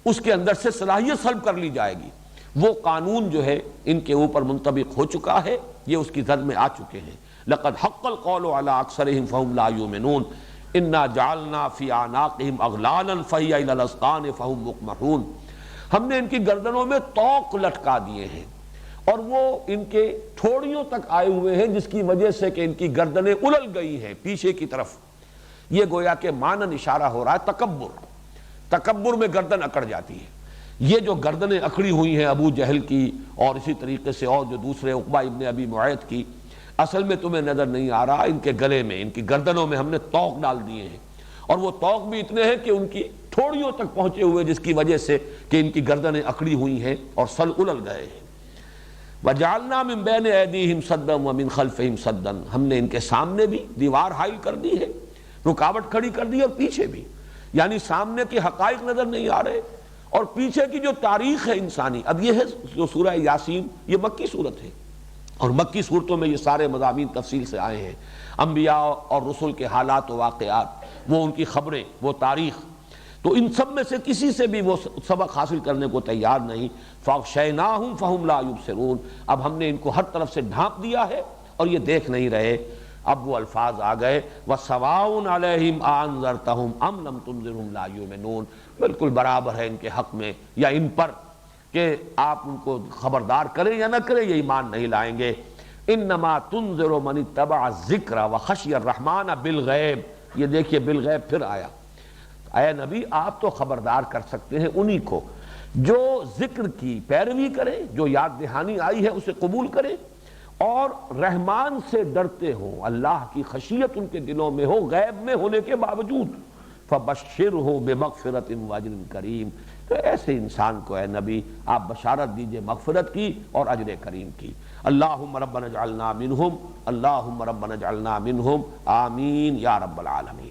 اس کے اندر سے صلاحیت سلب کر لی جائے گی، وہ قانون جو ہے ان کے اوپر منطبق ہو چکا ہے، یہ اس کی زد میں آ چکے ہیں۔ لقد حق القول علی اکثرہم فہم لا یؤمنون انا جعلنا فی اعناقہم اغلالا فہی الی الاذقان فہم مقمحون۔ ہم نے ان کی گردنوں میں طوق لٹکا دیے ہیں اور وہ ان کے ٹھوڑیوں تک آئے ہوئے ہیں، جس کی وجہ سے کہ ان کی گردنیں الل گئی ہیں پیچھے کی طرف۔ یہ گویا کہ معنن اشارہ ہو رہا ہے تکبر میں گردن اکڑ جاتی ہے۔ یہ جو گردنیں اکڑی ہوئی ہیں ابو جہل کی اور اسی طریقے سے اور جو دوسرے عقبہ ابن ابی معیط کی، اصل میں تمہیں نظر نہیں آ رہا، ان کے گلے میں، ان کی گردنوں میں ہم نے طوق ڈال دیے ہیں، اور وہ طوق بھی اتنے ہیں کہ ان کی ٹھوڑیوں تک پہنچے ہوئے، جس کی وجہ سے کہ ان کی گردنیں اکڑی ہوئی ہیں اور سل الل گئے ہیں۔ وَجَعَلْنَا مِن بَيْنِ أَيْدِيهِمْ سَدًّا وَمِن خَلْفِهِمْ سَدًّا، ہم نے ان کے سامنے بھی دیوار حائل کر دی ہے، رکاوٹ کھڑی کر دی، اور پیچھے بھی، یعنی سامنے کے حقائق نظر نہیں آ رہے اور پیچھے کی جو تاریخ ہے انسانی۔ اب یہ ہے جو سورہ یاسین، یہ مکی صورت ہے، اور مکی صورتوں میں یہ سارے مضامین تفصیل سے آئے ہیں، انبیاء اور رسل کے حالات و واقعات، وہ ان کی خبریں، وہ تاریخ، تو ان سب میں سے کسی سے بھی وہ سبق حاصل کرنے کو تیار نہیں۔ فَأَغْشَيْنَاهُمْ فَهُمْ لَا يُبْصِرُونَ، اب ہم نے ان کو ہر طرف سے ڈھانپ دیا ہے اور یہ دیکھ نہیں رہے۔ اب وہ الفاظ آ گئے وَسَوَاءٌ عَلَيْهِمْ أَأَنذَرْتَهُمْ أَمْ لَمْ تُنذِرْهُمْ لَا يُؤْمِنُونَ، بالکل برابر ہے ان کے حق میں یا ان پر کہ آپ ان کو خبردار کریں یا نہ کریں، یہ ایمان نہیں لائیں گے۔ انما تنذر من اتبع الذکر وخشی الرحمن بالغیب، یہ دیکھیے بالغیب پھر آیا۔ اے نبی آپ تو خبردار کر سکتے ہیں انہی کو جو ذکر کی پیروی کرے، جو یاد دہانی آئی ہے اسے قبول کرے اور رحمان سے ڈرتے ہوں، اللہ کی خشیت ان کے دلوں میں ہو غیب میں ہونے کے باوجود۔ فَبَشِّرْهُ بِمَغْفِرَةٍ وَأَجْرٍ کریم، تو ایسے انسان کو اے نبی آپ بشارت دیجئے مغفرت کی اور اجر کریم کی۔ اللہم ربنا اجعلنا منہم، اللہم ربنا اجعلنا منہم، آمین یا رب العالمین۔